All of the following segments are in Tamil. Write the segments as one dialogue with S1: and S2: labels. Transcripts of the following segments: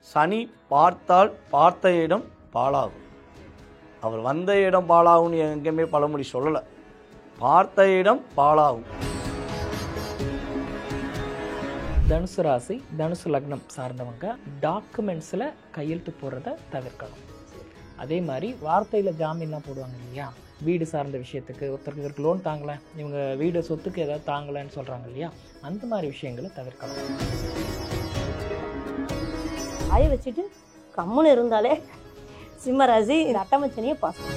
S1: சனி பார்த்தால் பார்த்த இடம் பாழாகும். அவர் வந்த இடம் பாழாகும்னு எங்கேயுமே பழமொழி சொல்லலை. பார்த்த இடம் பாழாகும்.
S2: தனுசு ராசி, தனுசு லக்னம் சார்ந்தவங்க டாக்குமெண்ட்ஸில் கையெழுத்து போடுறத தவிர்க்கணும். அதே மாதிரி வார்த்தையில் ஜாமீன்லாம் போடுவாங்க இல்லையா, வீடு சார்ந்த விஷயத்துக்கு, ஒருத்தருக்கு இவருக்கு லோன் தாங்கலை, இவங்க வீடு சொத்துக்கு ஏதாவது தாங்கலைன்னு சொல்கிறாங்க இல்லையா, அந்த மாதிரி விஷயங்களை தவிர்க்கணும்.
S3: ஆய வச்சுட்டு கம்முன்னு இருந்தாலே சிம்மராசி அட்டமச்சனியை பாசம்.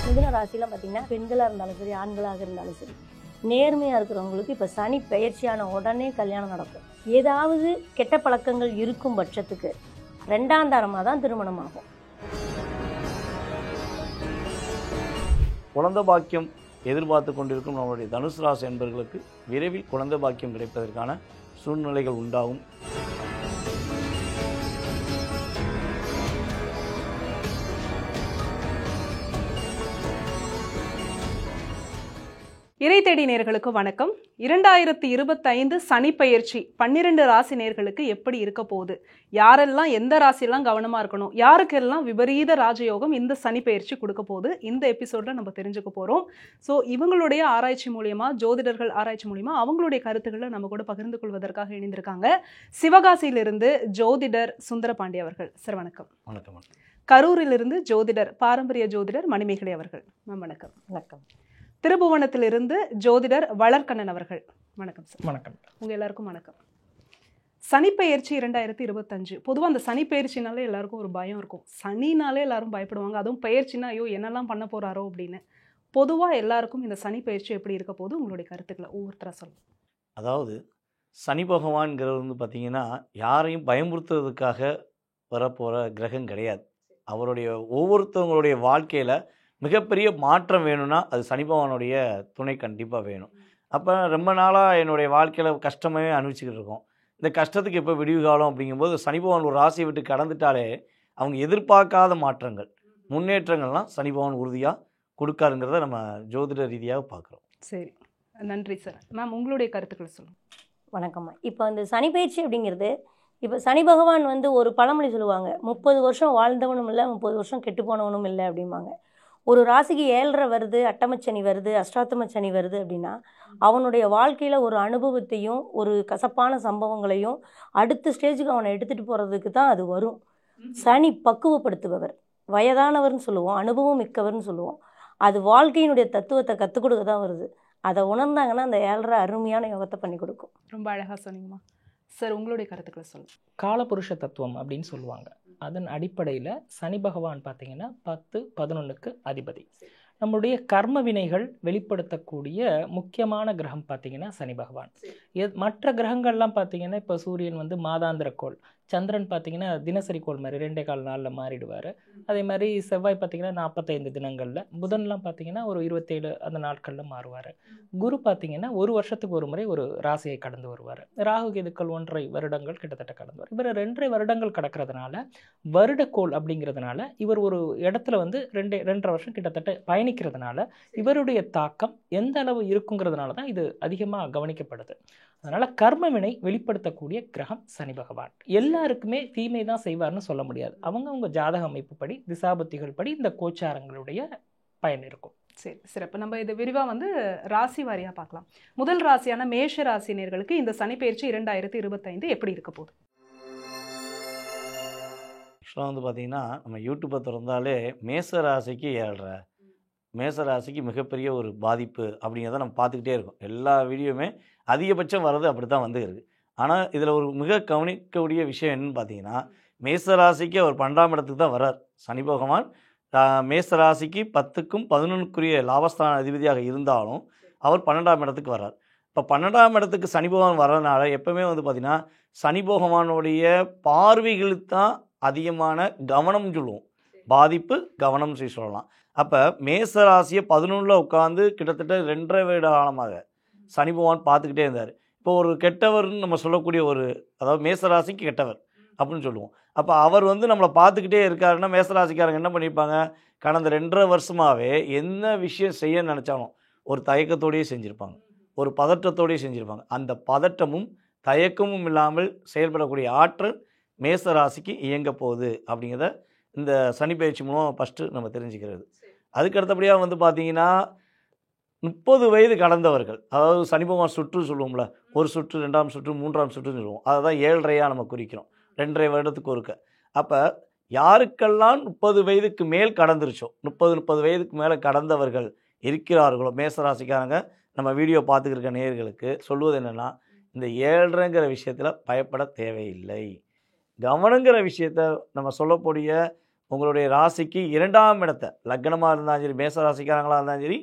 S3: மிதுன ராசிலாம் பார்த்தீங்கன்னா பெண்களாக இருந்தாலும் சரி, ஆண்களாக இருந்தாலும் சரி, நேர்மையாக இருக்கிறவங்களுக்கு இப்போ சனி பெயர்ச்சியான உடனே கல்யாணம் நடக்கும். ஏதாவது கெட்ட பழக்கங்கள் இருக்கும் பட்சத்துக்கு 2ஆம் தரமாக தான் திருமணம் ஆகும்.
S1: குழந்தை பாக்கியம் எதிர்பார்த்து கொண்டிருக்கும் நம்மளுடைய தனுசு ராசி என்பவர்களுக்கு விரைவில் குழந்தை பாக்கியம் கிடைப்பதற்கான சூழ்நிலைகள் உண்டாகும்.
S4: இறை தேடி நேர்களுக்கு வணக்கம். 2025 சனி பெயர்ச்சி 12 ராசி நேர்களுக்கு எப்படி இருக்க போகுது, யாரெல்லாம் எந்த ராசியெல்லாம் கவனமாக இருக்கணும், யாருக்கெல்லாம் விபரீத ராஜயோகம் இந்த சனி பெயர்ச்சி கொடுக்க போகுது, இந்த எபிசோடில் நம்ம தெரிஞ்சுக்க போகிறோம். ஸோ இவங்களுடைய ஆராய்ச்சி மூலியமா, ஜோதிடர்கள் ஆராய்ச்சி மூலியமா அவங்களுடைய கருத்துக்களை நம்ம கூட பகிர்ந்து கொள்வதற்காக இணைந்திருக்காங்க சிவகாசியிலிருந்து ஜோதிடர் சுந்தரபாண்டி அவர்கள். சார் வணக்கம்.
S1: வணக்கம்.
S4: கரூரிலிருந்து ஜோதிடர், பாரம்பரிய ஜோதிடர் மணிமேகலை அவர்கள். மேம் வணக்கம்.
S3: வணக்கம்.
S4: திருபுவனத்திலிருந்து ஜோதிடர் வளர்கண்ணன் அவர்கள். வணக்கம் சார்.
S2: வணக்கம்.
S4: உங்க எல்லாருக்கும் வணக்கம். சனிப்பெயர்ச்சி 2025. பொதுவாக அந்த சனிப்பெயர்ச்சினாலே எல்லாருக்கும் ஒரு பயம் இருக்கும். சனினாலே எல்லாரும் பயப்படுவாங்க. அதுவும் பயிற்சினா ஐயோ என்னெல்லாம் பண்ண போறாரோ அப்படின்னு. பொதுவாக எல்லாருக்கும் இந்த சனிப்பெயர்ச்சி எப்படி இருக்க போது, உங்களுடைய கருத்துக்களை ஒவ்வொருத்தராக சொல்லுங்க.
S1: அதாவது சனி பகவான்கிறது வந்து பார்த்திங்கன்னா யாரையும் பயமுறுத்துறதுக்காக வரப்போகிற கிரகம் கிடையாது. அவருடைய ஒவ்வொருத்தவங்களுடைய வாழ்க்கையில் மிகப்பெரிய மாற்றம் வேணும்னா அது சனி பகவானுடைய துணை கண்டிப்பாக வேணும். அப்போ ரொம்ப நாளாக என்னுடைய வாழ்க்கையில் கஷ்டமே அனுபவிச்சுக்கிட்டு இருக்கோம். இந்த கஷ்டத்துக்கு எப்போ விடிவு காலம் அப்படிங்கும்போது சனி பகவான் ஒரு ராசியை விட்டு கடந்துட்டாலே அவங்க எதிர்பார்க்காத மாற்றங்கள், முன்னேற்றங்கள்லாம் சனி பகவான் உறுதியாக கொடுக்காருங்கிறத நம்ம ஜோதிட ரீதியாக பார்க்குறோம்.
S4: சரி, நன்றி சார். மேம் உங்களுடைய கருத்துக்களை சொல்லுங்கள்.
S3: வணக்கம்மா. இப்போ அந்த சனி பயிற்சி அப்படிங்கிறது, இப்போ சனி பகவான் வந்து ஒரு பழமொழி சொல்லுவாங்க, 30 வருஷம் வாழ்ந்தவனும் இல்லை, 30 வருஷம் கெட்டு போனவனும் இல்லை அப்படிம்பாங்க. ஒரு ராசிக்கு 7.5 வருது, அட்டமச்சனி வருது, அஷ்டாத்தமச்சனி வருது அப்படின்னா அவனுடைய வாழ்க்கையில் ஒரு அனுபவத்தையும் ஒரு கசப்பான சம்பவங்களையும் அடுத்த ஸ்டேஜுக்கு அவனை எடுத்துகிட்டு போகிறதுக்கு தான் அது வரும். சனி பக்குவப்படுத்துபவர், வயதானவர்னு சொல்லுவோம், அனுபவம் மிக்கவர்னு சொல்லுவோம். அது வாழ்க்கையினுடைய தத்துவத்தை கற்றுக் கொடுக்க தான் வருது. அதை உணர்ந்தாங்கன்னா அந்த 7.5 அருமையான யோகத்தை பண்ணி கொடுக்கும்.
S4: ரொம்ப அழகாக சொன்னீங்கம்மா. சார் உங்களுடைய கருத்துக்களை சொல்லுங்கள்.
S2: காலபுருஷ தத்துவம் அப்படின்னு சொல்லுவாங்க. அதன் அடிப்படையில் சனி பகவான் பார்த்தீங்கன்னா 10, 11க்கு அதிபதி. நம்முடைய கர்ம வினைகள் வெளிப்படுத்தக்கூடிய முக்கியமான கிரகம் பார்த்தீங்கன்னா சனி பகவான். மற்ற கிரகங்கள்லாம் பார்த்தீங்கன்னா இப்போ சூரியன் வந்து மாதாந்திர கோள், சந்திரன் பார்த்தீங்கன்னா தினசரி கோள் மாதிரி 2.25 நாளில் மாறிடுவார். அதே மாதிரி செவ்வாய் பார்த்தீங்கன்னா 45 தினங்களில், புதன்லாம் பார்த்தீங்கன்னா ஒரு 27 அந்த நாட்களில் மாறுவார். குரு பார்த்தீங்கன்னா ஒரு வருஷத்துக்கு ஒரு முறை ஒரு ராசியை கடந்து வருவார். ராகு கேதுக்கள் 1.5 வருடங்கள் கிட்டத்தட்ட கடந்துவார். இவர் 2.5 வருடங்கள் கடக்கிறதுனால வருடக்கோள் அப்படிங்கிறதுனால இவர் ஒரு இடத்துல வந்து 2.5 வருஷம் கிட்டத்தட்ட பயணிக்கிறதுனால இவருடைய தாக்கம் எந்த அளவு இருக்குங்கிறதுனால தான் இது அதிகமாக கவனிக்கப்படுது. அதனால் கர்மவினை வெளிப்படுத்தக்கூடிய கிரகம் சனி பகவான். எல்லாருக்குமே தீமை தான் செய்வார்னு சொல்ல முடியாது. அவங்க ஜாதக அமைப்பு படி, திசாபத்திகள் படி இந்த கோச்சாரங்களுடைய பயன் இருக்கும்.
S4: சரி, சிறப்பு. நம்ம இது விரிவாக வந்து ராசி வாரியாக பார்க்கலாம். முதல் ராசியான மேஷ ராசினியர்களுக்கு இந்த சனிப்பெயர்ச்சி 2025 எப்படி இருக்க போகுது?
S1: ஆக்சுவலாக வந்து பார்த்திங்கன்னா நம்ம யூடியூப்பை திறந்தாலே மேச ராசிக்கு 7.5, மேச ராசிக்கு மிகப்பெரிய ஒரு பாதிப்பு அப்படிங்கிறத நம்ம பார்த்துக்கிட்டே இருக்கோம். எல்லா வீடியோவுமே அதிகபட்சம் வர்றது அப்படி தான் வந்து இருக்குது. ஆனால் இதில் ஒரு மிக கவனிக்கக்கூடிய விஷயம் என்னன்னு பார்த்தீங்கன்னா, மேச ராசிக்கு அவர் 12ஆம் இடத்துக்கு தான் வர்றார். சனி பகவான் மேச ராசிக்கு 10க்கும் 11க்குரிய லாபஸ்தான அதிபதியாக இருந்தாலும் அவர் 12ஆம் இடத்துக்கு வர்றார். இப்போ 12ஆம் இடத்துக்கு சனி பகவான் வர்றதுனால எப்போவுமே வந்து பார்த்திங்கன்னா சனி பகவானுடைய பார்வைகளுக்கு தான் அதிகமான கவனம் சொல்லுவோம், பாதிப்பு கவனம் சொல்லலாம். அப்போ மேச ராசியை 11ல் உட்காந்து கிட்டத்தட்ட 2.5 வருட காலமாக சனி பகவான் பார்த்துக்கிட்டே இருந்தார். இப்போ ஒரு கெட்டவர்னு நம்ம சொல்லக்கூடிய ஒரு, அதாவது மேச ராசிக்கு கெட்டவர் அப்படின்னு சொல்லுவோம். அப்போ அவர் வந்து நம்மளை பார்த்துக்கிட்டே இருக்காருன்னா மேசராசிக்காரங்க என்ன பண்ணியிருப்பாங்க, கடந்த 2.5 வருஷமாகவே என்ன விஷயம் செய்ய நினச்சாலும் ஒரு தயக்கத்தோடையே செஞ்சுருப்பாங்க, ஒரு பதற்றத்தோடையே செஞ்சுருப்பாங்க. அந்த பதட்டமும் தயக்கமும் இல்லாமல் செயல்படக்கூடிய ஆற்றல் மேச ராசிக்கு இயங்க போகுது அப்படிங்கிறத இந்த சனி பயிற்சி மூலம் ஃபஸ்ட்டு நம்ம தெரிஞ்சுக்கிறது. அதுக்கு அடுத்தபடியாக வந்து பார்த்திங்கன்னா 30 வயது கடந்தவர்கள், அதாவது சனி பகவான் சுற்று சொல்லுவோம்ல, ஒரு சுற்று, 2ஆம் சுற்று, 3ஆம் சுற்றுன்னு சொல்லுவோம். அதை தான் 7.5 நம்ம குறிக்கிறோம், 2.5 வருடத்துக்கு ஒருக்க. அப்போ யாருக்கெல்லாம் 30 வயதுக்கு மேல் கடந்துருச்சோ, 30 வயதுக்கு மேலே கடந்தவர்கள் இருக்கிறார்களோ மேசராசிக்காரங்க, நம்ம வீடியோ பார்த்துக்கிருக்க நேயர்களுக்கு சொல்லுவது என்னென்னா, இந்த 7.5ங்கிற விஷயத்தில் பயப்பட தேவையில்லை. கவனங்கிற விஷயத்த நம்ம சொல்லக்கூடிய உங்களுடைய ராசிக்கு 2ஆம் இடத்தை, லக்னமாக இருந்தாலும் சரி, மேச ராசிக்காரங்களாக இருந்தாலும் சரி,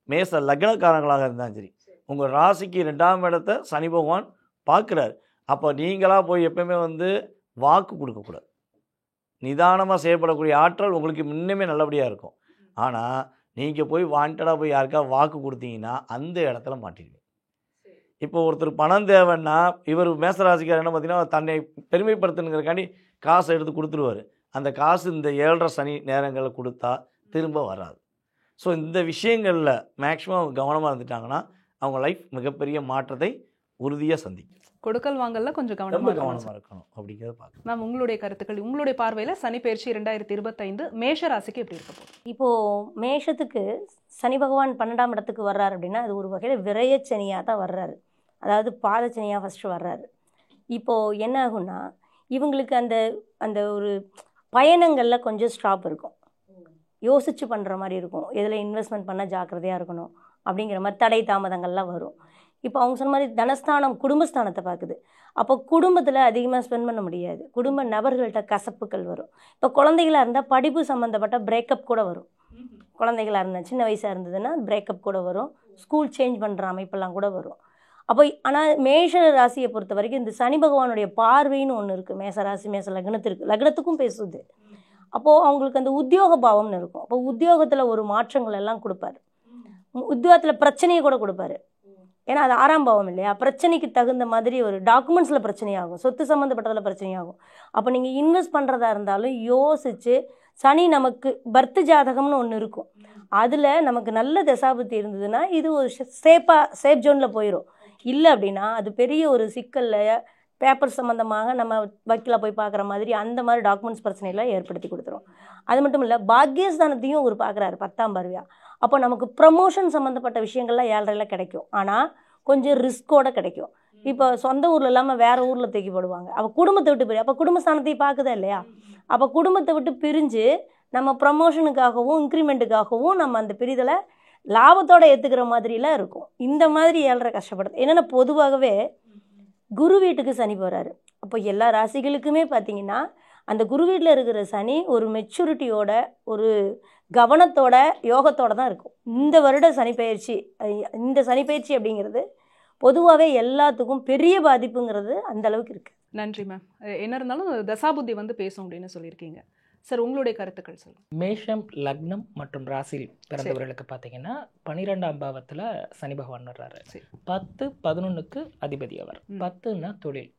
S1: மேச லக்னக்காரங்களாக இருந்தாலும் சரி, உங்கள் ராசிக்கு 2ஆம் இடத்தை சனி பகவான் பார்க்குறாரு. அப்போ நீங்களாக போய் எப்பவுமே வந்து வாக்கு கொடுக்கக்கூடாது. நிதானமாக செயல்படக்கூடிய ஆற்றல் உங்களுக்கு இன்னுமே நல்லபடியாக இருக்கும். ஆனால் நீங்கள் போய் வாண்டடாக போய் யாருக்காவது வாக்கு கொடுத்தீங்கன்னா அந்த இடத்துல மாட்டிடுவீங்க. இப்போ ஒருத்தர் பணம் தேவைன்னா, இவர் மேசராசிக்காரர் என்ன பார்த்தீங்கன்னா, தன்னை பெருமைப்படுத்தணுங்கிறக்காண்டி காசை எடுத்து கொடுத்துருவார். அந்த காசு இந்த 7.5 சனி நேரங்களில் கொடுத்தா திரும்ப வராது. ஸோ இந்த விஷயங்களில் மேக்ஸிமம் அவங்க கவனமாக இருந்துட்டாங்கன்னா அவங்க லைஃப் மிகப்பெரிய மாற்றத்தை உறுதியாக சந்திக்கும்.
S4: கொடுக்கல் வாங்கல கொஞ்சம்
S1: கவனமாக
S4: கவனமாக
S1: இருக்கணும் அப்படிங்கிறத பார்க்கணும்.
S4: மேம், உங்களுடைய கருத்துக்கள், உங்களுடைய பார்வையில் சனி பயிற்சி 2025 மேஷ ராசிக்கு எப்படி இருக்க போகுது?
S3: இப்போது மேஷத்துக்கு சனி பகவான் 12ஆம் இடத்துக்கு வர்றாரு அப்படின்னா அது ஒரு வகையில் விரயச்சனியாக தான் வர்றாரு. அதாவது பாதச்சனியாக ஃபஸ்ட்டு வர்றாரு. இப்போது என்ன ஆகும்னா, இவங்களுக்கு அந்த அந்த ஒரு பயணங்களில் கொஞ்சம் ஸ்டாப் இருக்கும், யோசித்து பண்ணுற மாதிரி இருக்கும், எதில் இன்வெஸ்ட்மெண்ட் பண்ண ஜாக்கிரதையாக இருக்கணும் அப்படிங்கிற மாதிரி தடை தாமதங்கள்லாம் வரும். இப்போ அவங்க சொன்ன மாதிரி தனஸ்தானம் குடும்பஸ்தானத்தை பார்க்குது. அப்போ குடும்பத்தில் அதிகமாக ஸ்பெண்ட் பண்ண முடியாது, குடும்ப நபர்கள்ட்ட கசப்புகள் வரும். இப்போ குழந்தைகளாக இருந்தால் படிப்பு சம்மந்தப்பட்ட பிரேக்கப் கூட வரும். குழந்தைகளாக இருந்தால் சின்ன வயசாக இருந்ததுன்னா பிரேக்கப் கூட வரும், ஸ்கூல் சேஞ்ச் பண்ணுற அமைப்பெல்லாம் கூட வரும். அப்போ ஆனால் மேஷ ராசியை பொறுத்த வரைக்கும் இந்த சனி பகவானுடைய பார்வைன்னு ஒன்று இருக்குது. மேச ராசி மேச லக்னத்துக்கும் பேசுது. அப்போது அவங்களுக்கு அந்த உத்தியோக பாவம்னு இருக்கும். அப்போ உத்தியோகத்தில் ஒரு மாற்றங்கள் எல்லாம் கொடுப்பாரு, உத்தியோகத்தில் பிரச்சனையை கூட கொடுப்பாரு. ஏன்னா அது 6ஆம் பாவம் இல்லையா, பிரச்சனைக்கு தகுந்த மாதிரி ஒரு டாக்குமெண்ட்ஸில் பிரச்சனையாகும், சொத்து சம்மந்தப்பட்டதில் பிரச்சனையாகும். அப்போ நீங்கள் இன்வெஸ்ட் பண்ணுறதா இருந்தாலும் யோசித்து, சனி நமக்கு பர்த் ஜாதகம்னு ஒன்று இருக்கும், அதில் நமக்கு நல்ல தசாபுத்தி இருந்ததுன்னா இது ஒரு சேஃப் ஜோனில் போயிடும். இல்லை அப்படின்னா அது பெரிய ஒரு சிக்கலில் பேப்பர் சம்மந்தமாக நம்ம வக்கீல போய் பார்க்குற மாதிரி அந்த மாதிரி டாக்குமெண்ட்ஸ் பிரச்சனையெல்லாம் ஏற்படுத்தி கொடுத்துரும். அது மட்டும் இல்லை, பாக்கியஸ்தானத்தையும் ஒரு பார்க்குறாரு 10ஆம் பார்வையாக. அப்போ நமக்கு ப்ரமோஷன் சம்மந்தப்பட்ட விஷயங்கள்லாம் 7.5 கிடைக்கும், ஆனால் கொஞ்சம் ரிஸ்கோடு கிடைக்கும். இப்போ சொந்த ஊரில் இல்லாமல் வேறு ஊரில் தூக்கி போடுவாங்க. அப்போ குடும்பத்தை விட்டு பிரி, அப்போ குடும்பஸ்தானத்தையும் பார்க்குதா இல்லையா, அப்போ குடும்பத்தை விட்டு பிரிஞ்சு நம்ம ப்ரமோஷனுக்காகவும் இன்க்ரிமெண்ட்டுக்காகவும் நம்ம அந்த பிரிதலை லாபத்தோடு ஏற்றுக்கிற மாதிரிலாம் இருக்கும். இந்த மாதிரி 7.5 கஷ்டப்படுது. என்னென்னா பொதுவாகவே குரு வீட்டுக்கு சனி போகிறாரு. அப்போ எல்லா ராசிகளுக்குமே பார்த்திங்கன்னா அந்த குரு வீட்டில் இருக்கிற சனி ஒரு மெச்சூரிட்டியோட, ஒரு கவனத்தோட, யோகத்தோட தான் இருக்கும். இந்த வருட சனிப்பெயர்ச்சி, இந்த சனிப்பெயர்ச்சி அப்படிங்கிறது பொதுவாகவே எல்லாத்துக்கும் பெரிய பாதிப்புங்கிறது அந்த அளவுக்கு இருக்குது.
S4: நன்றி மேம். என்ன இருந்தாலும் தசாபுத்தி வந்து பேசும் அப்படின்னு சொல்லியிருக்கீங்க சார். உங்களுடைய கருத்துக்கள் சொல்லுங்கள்.
S2: மேஷம் லக்னம் மற்றும் ராசியில் பிறந்தவர்களுக்கு பார்த்தீங்கன்னா 12ஆம் பாவத்தில் சனி பகவான் வர்றாரு. 10 11க்கு அதிபதி அவர். 10ன்னா தொழில்,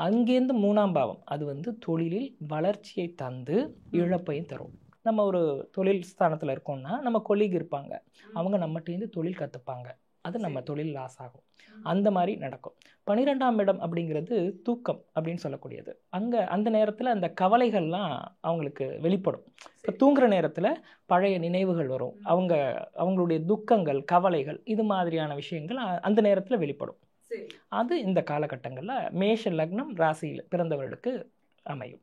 S2: அங்கேருந்து 3ஆம் பாவம் அது வந்து தொழிலில் வளர்ச்சியை தந்து இழப்பையும் தரும். நம்ம ஒரு தொழில் ஸ்தானத்தில் இருக்கோம்னா நம்ம கொலீக் இருப்பாங்க, அவங்க நம்மகிட்டேருந்து தொழில் கற்றுப்பாங்க, அது நம்ம தொழில் லாஸ் ஆகும், அந்த மாதிரி நடக்கும். 12ஆம் இடம் அப்படிங்கிறது தூக்கம் அப்படின்னு சொல்லக்கூடியது. அங்கே அந்த நேரத்தில் அந்த கவலைகள்லாம் அவங்களுக்கு வெளிப்படும். இப்போ தூங்குற நேரத்தில் பழைய நினைவுகள் வரும், அவங்களுடைய துக்கங்கள், கவலைகள், இது மாதிரியான விஷயங்கள் அந்த நேரத்தில் வெளிப்படும். அது இந்த காலகட்டங்களில் மேஷ லக்னம் ராசியில் பிறந்தவர்களுக்கு அமையும்.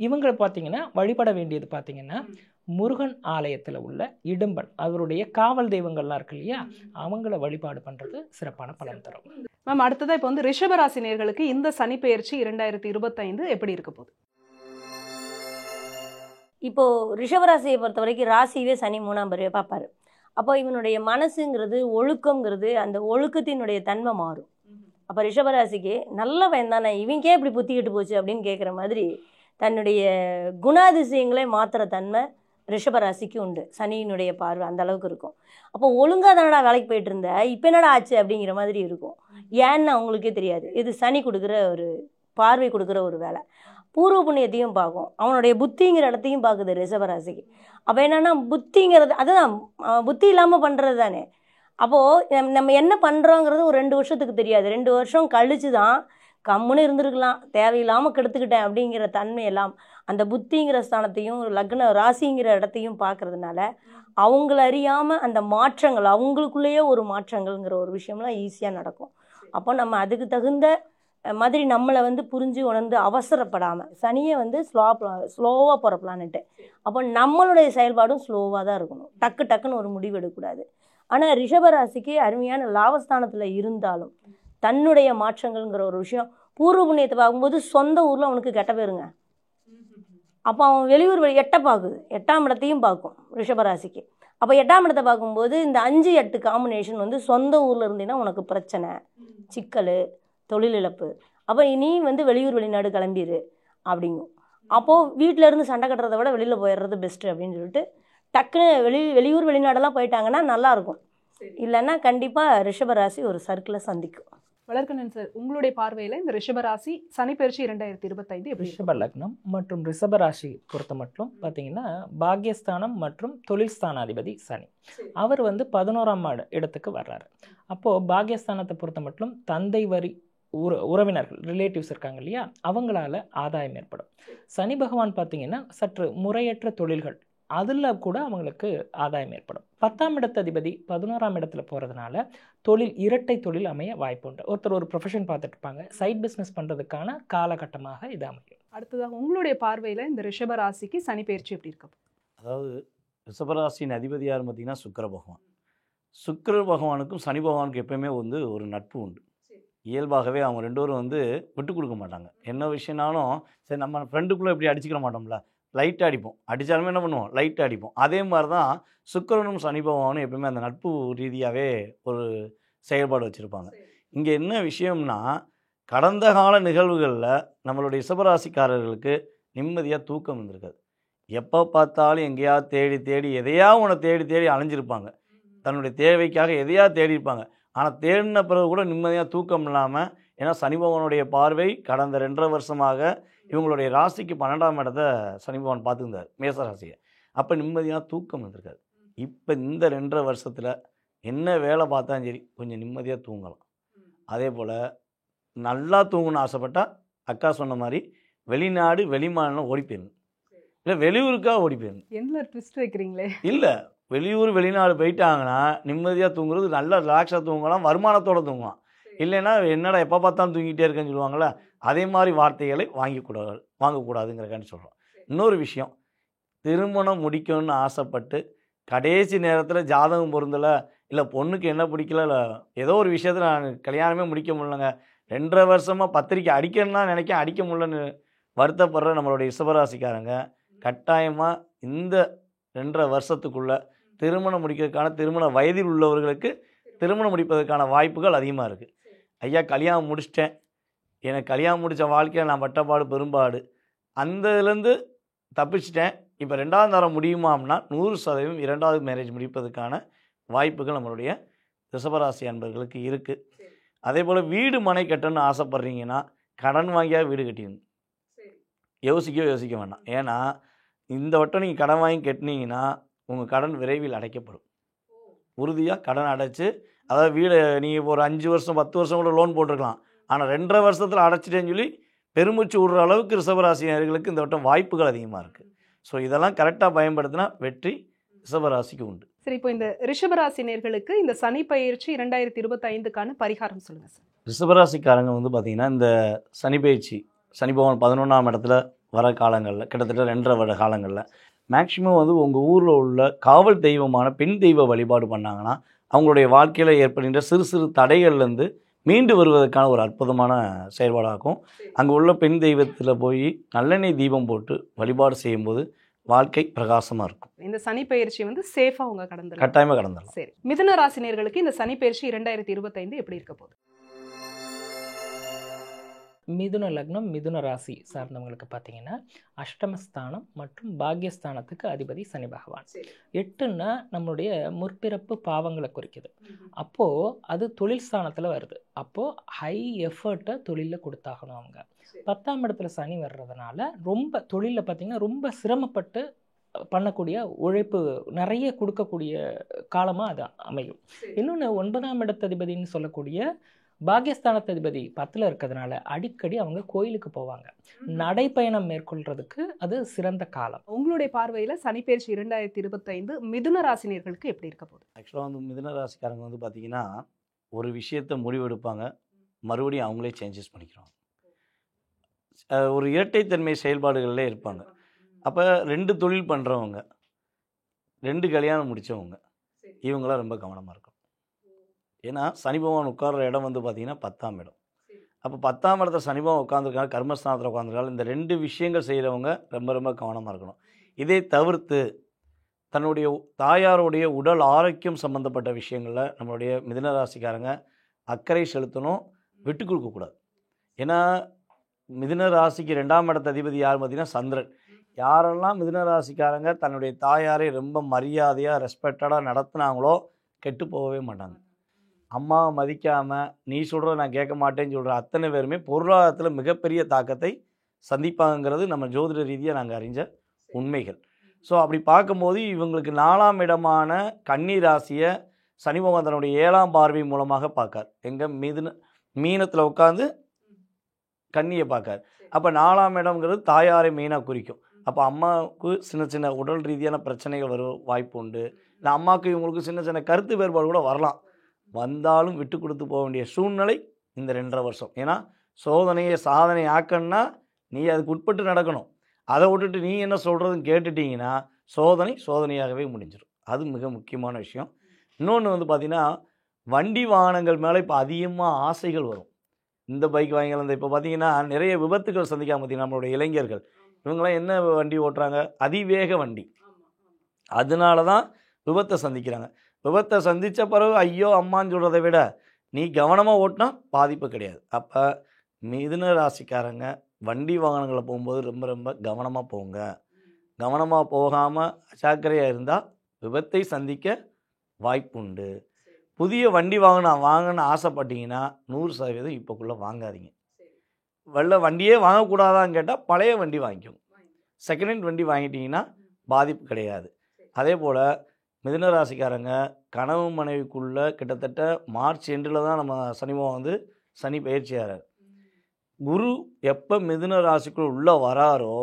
S2: இவங்களை பார்த்தீங்கன்னா வழிபட வேண்டியது பார்த்தீங்கன்னா முருகன் ஆலயத்தில் உள்ள இடும்பன், அவருடைய காவல் தெய்வங்கள்லாம் இருக்கு இல்லையா, அவங்கள வழிபாடு பண்ணுறது சிறப்பான பலன் தரும்.
S4: மேம், அடுத்ததாக இப்போ வந்து ரிஷபராசி நேயர்களுக்கு இந்த சனி பெயர்ச்சி 2025 எப்படி இருக்க போகுது?
S3: இப்போது ரிஷபராசியை பொறுத்த வரைக்கும் ராசியவே சனி 3ஆம் பார்வையை பார்ப்பார். அப்போ இவனுடைய மனசுங்கிறது, ஒழுக்கங்கிறது, அந்த ஒழுக்கத்தினுடைய தன்மை மாறும். அப்போ ரிஷபராசிக்கு நல்லவன் தானே, இவங்கே இப்படி புத்திக்கிட்டு போச்சு அப்படின்னு கேட்குற மாதிரி தன்னுடைய குணாதிசயங்களே மாற்றுற தன்மை ரிஷபராசிக்கு உண்டு. சனியினுடைய பார்வை அந்த அளவுக்கு இருக்கும். அப்போ ஒழுங்காக தானடா வேலைக்கு போயிட்டு இருந்த, இப்போ என்னடா ஆச்சு அப்படிங்கிற மாதிரி இருக்கும். ஏன்னு அவங்களுக்கே தெரியாது. இது சனி கொடுக்குற ஒரு பார்வை, கொடுக்குற ஒரு வேலை. பூர்வ புண்ணியத்தையும் பார்க்கும், அவனுடைய புத்திங்கிற இடத்தையும் பார்க்குது ரிஷபராசிக்கு. அப்போ என்னென்னா புத்திங்கிறது அதுதான் புத்தி இல்லாமல் பண்ணுறது தானே. அப்போது நம்ம என்ன பண்ணுறோங்கிறது ஒரு 2 வருஷத்துக்கு தெரியாது. 2 வருஷம் கழிச்சு தான் கம்முன்னு இருந்திருக்கலாம், தேவையில்லாமல் கெடுத்துக்கிட்டேன் அப்படிங்கிற தன்மையெல்லாம் அந்த புத்திங்கிற ஸ்தானத்தையும் லக்ன ராசிங்கிற இடத்தையும் பார்க்கறதுனால அவங்கள அறியாமல் அந்த மாற்றங்கள் அவங்களுக்குள்ளேயே ஒரு மாற்றங்கள்ங்கிற ஒரு விஷயம்லாம் ஈஸியாக நடக்கும். அப்போ நம்ம அதுக்கு தகுந்த மாதிரி நம்மளை வந்து புரிஞ்சு உணர்ந்து அவசரப்படாமல், சனியை வந்து ஸ்லோவாக போகிற பிளானெட்டு, அப்போ நம்மளுடைய செயல்பாடும் ஸ்லோவாக தான் இருக்கணும், டக்குன்னு ஒரு முடிவு எடுக்கக்கூடாது. ஆனால் ரிஷபராசிக்கு அருமையான லாபஸ்தானத்தில் இருந்தாலும் தன்னுடைய மாற்றங்கள்ங்கிற ஒரு விஷயம் பூர்வ புண்ணியத்தை பார்க்கும்போது சொந்த ஊரில் அவனுக்கு கெட்ட பேருங்க. அப்போ அவன் வெளியூர் 8 பார்க்குது, 8ஆம் இடத்தையும் பார்க்கும் ரிஷபராசிக்கு. அப்போ 8ஆம் இடத்தை பார்க்கும்போது இந்த 5-8 காம்பினேஷன் வந்து சொந்த ஊரில் இருந்தீங்கன்னா உனக்கு பிரச்சனை, சிக்கல், தொழில் இழப்பு. அப்போ நீ வந்து வெளியூர் வெளிநாடு கிளம்பிடு அப்படிங்கும். அப்போது வீட்டில் இருந்து சண்டை கட்டுறதை விட வெளியில் போயிடுறது பெஸ்ட்டு அப்படின்னு சொல்லிட்டு டக்குன்னு வெளியூர் வெளிநாடெல்லாம் போயிட்டாங்கன்னா நல்லாயிருக்கும். இல்லைன்னா கண்டிப்பாக ரிஷபராசி ஒரு சர்க்கிளை சந்திக்கும்.
S4: வளர்க்கணன் சார், உங்களுடைய பார்வையில் இந்த ரிஷபராசி சனிப்பெயர்ச்சி 2025 எப்படி?
S2: ரிஷப லக்னம் மற்றும் ரிஷபராசி பொறுத்த மட்டும் பார்த்தீங்கன்னா பாக்யஸ்தானம் மற்றும் தொழில் ஸ்தானாதிபதி சனி, அவர் வந்து 11ஆம் இடத்துக்கு வர்றாரு. அப்போது பாக்யஸ்தானத்தை பொறுத்த மட்டும் தந்தை வரி உறவினர்கள் ரிலேட்டிவ்ஸ் இருக்காங்க இல்லையா, அவங்களால ஆதாயம் ஏற்படும். சனி பகவான் பார்த்தீங்கன்னா சற்று முறையற்ற தொழில்கள் அதில் கூட அவங்களுக்கு ஆதாயம் ஏற்படும். 10ஆம் இடத்து அதிபதி 11ஆம் இடத்துல போகிறதுனால இரட்டை தொழில் அமைய வாய்ப்பு உண்டு. ஒருத்தர் ஒரு ப்ரொஃபஷன் பார்த்துட்டு இருப்பாங்க, சைட் பிஸ்னஸ் பண்ணுறதுக்கான காலகட்டமாக இது அமையும்.
S4: அடுத்ததாக உங்களுடைய பார்வையில் இந்த ரிஷபராசிக்கு சனிப்பெயர்ச்சி எப்படி இருக்கும்?
S1: அதாவது ரிஷபராசியின் அதிபதி யார் பார்த்தீங்கன்னா சுக்கிர பகவான். சுக்கிர பகவானுக்கும் சனி பகவானுக்கும் எப்பயுமே வந்து ஒரு நட்பு உண்டு. இயல்பாகவே அவங்க 2 பேரும் வந்து விட்டு கொடுக்க மாட்டாங்க. என்ன விஷயம்னாலும் சரி, நம்ம ஃப்ரெண்டுக்குள்ளே எப்படி அடிச்சுக்கிற மாட்டோம்ல, லைட்டாக அடிப்போம், அடித்தாலுமே என்ன பண்ணுவோம், லைட்டாக அடிப்போம். அதே மாதிரி தான் சுக்கிரனும் சனி பகவானும் எப்பவுமே அந்த நட்பு ரீதியாகவே ஒரு செயல்பாடு வச்சுருப்பாங்க. இங்கே என்ன விஷயம்னா, கடந்த கால நிகழ்வுகளில் நம்மளுடைய ரிஷபராசிக்காரர்களுக்கு நிம்மதியாக தூக்கம் இருந்திருக்காது. எப்போ பார்த்தாலும் எங்கேயாவது தேடி தேடி எதையாவது ஒன்று தேடி தேடி அலைஞ்சிருப்பாங்க. தன்னுடைய தேவைக்காக எதையாவது தேடி இருப்பாங்க. ஆனால் தேடின பிறகு கூட நிம்மதியாக தூக்கம் இல்லாமல், ஏன்னா சனி பகவானுடைய பார்வை கடந்த 2.5 வருஷமாக இவங்களுடைய ராசிக்கு 12ஆம் இடத்தை சனி பகவான் பார்த்துருந்தார், மேச ராசியை. அப்போ நிம்மதியாக தூக்கம் இருந்திருக்காது. இப்போ இந்த 2.5 வருஷத்தில் என்ன வேலை பார்த்தாலும் சரி கொஞ்சம் நிம்மதியாக தூங்கலாம். அதே போல் நல்லா தூங்கணும்னு ஆசைப்பட்டால் அக்கா சொன்ன மாதிரி வெளிநாடு வெளிமாநிலம் ஓடி போயிடணும், இல்லை வெளியூருக்காக ஓடி போயிடணும்.
S4: என்ன ட்விஸ்ட் வைக்கிறீங்களே?
S1: இல்லை, வெளியூர் வெளிநாடு போயிட்டாங்கன்னா நிம்மதியாக தூங்குறது, நல்லா ரிலாக்ஸாக தூங்கலாம், வருமானத்தோடு தூங்கலாம். இல்லைன்னா என்னடா எப்போ பார்த்தாலும் தூங்கிட்டே இருக்கேன்னு சொல்லுவாங்களே, அதே மாதிரி வார்த்தைகளை வாங்கக்கூடாதுங்கிறக்காண்டி சொல்கிறோம். இன்னொரு விஷயம், திருமணம் முடிக்கணும்னு ஆசைப்பட்டு கடைசி நேரத்தில் ஜாதகம் பொருந்தலை, இல்லை பொண்ணுக்கு என்ன பிடிக்கல, இல்லை ஏதோ ஒரு விஷயத்தில் நான் கல்யாணமே முடிக்க முடியலங்க, 2.5 வருஷமாக பத்திரிக்கை அடிக்கணும்னா நினைக்க அடிக்க முடியலன்னு வருத்தப்படுற நம்மளுடைய ரிஷபராசிக்காரங்க கட்டாயமாக இந்த 2.5 வருஷத்துக்குள்ளே திருமணம் முடிக்கிறதுக்கான திருமண வயதில் உள்ளவர்களுக்கு திருமணம் முடிப்பதற்கான வாய்ப்புகள் அதிகமாக இருக்குது. ஐயா கல்யாணம் முடிச்சிட்டேன், எனக்கு கல்யாணம் முடித்த வாழ்க்கையில் நான் பட்டப்பாடு பெரும்பாடு, அந்த இதுலேருந்து தப்பிச்சிட்டேன், இப்போ 2ஆவது தரம் முடியுமாம்னா 100% 2வது மேரேஜ் முடிப்பதற்கான வாய்ப்புகள் நம்மளுடைய ரிஷபராசி அன்பர்களுக்கு இருக்குது. அதே போல் வீடு மனை கட்டணும்னு ஆசைப்பட்றீங்கன்னா கடன் வாங்கியா வீடு கட்டிடணும், யோசிக்க வேண்டாம். ஏன்னா இந்த வட்டம் நீங்கள் கடன் வாங்கி கட்டினீங்கன்னா உங்கள் கடன் விரைவில் அடைக்கப்படும். உறுதியாக கடன் அடைச்சி, அதாவது வீடு நீங்கள் ஒரு 5 வருஷம் 10 வருஷம் கூட லோன் போட்டிருக்கலாம், ஆனால் 2.5 வருஷத்தில் அடைச்சிட்டேன்னு சொல்லி பெருமூச்சு விடுற அளவுக்கு ரிஷபராசினர்களுக்கு இந்த வட்டம் வாய்ப்புகள் அதிகமாக இருக்குது. ஸோ இதெல்லாம் கரெக்டாக பயன்படுத்தினா வெற்றி ரிஷபராசிக்கு உண்டு.
S4: சரி, இப்போ இந்த ரிஷபராசினர்களுக்கு இந்த சனி பயிற்சி 2025க்கான பரிகாரம் சொல்லுங்கள் சார்.
S1: ரிஷபராசிக்காரங்க வந்து பார்த்திங்கன்னா இந்த சனி பயிற்சி சனி பகவான் 11ஆம் இடத்துல வர காலங்களில் கிட்டத்தட்ட 2.5 வருட காலங்களில் மேக்சிமம் வந்து உங்கள் ஊரில் உள்ள காவல் தெய்வமான பெண் தெய்வ வழிபாடு பண்ணாங்கன்னா அவங்களுடைய வாழ்க்கையில் ஏற்படுகின்ற சிறு சிறு தடைகள்லேருந்து மீண்டு வருவதற்கான ஒரு அற்புதமான செயல்பாடாகும். அங்கே உள்ள பெண் தெய்வத்தில் போய் நல்லெண்ணெய் தீபம் போட்டு வழிபாடு செய்யும்போது வாழ்க்கை பிரகாசமாக இருக்கும்.
S4: இந்த சனி பயிற்சி வந்து சேஃபாக அவங்க கடந்துடலாம்,
S1: கட்டாயமாக கடந்துடலாம்.
S4: சரி, மிதுன ராசினியர்களுக்கு இந்த சனி பயிற்சி 2025 எப்படி இருக்க போகுது?
S2: மிதுன லக்னம் மிதுன ராசி சார்ந்தவங்களுக்கு பார்த்தீங்கன்னா அஷ்டமஸ்தானம் மற்றும் பாக்யஸ்தானத்துக்கு அதிபதி சனி பகவான். 8ன்னா நம்மளுடைய முற்பிறப்பு பாவங்களை குறிக்குது. அப்போது அது தொழில் ஸ்தானத்தில் வருது. அப்போது ஹை எஃபர்ட்டை தொழிலில் கொடுத்தாகணும் அவங்க. 10ஆம் இடத்துல சனி வர்றதுனால ரொம்ப தொழிலில் பார்த்தீங்கன்னா ரொம்ப சிரமப்பட்டு பண்ணக்கூடிய உழைப்பு நிறைய கொடுக்கக்கூடிய காலமாக அது அமையும். இன்னொன்று 9ஆம் இடத்ததிபதினு சொல்லக்கூடிய பாகியஸ்தானத்ததிபதி 10ல் இருக்கிறதுனால அடிக்கடி அவங்க கோயிலுக்கு போவாங்க. நடைப்பயணம் மேற்கொள்றதுக்கு அது சிறந்த காலம்.
S4: உங்களுடைய பார்வையில சனிப்பெயர்ச்சி 2025 மிதுன ராசினியர்களுக்கு எப்படி இருக்க போகுது?
S1: ஆக்சுவலாக வந்து மிதுன ராசிக்காரங்க வந்து பார்த்தீங்கன்னா ஒரு விஷயத்தை முடிவெடுப்பாங்க, மறுபடியும் அவங்களே சேஞ்சஸ் பண்ணிக்கிறாங்க. ஒரு இரட்டைத்தன்மை செயல்பாடுகளில் இருப்பாங்க. அப்போ 2 தொழில் பண்ணுறவங்க, 2 கல்யாணம் முடித்தவங்க, இவங்களாம் ரொம்ப கவனமாக இருக்கும். ஏன்னா சனி பகவான் உட்கார்ற இடம் வந்து பார்த்திங்கன்னா 10ஆம் இடம். அப்போ 10ஆம் இடத்துல சனி பகவான் உட்காந்துருக்காங்க, கர்மஸ்தானத்தில் உட்காந்துருக்காங்க. இந்த 2 விஷயங்கள் செய்கிறவங்க ரொம்ப ரொம்ப கவனமாக இருக்கணும். இதை தவிர்த்து தன்னுடைய தாயாருடைய உடல் ஆரோக்கியம் சம்மந்தப்பட்ட விஷயங்களில் நம்மளுடைய மிதுன ராசிக்காரங்க அக்கறை செலுத்தணும், விட்டு கொடுக்கக்கூடாது. ஏன்னா மிதுன ராசிக்கு 2ஆம் இடத்த அதிபதி யார் பார்த்தீங்கன்னா சந்திரன். யாரெல்லாம் மிதுன ராசிக்காரங்க தன்னுடைய தாயாரை ரொம்ப மரியாதையாக ரெஸ்பெக்டடாக நடத்துனாங்களோ கெட்டு போகவே மாட்டாங்க. அம்மாவை மதிக்காமல் நீ சொல்கிறத நான் கேட்க மாட்டேன்னு சொல்கிற அத்தனை பேருமே பொருளாதாரத்தில் மிகப்பெரிய தாக்கத்தை சந்திப்பாங்கிறது நம்ம ஜோதிட ரீதியாக நாங்கள் அறிஞ்ச உண்மைகள். ஸோ அப்படி பார்க்கும்போது இவங்களுக்கு 4ஆம் இடமான கன்னி ராசியை சனி பகவான் தன்னுடைய 7ஆம் பார்வை மூலமாக பார்க்கார். எங்கள் மீனத்தில் உட்காந்து கன்னியை பார்க்கார். அப்போ 4ஆம் இடம்ங்கிறது தாயாரை மெயினாக குறிக்கும். அப்போ அம்மாவுக்கு சின்ன சின்ன உடல் ரீதியான பிரச்சனைகள் வர வாய்ப்பு உண்டு. இல்லை அம்மாவுக்கு இவங்களுக்கு சின்ன சின்ன கருத்து வேறுபாடு கூட வரலாம். வந்தாலும் விட்டு கொடுத்து போக வேண்டிய சூழ்நிலை இந்த 2.5 வருஷம். ஏன்னா சோதனையை சாதனை ஆக்கணும்னா நீ அதுக்கு உட்பட்டு நடக்கணும். அதை விட்டுட்டு நீ என்ன சொல்கிறதுன்னு கேட்டுட்டிங்கன்னா சோதனையாகவே முடிஞ்சிடும். அது மிக முக்கியமான விஷயம். இன்னொன்று வந்து பார்த்திங்கன்னா வண்டி வாகனங்கள் மேலே இப்போ அதிகமாக ஆசைகள் வரும். இந்த பைக் வாங்கிக்கலாம். இப்போ பார்த்தீங்கன்னா நிறைய விபத்துகள் சந்திக்காம பார்த்தீங்கன்னா நம்மளுடைய இளைஞர்கள் இவங்களாம் என்ன வண்டி ஓட்டுறாங்க? அதிவேக வண்டி. அதனால தான் விபத்தை சந்திக்கிறாங்க. விபத்தை சந்தித்த பிறகு ஐயோ அம்மான்னு சொல்கிறத விட நீ கவனமாக ஓட்டினா பாதிப்பு கிடையாது. அப்போ மிதுன ராசிக்காரங்க வண்டி வாகனங்களை போகும்போது ரொம்ப ரொம்ப கவனமாக போங்க. கவனமாக போகாமல் அஜாக்கிரதையாக இருந்தால் விபத்தை சந்திக்க வாய்ப்பு உண்டு. புதிய வண்டி வாங்கணும்னு ஆசைப்பட்டீங்கன்னா 100% இப்போக்குள்ளே வாங்காதீங்க. வண்டியே வாங்கக்கூடாதான்னு கேட்டால் பழைய வண்டி வாங்கிக்கோங்க. செகண்ட் ஹேண்ட் வண்டி வாங்கிட்டீங்கன்னா பாதிப்பு கிடையாது. அதே போல் மிதுன ராசிக்காரங்க கணவன் மனைவிக்குள்ளே கிட்டத்தட்ட மார்ச் எண்டில் தான் நம்ம சனி பயிற்சியாகிறார். குரு எப்போ மிதுன ராசிக்குள் உள்ளே வராரோ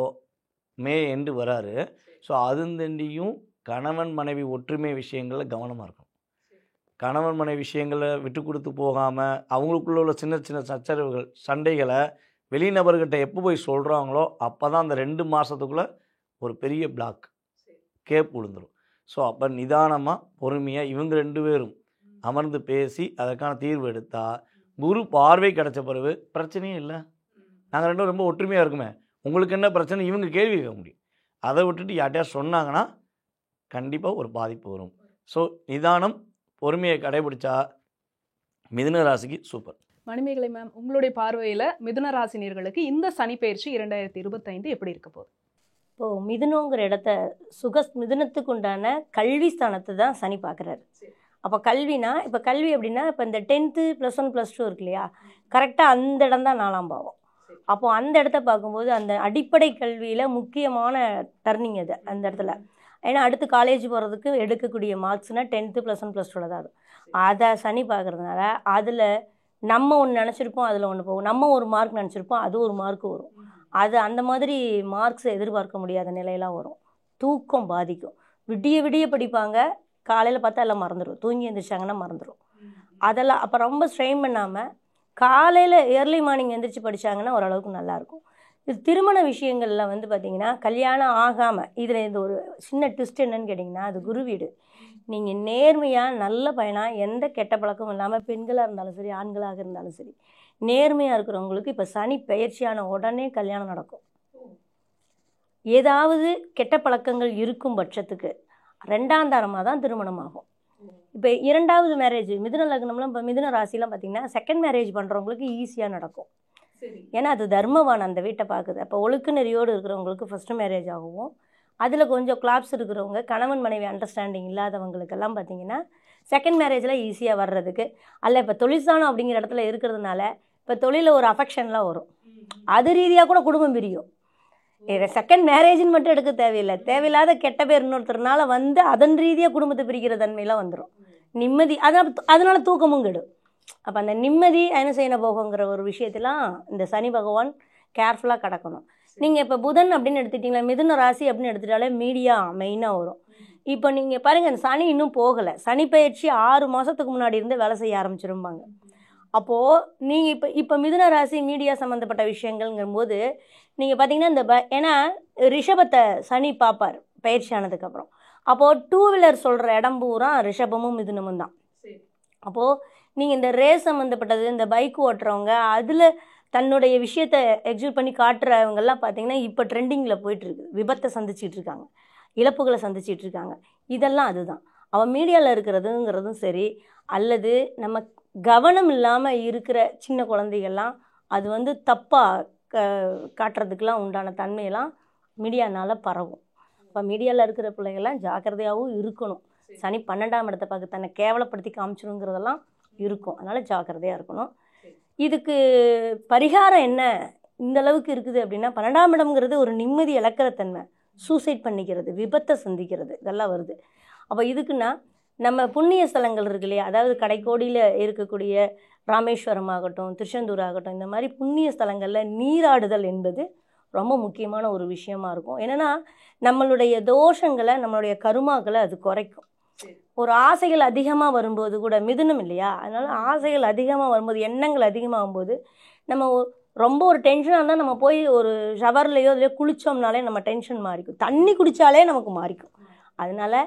S1: மே எண்டு வராரு. ஸோ அதுந்தண்டியும் கணவன் மனைவி ஒற்றுமை விஷயங்களில் கவனமாக இருக்கும். கணவன் மனைவி விஷயங்களை விட்டு கொடுத்து போகாமல் அவங்களுக்குள்ள உள்ள சின்ன சின்ன சச்சரவுகள் சண்டைகளை வெளிநபர்கிட்ட எப்போ போய் சொல்கிறாங்களோ அப்போ தான் அந்த 2 மாதத்துக்குள்ளே ஒரு பெரிய பிளாக் கேப் விழுந்துடும். ஸோ அப்போ நிதானமாக பொறுமையாக இவங்க 2 பேரும் அமர்ந்து பேசி அதற்கான தீர்வு எடுத்தால் குரு பார்வை கிடச்ச பிறகு பிரச்சனையே இல்லை. நாங்கள் 2 பேரும் ரொம்ப ஒற்றுமையாக இருக்குமே, உங்களுக்கு என்ன பிரச்சனை இவங்க கேள்வி கேட்க முடியும். அதை விட்டுட்டு யார்ட்டையா சொன்னாங்கன்னா கண்டிப்பாக ஒரு பாதிப்பு வரும். ஸோ நிதானம் பொறுமையை கடைபிடிச்சா மிதுன ராசிக்கு சூப்பர்.
S4: மணிமேகலை மேம், உங்களுடைய பார்வையில் மிதுன ராசினியர்களுக்கு இந்த சனிப்பெயர்ச்சி 2025 எப்படி இருக்க போகுது?
S3: இப்போது மிதுனங்கிற இடத்த மிதுனத்துக்கு உண்டான கல்வி ஸ்தானத்தை தான் சனி பார்க்குறாரு. அப்போ கல்வினா இப்போ கல்வி அப்படின்னா இப்போ இந்த 10th +1 +2 இருக்கு இல்லையா, கரெக்டாக அந்த இடம் தான் 4ஆம் பாவம். அப்போது அந்த இடத்த பார்க்கும்போது அந்த அடிப்படை கல்வியில் முக்கியமான டர்னிங் அது அந்த இடத்துல. ஏன்னா அடுத்து காலேஜ் போகிறதுக்கு எடுக்கக்கூடிய மார்க்ஸ்னால் 10th +1 +2 தான். அதை சனி பார்க்குறதுனால அதில் நம்ம ஒன்று நினச்சிருப்போம், அதில் ஒன்று போகும். நம்ம ஒரு மார்க் நினச்சிருப்போம், அது ஒரு மார்க் வரும். அது அந்த மாதிரி மார்க்ஸை எதிர்பார்க்க முடியாத நிலையெல்லாம் வரும். தூக்கம் பாதிக்கும். விடிய படிப்பாங்க, காலையில் பார்த்தா எல்லாம் மறந்துடும். தூங்கி எழுந்திரிச்சாங்கன்னா மறந்துடும். அதெல்லாம் அப்போ ரொம்ப ஸ்ட்ரெயின் பண்ணாமல் காலையில் ஏர்லி மார்னிங் எழுந்திரிச்சு படித்தாங்கன்னா ஓரளவுக்கு நல்லாயிருக்கும். இது திருமண விஷயங்களில் வந்து பார்த்திங்கன்னா கல்யாணம் ஆகாமல் இதில் இந்த ஒரு சின்ன ட்விஸ்ட் என்னன்னு கேட்டிங்கன்னா அது குரு வீடு. நீங்கள் நேர்மையாக நல்ல பையனாக எந்த கெட்ட பழக்கமும் இல்லாமல் பெண்களாக இருந்தாலும் சரி ஆண்களாக இருந்தாலும் சரி நேர்மையாக இருக்கிறவங்களுக்கு இப்போ சனி பெயர்ச்சியான உடனே கல்யாணம் நடக்கும். ஏதாவது கெட்ட பழக்கங்கள் இருக்கும் பட்சத்துக்கு 2ஆம் தரமாக தான் திருமணம் ஆகும். இப்போ 2வது மேரேஜ் மிதுன லக்னம்லாம் இப்போ மிதுன ராசிலாம் பார்த்திங்கன்னா செகண்ட் மேரேஜ் பண்ணுறவங்களுக்கு ஈஸியாக நடக்கும். ஏன்னா அது தர்மவான் அந்த வீட்டை பார்க்குது. அப்போ ஒழுக்க நெறியோடு இருக்கிறவங்களுக்கு ஃபஸ்ட்டு மேரேஜ் ஆகும். அதில் கொஞ்சம் கிளாப்ஸ் இருக்கிறவங்க கணவன் மனைவி அண்டர்ஸ்டாண்டிங் இல்லாதவங்களுக்கெல்லாம் பார்த்திங்கன்னா செகண்ட் மேரேஜில் ஈஸியாக வர்றதுக்கு அல்ல இப்போ தொழிற்சானம் அப்படிங்கிற இடத்துல இருக்கிறதுனால இப்போ தொழிலில் ஒரு அஃபெக்ஷன்லாம் வரும். அது ரீதியாக கூட குடும்பம் பிரியும். செகண்ட் மேரேஜ்னு மட்டும் எடுக்க தேவையில்லை, தேவையில்லாத கெட்ட பேர் இன்னொருத்தர்னால வந்து அதன் ரீதியாக குடும்பத்தை பிரிக்கிற தன்மையெல்லாம் வந்துடும். நிம்மதி அதனால தூக்கமும் கெடும். அப்போ அந்த நிம்மதி என்ன செய்யணும் போகுங்கிற ஒரு விஷயத்தெல்லாம் இந்த சனி பகவான் கேர்ஃபுல்லாக கடக்கணும். நீங்கள் இப்போ புதன் அப்படின்னு எடுத்துட்டிங்களா, மிதுன ராசி அப்படின்னு எடுத்துட்டாலே மீடியா மெயினாக வரும். இப்போ நீங்கள் பாருங்கள், சனி இன்னும் போகலை, சனி பயிற்சி 6 மாதத்துக்கு முன்னாடி இருந்து வேலை செய்ய ஆரம்பிச்சிருப்பாங்க. அப்போது நீங்கள் இப்போ மிதுன ராசி மீடியா சம்மந்தப்பட்ட விஷயங்கள்ங்கும்போது நீங்கள் பார்த்தீங்கன்னா இந்த ஏன்னா ரிஷபத்தை சனி பார்ப்பார் பயிற்சி ஆனதுக்கப்புறம். அப்போது 2 வீலர் சொல்கிற இடம் பூரா ரிஷபமும் மிதுனமும் தான். அப்போது நீங்கள் இந்த ரேஸ் சம்மந்தப்பட்டது, இந்த பைக் ஓட்டுறவங்க, அதில் தன்னுடைய விஷயத்தை எக்ஸிக்யூட் பண்ணி காட்டுறவங்கெல்லாம் பார்த்தீங்கன்னா இப்போ ட்ரெண்டிங்கில் போயிட்டுருக்கு. விபத்தை சந்திச்சிட்டு இருக்காங்க, இழப்புகளை சந்திச்சிட்டு இருக்காங்க. இதெல்லாம் அதுதான் அவன் மீடியாவில் இருக்கிறதுங்கிறதும் சரி, அல்லது நம்ம கவனம் இல்லாமல் இருக்கிற சின்ன குழந்தைகள்லாம் அது வந்து தப்பாக காட்டுறதுக்கெலாம் உண்டான தன்மையெல்லாம் மீடியானால் பரவும். இப்போ மீடியாவில் இருக்கிற பிள்ளைகள்லாம் ஜாக்கிரதையாகவும் இருக்கணும். சனி 12ஆம் இடத்தை பார்க்க தன்னை கேவலப்படுத்தி காமிச்சிருங்கிறதெல்லாம் இருக்கும். அதனால் ஜாக்கிரதையாக இருக்கணும். இதுக்கு பரிகாரம் என்ன இந்த அளவுக்கு இருக்குது அப்படின்னா, 12ஆம் இடம்ங்கிறது ஒரு நிம்மதி இழக்கிற தன்மை, சூசைட் பண்ணிக்கிறது, விபத்தை சந்திக்கிறது, இதெல்லாம் வருது. அப்போ இதுக்குன்னா நம்ம புண்ணிய ஸ்தலங்கள் இருக்கு இல்லையா, அதாவது கடைக்கோடியில் இருக்கக்கூடிய ராமேஸ்வரம் ஆகட்டும், திருச்செந்தூர் ஆகட்டும், இந்த மாதிரி புண்ணிய ஸ்தலங்களில் நீராடுதல் என்பது ரொம்ப முக்கியமான ஒரு விஷயமா இருக்கும். என்னென்னா நம்மளுடைய தோஷங்களை, நம்மளுடைய கருமாக்களை அது குறைக்கும். ஒரு ஆசைகள் அதிகமாக வரும்போது கூட, மிதுனம் இல்லையா, அதனால் ஆசைகள் அதிகமாக வரும்போது, எண்ணங்கள் அதிகமாகும்போது நம்ம ரொம்ப ஒரு டென்ஷனாக இருந்தால் நம்ம போய் ஒரு ஷவர்லையோ இல்லையோ குளித்தோம்னாலே நம்ம டென்ஷன் மாறிக்கும். தண்ணி குடித்தாலே நமக்கு மாறிக்கும். அதனால்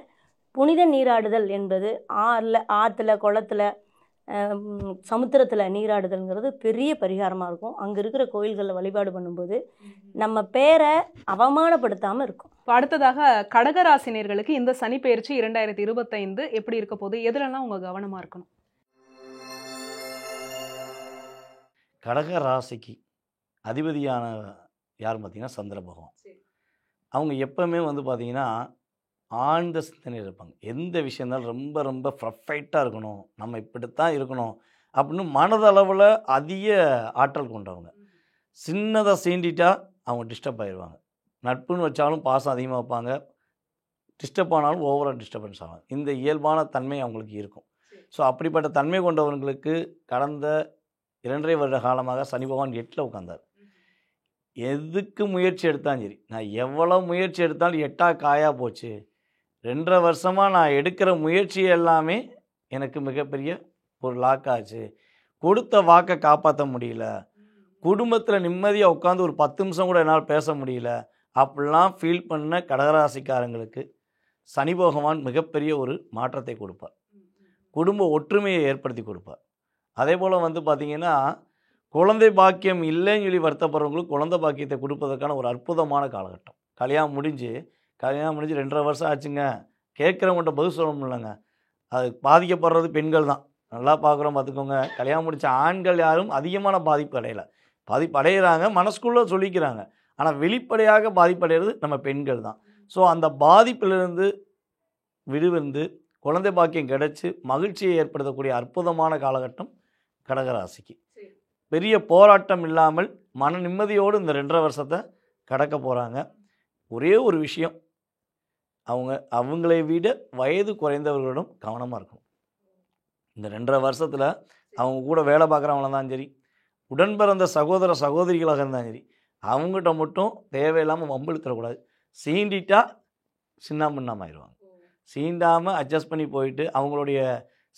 S3: புனித நீராடுதல் என்பது ஆற்றுல, குளத்தில், சமுத்திரத்தில் நீராடுதல்ங்கிறது பெரிய பரிகாரமாக இருக்கும். அங்கே இருக்கிற கோயில்களில் வழிபாடு பண்ணும்போது நம்ம பேரை அவமானப்படுத்தாமல் இருக்கும்.
S4: இப்போ அடுத்ததாக கடகராசினியர்களுக்கு இந்த சனி பெயர்ச்சி 2025 எப்படி இருக்க போகுது, எதுலலாம் உங்கள் கவனமாக இருக்கணும்?
S1: கடக ராசிக்கு அதிபதியான யார் பார்த்தீங்கன்னா சந்திர பகவான். அவங்க எப்பவுமே வந்து பார்த்தீங்கன்னா ஆழ்ந்த சிந்தனையில் இருப்பாங்க. எந்த விஷயம் இருந்தாலும் ரொம்ப ரொம்ப பர்ஃபெக்டாக இருக்கணும், நம்ம இப்படித்தான் இருக்கணும் அப்படின்னு மனதளவில் அதிக ஆற்றல் கொண்டவங்க. சின்னதாக சீண்டிட்டா அவங்க டிஸ்டர்ப் ஆகிடுவாங்க. நட்புன்னு வச்சாலும் பாசம் அதிகமாக வைப்பாங்க, டிஸ்டர்ப் ஆனாலும் ஓவராக டிஸ்டர்பன்ஸ் ஆகும். இந்த இயல்பான தன்மை அவங்களுக்கு இருக்கும். ஸோ அப்படிப்பட்ட தன்மை கொண்டவர்களுக்கு கடந்த 2.5 வருட காலமாக சனி பகவான் 8ல் உட்கார்ந்தார். எதுக்கு முயற்சி எடுத்தாலும் சரி, நான் எவ்வளோ முயற்சி எடுத்தாலும் 8ஆக காயாக போச்சு. 2.5 வருஷமாக நான் எடுக்கிற முயற்சி எல்லாமே எனக்கு மிகப்பெரிய ஒரு லாக் ஆச்சு. கொடுத்த வாக்கை காப்பாற்ற முடியல, குடும்பத்தில் நிம்மதியாக உட்காந்து ஒரு 10 நிமிஷம் கூட என்னால் பேச முடியல அப்படிலாம் ஃபீல் பண்ண கடகராசிக்காரங்களுக்கு சனி பகவான் மிகப்பெரிய ஒரு மாற்றத்தை கொடுப்பார். குடும்ப ஒற்றுமையை ஏற்படுத்தி கொடுப்பார். அதே போல் வந்து பார்த்திங்கன்னா குழந்தை பாக்கியம் இல்லைன்னு சொல்லி வருத்தப்படுறவங்களுக்கு குழந்தை பாக்கியத்தை கொடுப்பதற்கான ஒரு அற்புதமான காலகட்டம். கல்யாணம் முடிஞ்சு 2.5 வருஷம் ஆச்சுங்க, கேட்குறவங்கள்ட்ட பதில் சொல்ல முடியலங்க. அது பாதிக்கப்படுறது பெண்கள் தான். நல்லா பார்க்குறோம் பார்த்துக்கோங்க. கல்யாணம் முடித்த ஆண்கள் யாரும் அதிகமான பாதிப்பு அடையலை. பாதிப்பு அடைகிறாங்க, மனசுக்குள்ளே சொல்லிக்கிறாங்க. ஆனால் வெளிப்படையாக பாதிப்படைகிறது நம்ம பெண்கள் தான். ஸோ அந்த பாதிப்பிலிருந்து விடுவிந்து குழந்தை பாக்கியம் கிடைச்சி மகிழ்ச்சியை ஏற்படுத்தக்கூடிய அற்புதமான காலகட்டம் கடகராசிக்கு. பெரிய போராட்டம் இல்லாமல் மன நிம்மதியோடு இந்த 2.5 வருஷத்தை கடக்க போகிறாங்க. ஒரே ஒரு விஷயம், அவங்களை விட வயது குறைந்தவர்களிடம் கவனமாக இருக்கணும். இந்த 2.5 வருஷத்தில் அவங்க கூட வேலை பார்க்குறவங்கள தான் சரி, உடன் பிறந்த சகோதர சகோதரிகளாக இருந்தாலும் சரி, அவங்ககிட்ட மட்டும் தேவையில்லாமல் வம்பிழுத்தரக்கூடாது. சீண்டிட்டா சின்னாமின்னாமாயிடுவாங்க. சீண்டாமல் அட்ஜஸ்ட் பண்ணி போயிட்டு அவங்களுடைய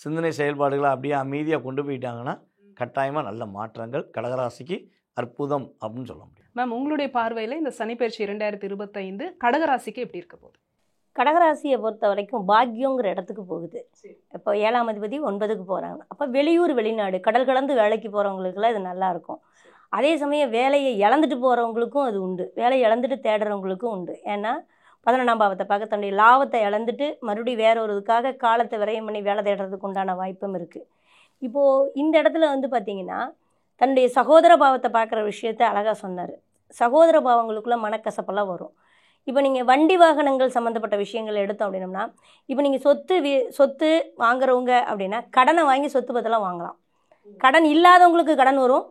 S1: சிந்தனை செயல்பாடுகளை அப்படியே அமைதியாக கொண்டு போயிட்டாங்கன்னா கட்டாயமாக நல்ல மாற்றங்கள் கடகராசிக்கு அற்புதம் அப்படின்னு சொல்ல முடியும்.
S4: மேம், உங்களுடைய பார்வையில் இந்த சனிப்பெயர்ச்சி 2025 கடகராசிக்கு எப்படி இருக்க போகுது?
S3: கடகராசியை பொறுத்த வரைக்கும் பாக்கியங்கிற இடத்துக்கு போகுது. இப்போ 7ஆம் அதிபதி 9க்கு போகிறாங்க. அப்போ வெளியூர் வெளிநாடு கடல் கலந்து வேலைக்கு போகிறவங்களுக்குலாம் இது நல்லாயிருக்கும். அதே சமயம் வேலையை இழந்துட்டு போகிறவங்களுக்கும் அது உண்டு, வேலையை இழந்துட்டு தேடுறவங்களுக்கும் உண்டு. ஏன்னா 11ஆம் பாவத்தை பார்க்க தன்னுடைய லாபத்தை இழந்துட்டு மறுபடியும் வேற ஒரு இதுக்காக காலத்தை விரயம் பண்ணி வேலை தேடுறதுக்கு உண்டான வாய்ப்பும் இருக்குது. இப்போது இந்த இடத்துல வந்து பார்த்திங்கன்னா தன்னுடைய சகோதர பாவத்தை பார்க்குற விஷயத்த அழகாக சொன்னார். சகோதர பாவங்களுக்குள்ளே மனக்கசப்பெல்லாம் வரும். இப்போ நீங்கள் வண்டி வாகனங்கள் சம்மந்தப்பட்ட விஷயங்கள் எடுத்தோம் அப்படின்னம்னா, இப்போ நீங்கள் சொத்து வாங்குறவங்க அப்படின்னா கடனை வாங்கி சொத்து பத்தெல்லாம் வாங்கலாம். கடன் இல்லாதவங்களுக்கு கடன் வரும்,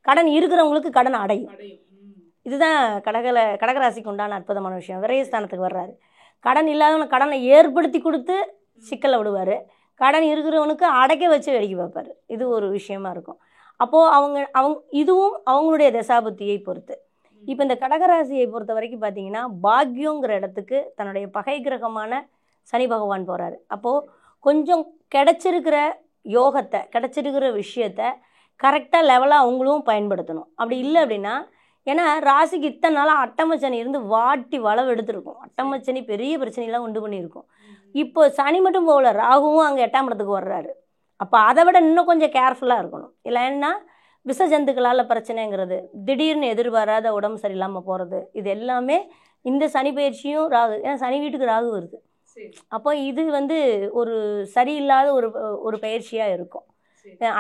S3: கடன் இருக்கிறவங்களுக்கு கடன் அடையும். இதுதான் கடகராசிக்கு உண்டான அற்புதமான விஷயம். விரயஸ்தானத்துக்கு வர்றாரு. கடன் இல்லாதவனுக்கு கடனை ஏற்படுத்தி கொடுத்து சிக்கலை விடுவார். கடன் இருக்கிறவனுக்கு அடைக்க வச்சு வேடிக்கை பார்ப்பார். இது ஒரு விஷயமா இருக்கும். அப்போது இதுவும் அவங்களுடைய தசாபுத்தியை பொறுத்து. இப்போ இந்த கடகராசியை பொறுத்த வரைக்கும் பார்த்தீங்கன்னா பாக்யங்கிற இடத்துக்கு தன்னுடைய பகை கிரகமான சனி பகவான் போகிறாரு. அப்போது கொஞ்சம் கிடைச்சிருக்கிற யோகத்தை, கிடைச்சிருக்கிற விஷயத்தை கரெக்டாக லெவலாக அவங்களும் பயன்படுத்தணும். அப்படி இல்லை அப்படின்னா, ஏன்னா ராசிக்கு இத்தனை நாளாக அட்டமச்சனி இருந்து வாட்டி வளவு எடுத்துருக்கும். அட்டமச்சனி பெரிய பிரச்சனைலாம் உண்டு பண்ணியிருக்கும். இப்போ சனி மட்டும் போகல, ராகுவும் அங்கே 8ஆம் இடத்துக்கு வர்றாரு. அப்போ அதை விட இன்னும் கொஞ்சம் கேர்ஃபுல்லாக இருக்கணும். இல்லைன்னா விஷ ஜந்துக்களால் பிரச்சனைங்கிறது, திடீர்னு எதிர்பாராத உடம்பு சரியில்லாமல் போகிறது, இது எல்லாமே இந்த சனி பயிற்சியும் ராகு, ஏன்னா சனி வீட்டுக்கு ராகு வருது. அப்போ இது ஒரு சரியில்லாத ஒரு பயிற்சியாக இருக்கும்.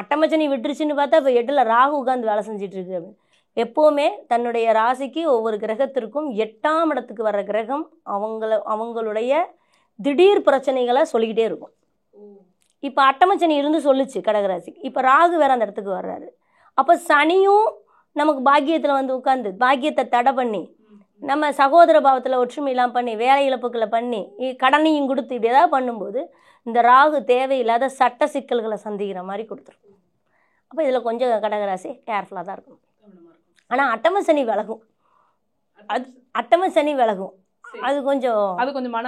S3: அட்டமச்சனி விட்டுருச்சுன்னு பார்த்தா இப்போ 8ல் ராகு உட்காந்து வேலை செஞ்சிட்ருக்கு அப்படின்னு. எப்போவுமே தன்னுடைய ராசிக்கு ஒவ்வொரு கிரகத்திற்கும் 8ஆம் இடத்துக்கு வர்ற கிரகம் அவங்களுடைய திடீர் பிரச்சனைகளை சொல்லிக்கிட்டே இருக்கும். இப்போ அட்டமச்சனி இருந்து சொல்லிச்சு கடகராசிக்கு. இப்போ ராகு வேற அந்த இடத்துக்கு வர்றாரு. அப்போ சனியும் நமக்கு பாக்கியத்தில் உட்காந்து பாக்கியத்தை தடை பண்ணி, நம்ம சகோதர பாவத்தில் ஒற்றுமையெல்லாம் பண்ணி, வேலை இழப்புக்களை பண்ணி, கடனையும் கொடுத்து இப்படி ஏதாவது பண்ணும்போது இந்த ராகு தேவையில்லாத சட்ட சிக்கல்களை சந்திக்கிற மாதிரி கொடுத்துரும். அப்போ இதில் கொஞ்சம் கடகராசி கேர்ஃபுல்லாக தான் இருக்கும். ஆனால் அட்டமசனி விலகும். அது கொஞ்சம் மன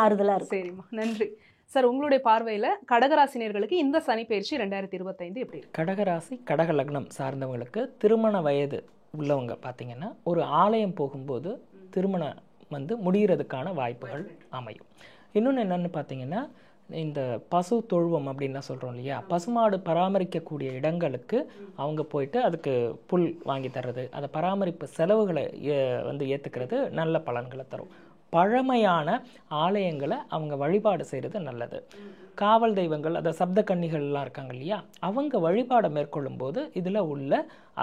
S3: ஆறுதலாக இருக்கும்.
S4: சரிம்மா, நன்றி சார். உங்களுடைய பார்வையில் கடகராசினியர்களுக்கு இந்த சனி பயிற்சி 2025 எப்படி இருக்கு?
S2: கடகராசி கடக லக்னம் சார்ந்தவங்களுக்கு திருமண வயது உள்ளவங்க பார்த்தீங்கன்னா ஒரு ஆலயம் போகும்போது திருமணம் முடிகிறதுக்கான வாய்ப்புகள் அமையும். இன்னொன்று என்னென்னு பார்த்தீங்கன்னா, இந்த பசு தொழுவம் அப்படின்னு சொல்கிறோம் இல்லையா, பசுமாடு பராமரிக்கக்கூடிய இடங்களுக்கு அவங்க போயிட்டு அதுக்கு புல் வாங்கி தர்றது, அதை பராமரிப்பு செலவுகளை ஏற்றுக்கிறது நல்ல பலன்களை தரும். பழமையான ஆலயங்களை அவங்க வழிபாடு செய்கிறது நல்லது. காவல் தெய்வங்கள், அதை சப்த கன்னிகள்லாம் இருக்காங்க இல்லையா, அவங்க வழிபாடை மேற்கொள்ளும் போது இதில் உள்ள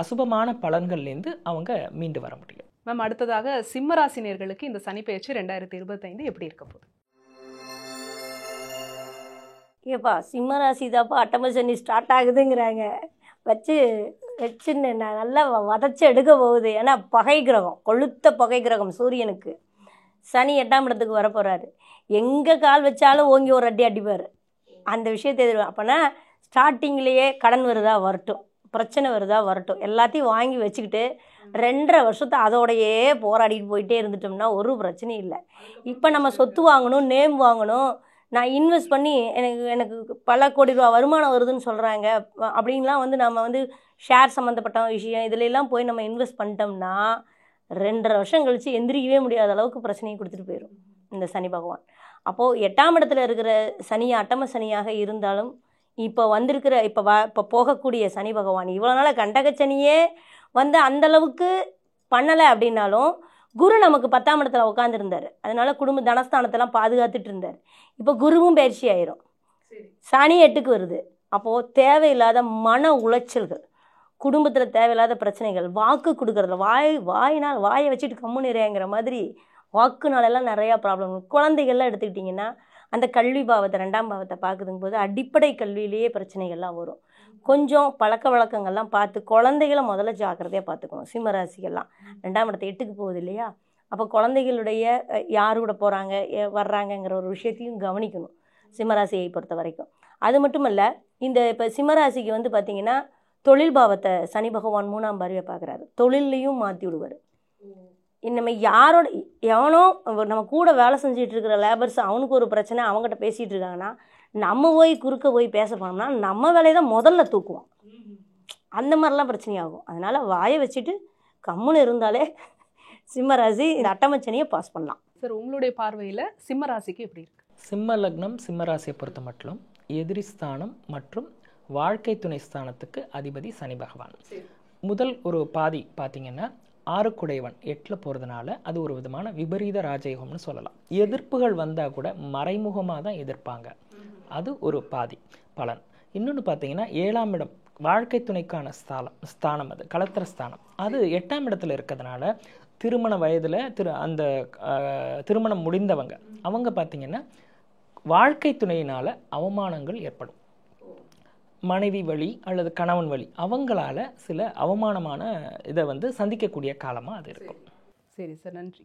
S2: அசுபமான பலன்கள்லேருந்து அவங்க மீண்டு வர முடியும்.
S4: மேம், அடுத்ததாக சிம்மராசினியர்களுக்கு இந்த சனி பயிற்சி 2025 எப்படி இருக்க போகுது?
S3: ஏப்பா சிம்மராசி தாப்பா அட்டமசனி ஸ்டார்ட் ஆகுதுங்கிறாங்க. வச்சுன்னு நான் நல்லா வதச்சி எடுக்க போகுது. ஏன்னா பகை கிரகம், கொளுத்த பகை கிரகம் சூரியனுக்கு சனி 8ஆம் இடத்துக்கு வரப்போகிறாரு. எங்கே கால் வச்சாலும் ஓங்கி ஒரு அடி அடிப்பார். அந்த விஷயத்தை அப்போனா ஸ்டார்டிங்லேயே கடன் வருதா வரட்டும், பிரச்சனை வருதா வரட்டும், எல்லாத்தையும் வாங்கி வச்சுக்கிட்டு 2.5 வருஷத்தை அதோடையே போராடிட்டு போயிட்டே இருந்துட்டோம்னா ஒரு பிரச்சனையும் இல்லை. இப்போ நம்ம சொத்து வாங்கணும், நேம் வாங்கணும், நான் இன்வெஸ்ட் பண்ணி எனக்கு பல கோடி ரூபா வருமானம் வருதுன்னு சொல்கிறாங்க அப்படின்லாம் நம்ம ஷேர் சம்மந்தப்பட்ட விஷயம் இதுலெல்லாம் போய் நம்ம இன்வெஸ்ட் பண்ணிட்டோம்னா 2.5 வருஷம் கழித்து எந்திரிக்கவே முடியாத அளவுக்கு பிரச்சனையை கொடுத்துட்டு போயிடும் இந்த சனி பகவான். அப்போது 8ஆம் இடத்துல இருக்கிற சனியாக அட்டம சனியாக இருந்தாலும் இப்போ போகக்கூடிய சனி பகவான் இவ்வளோ நாள் கண்டகச்சனியே அந்தளவுக்கு பண்ணலை அப்படின்னாலும் குரு நமக்கு 10ஆம் இடத்துல உட்காந்துருந்தார். அதனால குடும்ப தனஸ்தானத்தெல்லாம் பாதுகாத்துட்டு இருந்தார். இப்போ குருவும் பயிற்சி ஆயிரும். சனி 8க்கு வருது. அப்போது தேவையில்லாத மன உளைச்சல்கள், குடும்பத்தில் தேவையில்லாத பிரச்சனைகள், வாக்கு கொடுக்குறதுல வாயினால் வாயை வச்சுட்டு கம்முனிறேங்கிற மாதிரி வாக்குனாலெல்லாம் நிறையா ப்ராப்ளம். குழந்தைகள்லாம் எடுத்துக்கிட்டிங்கன்னா அந்த கல்வி பாவத்தை 2ஆம் பாவத்தை பார்க்குதுங்க போது அடிப்படை கல்வியிலேயே பிரச்சனைகள்லாம் வரும். கொஞ்சம் பழக்க வழக்கங்கள்லாம் பார்த்து குழந்தைகளை முதல்ல ஜாக்கிரதையாக பார்த்துக்கணும். சிம்மராசிகள்லாம் 2ஆம் இடத்தை 8க்கு போகுது இல்லையா, அப்போ குழந்தைகளுடைய யார் கூட போகிறாங்க வர்றாங்கங்கிற ஒரு விஷயத்தையும் கவனிக்கணும் சிம்மராசியை பொறுத்த வரைக்கும். அது மட்டும் இல்லை, இப்போ சிம்மராசிக்கு பார்த்திங்கன்னா தொழில் பாவத்தை சனி பகவான் 3ஆம் பார்வையை பார்க்குறாரு. தொழிலையும் மாற்றி விடுவார். நம்ம யாரோட எவனோ நம்ம கூட வேலை செஞ்சுட்டு இருக்கிற லேபர்ஸ் அவனுக்கு ஒரு பிரச்சனை அவங்ககிட்ட பேசிகிட்டு இருக்காங்கன்னா நம்ம குறுக்க போய் பேச போனோம்னா நம்ம வேலையை தான் முதல்ல தூக்குவோம். அந்த மாதிரிலாம் பிரச்சனையாகும். அதனால் வாயை வச்சுட்டு கம்முன்னு இருந்தாலே சிம்மராசி இந்த அட்டமச்சனியை பாஸ் பண்ணலாம்.
S4: சார், உங்களுடைய பார்வையில் சிம்மராசிக்கு எப்படி இருக்கு?
S2: சிம்ம லக்னம் சிம்மராசியை பொறுத்த மட்டும் எதிரி ஸ்தானம் மற்றும் வாழ்க்கை துணை ஸ்தானத்துக்கு அதிபதி சனி பகவான். முதல் ஒரு பாதி பார்த்தீங்கன்னா 6குடையவன் 8ல் போகிறதுனால அது ஒரு விதமான விபரீத ராஜயோகம்னு சொல்லலாம். எதிர்ப்புகள் வந்தால் கூட மறைமுகமாக தான் எதிர்ப்பாங்க. அது ஒரு பாதி பலன். இன்னொன்று பார்த்தீங்கன்னா 7ஆம் இடம் வாழ்க்கை துணைக்கான ஸ்தானம், அது கலத்திர ஸ்தானம், அது 8ஆம் இடத்துல இருக்கிறதுனால திருமண வயதில் அந்த திருமணம் முடிந்தவங்க அவங்க பார்த்தீங்கன்னா வாழ்க்கை துணையினால் அவமானங்கள் ஏற்படும். மனைவி வழி அல்லது கணவன் வழி அவங்களால சில அவமானமான இதை வந்து சந்திக்கக்கூடிய காலமாக அது இருக்கும்.
S4: சரி சார், நன்றி.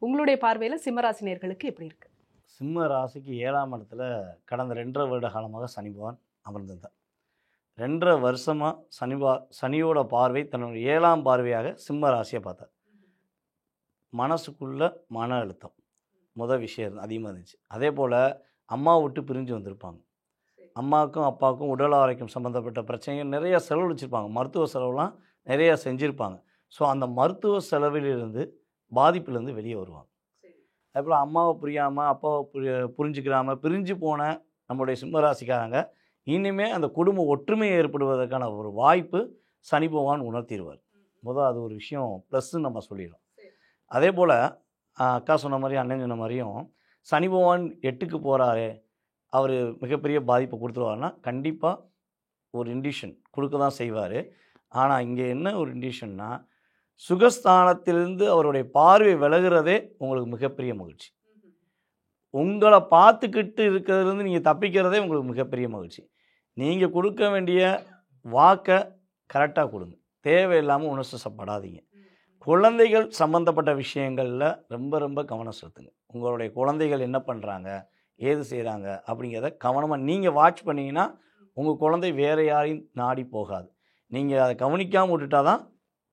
S4: உங்களுடைய பார்வையில் சிம்மராசினியர்களுக்கு எப்படி இருக்கு?
S1: சிம்ம ராசிக்கு 7ஆம் இடத்துல கடந்த 2.5 வருட காலமாக சனி பகவான் அமர்ந்திருந்தார். 2.5 வருஷமாக சனியோட பார்வை தன்னுடைய 7ஆம் பார்வையாக சிம்ம ராசியை பார்த்தார். மனசுக்குள்ள மன அழுத்தம் விஷயம் அதிகமாக இருந்துச்சு. அதே போல் அம்மா விட்டு பிரிஞ்சு வந்திருப்பாங்க. அம்மாவுக்கும் அப்பாவுக்கும் உடல் ஆரோக்கியம் சம்மந்தப்பட்ட பிரச்சனைகள் நிறைய செலவழிச்சிருப்பாங்க. மருத்துவ செலவுலாம் நிறைய செஞ்சுருப்பாங்க. ஸோ அந்த மருத்துவ செலவிலிருந்து பாதிப்புலேருந்து வெளியே வருவாங்க. அதேபோல் அம்மாவை புரியாமல் அப்பாவை புரிஞ்சுக்கிறாமல் பிரிஞ்சு போன நம்முடைய சிம்மராசிக்காரங்க இனிமேல் அந்த குடும்ப ஒற்றுமை ஏற்படுவதற்கான ஒரு வாய்ப்பு சனி பகவான் உணர்த்திடுவார். அது ஒரு விஷயம் ப்ளஸ்ன்னு நம்ம சொல்லிடுறோம். அதே போல் அக்கா சொன்ன மாதிரி அண்ணன் சொன்ன மாதிரியும் சனி பகவான் 8க்கு போகிறாரு, அவர் மிகப்பெரிய பாதிப்பை கொடுத்துருவாருன்னா கண்டிப்பாக ஒரு இண்டிஷன் கொடுக்க தான் செய்வார். ஆனால் இங்கே என்ன ஒரு இண்டிஷன்னா, சுகஸ்தானத்திலிருந்து அவருடைய பார்வை விலகிறதே உங்களுக்கு மிகப்பெரிய மகிழ்ச்சி. உங்களை பார்த்துக்கிட்டு இருக்கிறதுலேருந்து நீங்கள் தப்பிக்கிறதே உங்களுக்கு மிகப்பெரிய மகிழ்ச்சி. நீங்கள் கொடுக்க வேண்டிய வாக்கை கரெக்டாக கொடுங்க. தேவையில்லாமல் உணர்ச்சிப்படாதீங்க. குழந்தைகள் சம்மந்தப்பட்ட விஷயங்களில் ரொம்ப ரொம்ப கவனம் செலுத்துங்க. உங்களுடைய குழந்தைகள் என்ன பண்ணுறாங்க, ஏது செய்கிறாங்க அப்படிங்கிறத கவனமாக நீங்கள் வாட்ச் பண்ணிங்கன்னா உங்கள் குழந்தை வேறு யாரையும் நாடி போகாது. நீங்கள் அதை கவனிக்காமல் விட்டுட்டா தான்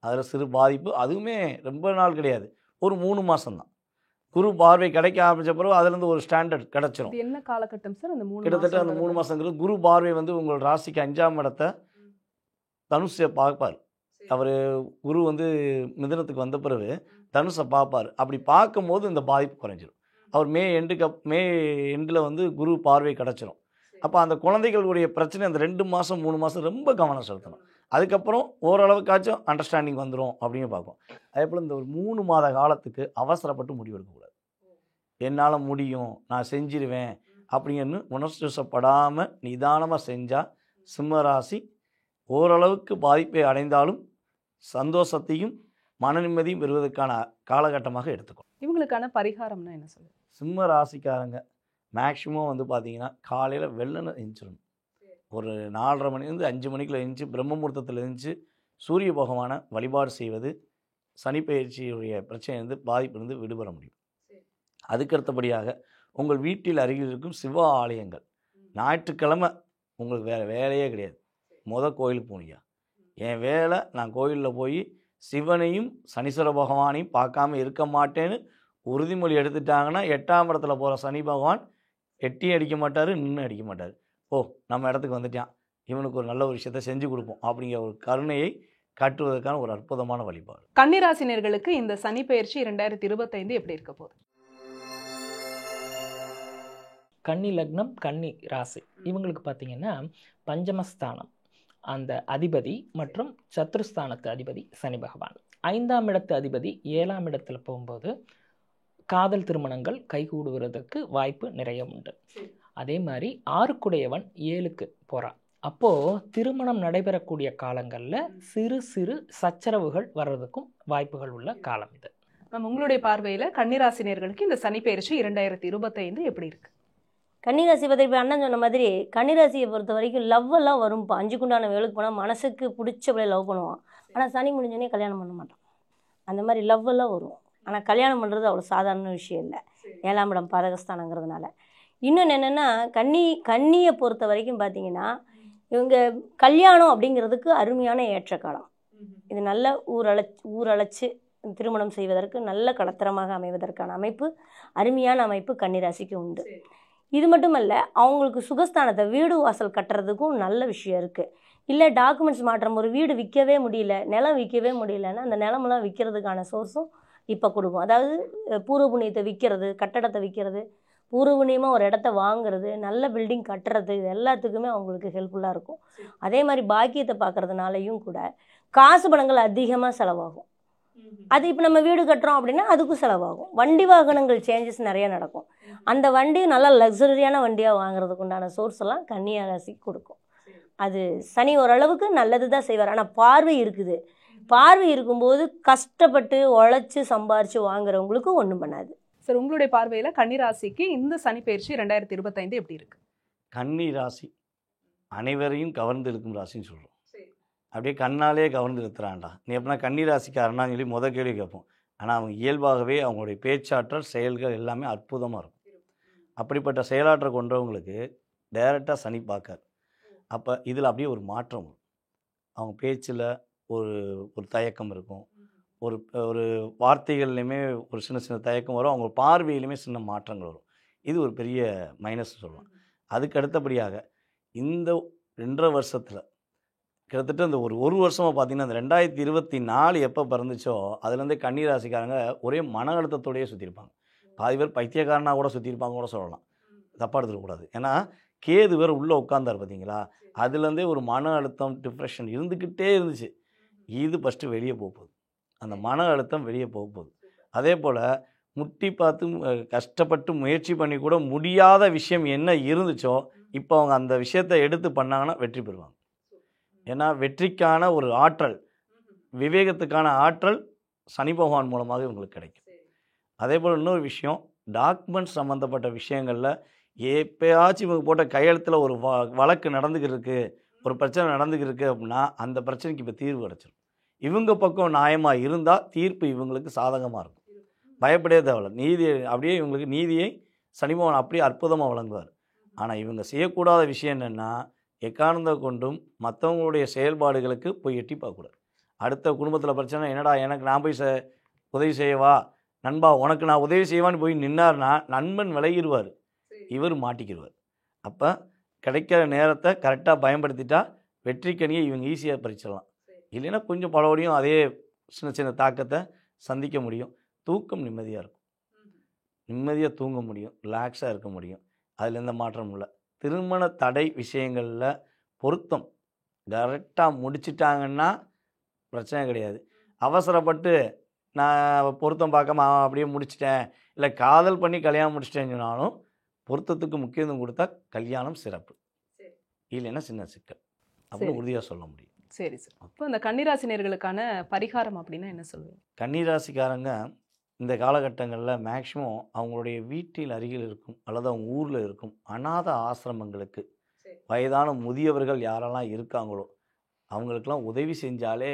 S1: அதில் சிறு பாதிப்பு. அதுவுமே ரொம்ப நாள் கிடையாது, ஒரு 3 மாதம்தான். குரு பார்வை கிடைக்க ஆரம்பித்த பிறகு அதுலேருந்து ஒரு ஸ்டாண்டர்ட் கிடச்சிரும்.
S4: என்ன காலகட்டம் சார் அந்த 3
S1: கிட்டத்தட்ட அந்த 3 மாதங்கிறது குரு பார்வை வந்து உங்கள் ராசிக்கு 5ஆம் இடத்தை தனுஷை பார்ப்பார். அவர் குரு வந்து மிதுனத்துக்கு வந்த பிறகு தனுஷை பார்ப்பார். அப்படி பார்க்கும்போது இந்த பாதிப்பு குறைஞ்சிரும். அவர் மே எண்டில் வந்து குரு பார்வை கிடச்சிரும். அப்போ அந்த குழந்தைகளுடைய பிரச்சனை அந்த 2 மாதம் 3 மாதம் ரொம்ப கவனம் செலுத்தணும். அதுக்கப்புறம் ஓரளவுக்காச்சும் அண்டர்ஸ்டாண்டிங் வந்துடும் அப்படின்னு பார்ப்போம். அதே போல் இந்த ஒரு 3 மாத காலத்துக்கு அவசரப்பட்டு முடிவெடுக்கக்கூடாது. என்னால் முடியும், நான் செஞ்சிருவேன் அப்படிங்கிறது உணர்ச்சிப்படாமல் நிதானமாக செஞ்சால் சிம்மராசி ஓரளவுக்கு பாதிப்பை அடைந்தாலும் சந்தோஷத்தையும் மன நிம்மதியும் பெறுவதற்கான காலகட்டமாக எடுத்துக்கணும்.
S4: இவங்களுக்கான பரிகாரம்னா என்ன சொல்லுங்கள்?
S1: சிம்ம ராசிக்காரங்க மேக்ஸிமம் வந்து பார்த்திங்கன்னா காலையில் வெள்ளனை எழுந்திரிச்சிடணும். ஒரு 4:30 மணிலேருந்து 5 மணிக்குள்ள எழுந்துச்சு பிரம்ம முகூர்த்தத்தில் எழுந்துச்சு சூரிய பகவானை வழிபாடு செய்வது சனி பயிற்சியுடைய பிரச்சனையிலிருந்து பாதிப்பிலிருந்து விடுபட முடியும். அதுக்கடுத்தபடியாக உங்கள் வீட்டில் அருகில் இருக்கும் சிவ ஆலயங்கள், ஞாயிற்றுக்கிழமை உங்களுக்கு வேறு வேலையே கிடையாது, கோயிலுக்கு போனியா, என் வேலை நான் கோயிலில் போய் சிவனையும் சனீஸ்வர பகவானையும் பார்க்காம இருக்க மாட்டேன்னு உறுதிமொழி எடுத்துட்டாங்கன்னா 8ஆம் இடத்துல போகிற சனி பகவான் எட்டியும் அடிக்க மாட்டார், நின்று அடிக்க மாட்டார். நம்ம இடத்துக்கு வந்துட்டான், இவனுக்கு ஒரு நல்ல ஒரு விஷயத்தை செஞ்சு கொடுப்போம் அப்படிங்கிற ஒரு கருணையை காட்டுவதற்கான ஒரு அற்புதமான வழிபாடு.
S4: கன்னிராசினியர்களுக்கு இந்த சனி பயிற்சி 2025 எப்படி இருக்க போகுது?
S2: கன்னி லக்னம் கன்னி ராசி இவங்களுக்கு பார்த்தீங்கன்னா பஞ்சமஸ்தானம் அந்த அதிபதி மற்றும் சத்ருஸ்தானத்து அதிபதி சனி பகவான், 5ஆம் இடத்து அதிபதி 7ஆம் இடத்துல போகும்போது காதல் திருமணங்கள் கைகூடுவதற்கு வாய்ப்பு நிறைய உண்டு. அதே மாதிரி 6குடையவன் 7க்கு போகிறான். அப்போது திருமணம் நடைபெறக்கூடிய காலங்களில் சிறு சிறு சச்சரவுகள் வர்றதுக்கும் வாய்ப்புகள் உள்ள காலம் இது.
S4: மேம், உங்களுடைய பார்வையில் கன்னிராசினியர்களுக்கு இந்த சனி பயிற்சி 2025 எப்படி இருக்கு?
S3: கன்னிராசி பற்றி இப்போ அண்ணன் சொன்ன மாதிரி கன்னிராசியை பொறுத்த வரைக்கும் லவ் எல்லாம் வரும்ப்பா. 5குண்டான வேலுக்கு போனால் மனசுக்கு பிடிச்சபடியே லவ் பண்ணுவான். ஆனால் சனி முடிஞ்சோடனே கல்யாணம் பண்ண மாட்டான். அந்த மாதிரி லவ் எல்லாம் வரும். ஆனால் கல்யாணம் பண்ணுறது அவ்வளோ சாதாரண விஷயம் இல்லை, 7ஆம் இடம் பாதகஸ்தானங்கிறதுனால. இன்னொன்று என்னென்னா கன்னியை பொறுத்த வரைக்கும் பார்த்தீங்கன்னா இவங்க கல்யாணம் அப்படிங்கிறதுக்கு அருமையான ஏற்ற காலம் இது. நல்ல ஊரழைச்சு திருமணம் செய்வதற்கு நல்ல கலத்திரமாக அமைவதற்கான அமைப்பு, அருமையான அமைப்பு கன்னிராசிக்கு உண்டு. இது மட்டும் அல்ல, அவங்களுக்கு சுகஸ்தானத்தை வீடு வாசல் கட்டுறதுக்கும் நல்ல விஷயம் இருக்குது. இல்லை டாக்குமெண்ட்ஸ் மாற்றம், ஒரு வீடு விற்கவே முடியல, நிலம் விற்கவே முடியலன்னா அந்த நிலமெல்லாம் விற்கிறதுக்கான சோர்ஸும் இப்போ கொடுக்கும். அதாவது பூர்வ புண்ணியத்தை விற்கிறது, கட்டடத்தை விற்கிறது, பூர்வ புண்ணியமாக ஒரு இடத்த வாங்குறது, நல்ல பில்டிங் கட்டுறது, இது எல்லாத்துக்குமே அவங்களுக்கு ஹெல்ப்ஃபுல்லாக இருக்கும். அதே மாதிரி பாக்கியத்தை பார்க்குறதுனாலையும் கூட காசு பணங்கள் அதிகமாக செலவாகும். அது இப்போ நம்ம வீடு கட்டுறோம் அப்படின்னா அதுக்கும் செலவாகும். வண்டி வாகனங்கள் சேஞ்சஸ் நிறைய நடக்கும். அந்த வண்டி நல்லா லக்ஸரியான வண்டியாக வாங்குறதுக்கு உண்டான சோர்ஸ் எல்லாம் கன்னியா ராசிக்கு கொடுக்கும். அது சனி ஓரளவுக்கு நல்லது தான் செய்வார். ஆனால் பார்வை இருக்குது. பார்வை இருக்கும்போது கஷ்டப்பட்டு உழைச்சி சம்பாரித்து வாங்குறவங்களுக்கு ஒன்றும் பண்ணாது.
S4: சார், உங்களுடைய பார்வையில் கன்னிராசிக்கு இந்த சனி பயிற்சி 2025 எப்படி இருக்கு?
S1: கன்னி ராசி அனைவரையும் கவர்ந்து இருக்கும் ராசின்னு சொல்கிறோம். அப்படியே கண்ணாலே கவர்ந்து இருக்கிறான்டா நீ எப்படின்னா கன்னி ராசிக்காரனான்னு சொல்லி முத கேள்வி கேட்போம். ஆனால் அவங்க இயல்பாகவே அவங்களுடைய பேச்சாற்றல் செயல்கள் எல்லாமே அற்புதமாக இருக்கும். அப்படிப்பட்ட செயலாற்றல் கொண்டவங்களுக்கு டைரெக்டாக சனி பார்க்கார். அப்போ இதில் அப்படியே ஒரு மாற்றம் வரும். அவங்க பேச்சில் ஒரு ஒரு தயக்கம் இருக்கும். ஒரு ஒரு வார்த்தைகள்லையுமே ஒரு சின்ன சின்ன தயக்கம் வரும். அவங்க பார்வையிலுமே சின்ன மாற்றங்கள் வரும். இது ஒரு பெரிய மைனஸ் சொல்லலாம். அதுக்கு அடுத்தபடியாக இந்த 2.5 வருஷத்தில் கிட்டத்தட்ட இந்த ஒரு வருஷமாக பார்த்தீங்கன்னா இந்த 2024 எப்போ பிறந்துச்சோ அதுலேருந்தே கன்னி ராசிக்காரங்க ஒரே மன அழுத்தத்தோடையே சுற்றிருப்பாங்க. பாதி பேர் பைத்தியக்காரனாக கூட சுற்றிருப்பாங்க கூட சொல்லலாம். தப்பாக எடுத்துக்கூடாது. ஏன்னா கேது வேறு உள்ளே உட்காந்தார் பார்த்தீங்களா, அதுலேருந்தே ஒரு மன அழுத்தம் டிப்ரெஷன் இருந்துக்கிட்டே இருந்துச்சு. இது ஃபஸ்ட்டு வெளியே போகுது. அந்த மன அழுத்தம் வெளியே போகுது. அதே போல் முட்டி பார்த்து கஷ்டப்பட்டு முயற்சி பண்ணி கூட முடியாத விஷயம் என்ன இருந்துச்சோ இப்போ அவங்க அந்த விஷயத்தை எடுத்து பண்ணாங்கன்னா வெற்றி பெறுவாங்க. ஏன்னா வெற்றிக்கான ஒரு ஆற்றல், விவேகத்துக்கான ஆற்றல் சனி பகவான் மூலமாக இவங்களுக்கு கிடைக்கும். அதே போல் இன்னொரு விஷயம், டாக்குமெண்ட்ஸ் சம்மந்தப்பட்ட விஷயங்களில் எப்பயாச்சும் இவங்க போட்ட கையெழுத்தில் ஒரு வழக்கு நடந்துக்கிட்டு இருக்கு, ஒரு பிரச்சனை நடந்துக்கிட்டு இருக்கு அப்படின்னா அந்த பிரச்சனைக்கு இப்போ தீர்வு கிடச்சிடும். இவங்க பக்கம் நியாயமாக இருந்தால் தீர்ப்பு இவங்களுக்கு சாதகமாக இருக்கும். பயப்படவே தேவையில்ல. நீதி அப்படியே இவங்களுக்கு நீதியை சனி பகவான் அப்படியே அற்புதமாக வழங்குவார். ஆனால் இவங்க செய்யக்கூடாத விஷயம் என்னென்னா எக்காரணத்தை கொண்டும் மற்றவங்களுடைய செயல்பாடுகளுக்கு போய் எட்டி பார்க்கக்கூடாது. அடுத்த குடும்பத்தில் பிரச்சனை, என்னடா எனக்கு நான் போய் உதவி செய்யவா, நண்பா உனக்கு நான் உதவி செய்வான்னு போய் நின்னார்னா நண்பன் விலகிடுவார், இவர் மாட்டிக்கிடுவார். அப்போ கிடைக்கிற நேரத்தை கரெக்டாக பயன்படுத்திட்டா வெற்றிக்கனியை இவங்க ஈஸியாக பறிச்சிடலாம். இல்லைன்னா கொஞ்சம் பலபடியும் அதே சின்ன சின்ன தாக்கத்தை சந்திக்க முடியும். தூக்கம் நிம்மதியாக இருக்கும், நிம்மதியாக தூங்க முடியும், ரிலாக்ஸாக இருக்க முடியும். அதில் எந்த மாற்றமும் இல்லை. திருமண தடை விஷயங்களில் பொருத்தம் கரெக்டாக முடிச்சிட்டாங்கன்னா பிரச்சனை கிடையாது. அவசரப்பட்டு நான் பொருத்தம் பார்க்காம அப்படியே முடிச்சிட்டேன், இல்லை காதல் பண்ணி கல்யாணம் முடிச்சிட்டேன்னு சொன்னாலும் பொருத்தத்துக்கு முக்கியத்துவம் கொடுத்தா கல்யாணம் சிறப்பு, இல்லைன்னா சின்ன சிக்கல் அப்படின்னு உறுதியாக சொல்ல முடியும்.
S4: சரி சார். இப்போ இந்த கன்னிராசினியர்களுக்கான பரிகாரம் அப்படின்னா என்ன சொல்லுவீங்க?
S1: கன்னிராசிக்காரங்க இந்த காலகட்டங்களில் மேக்ஸிமம் அவங்களுடைய வீட்டில் அருகில் இருக்கும் அல்லது அவங்க ஊரில் இருக்கும் அநாத ஆசிரமங்களுக்கு வயதான முதியவர்கள் யாரெல்லாம் இருக்காங்களோ அவங்களுக்கெல்லாம் உதவி செஞ்சாலே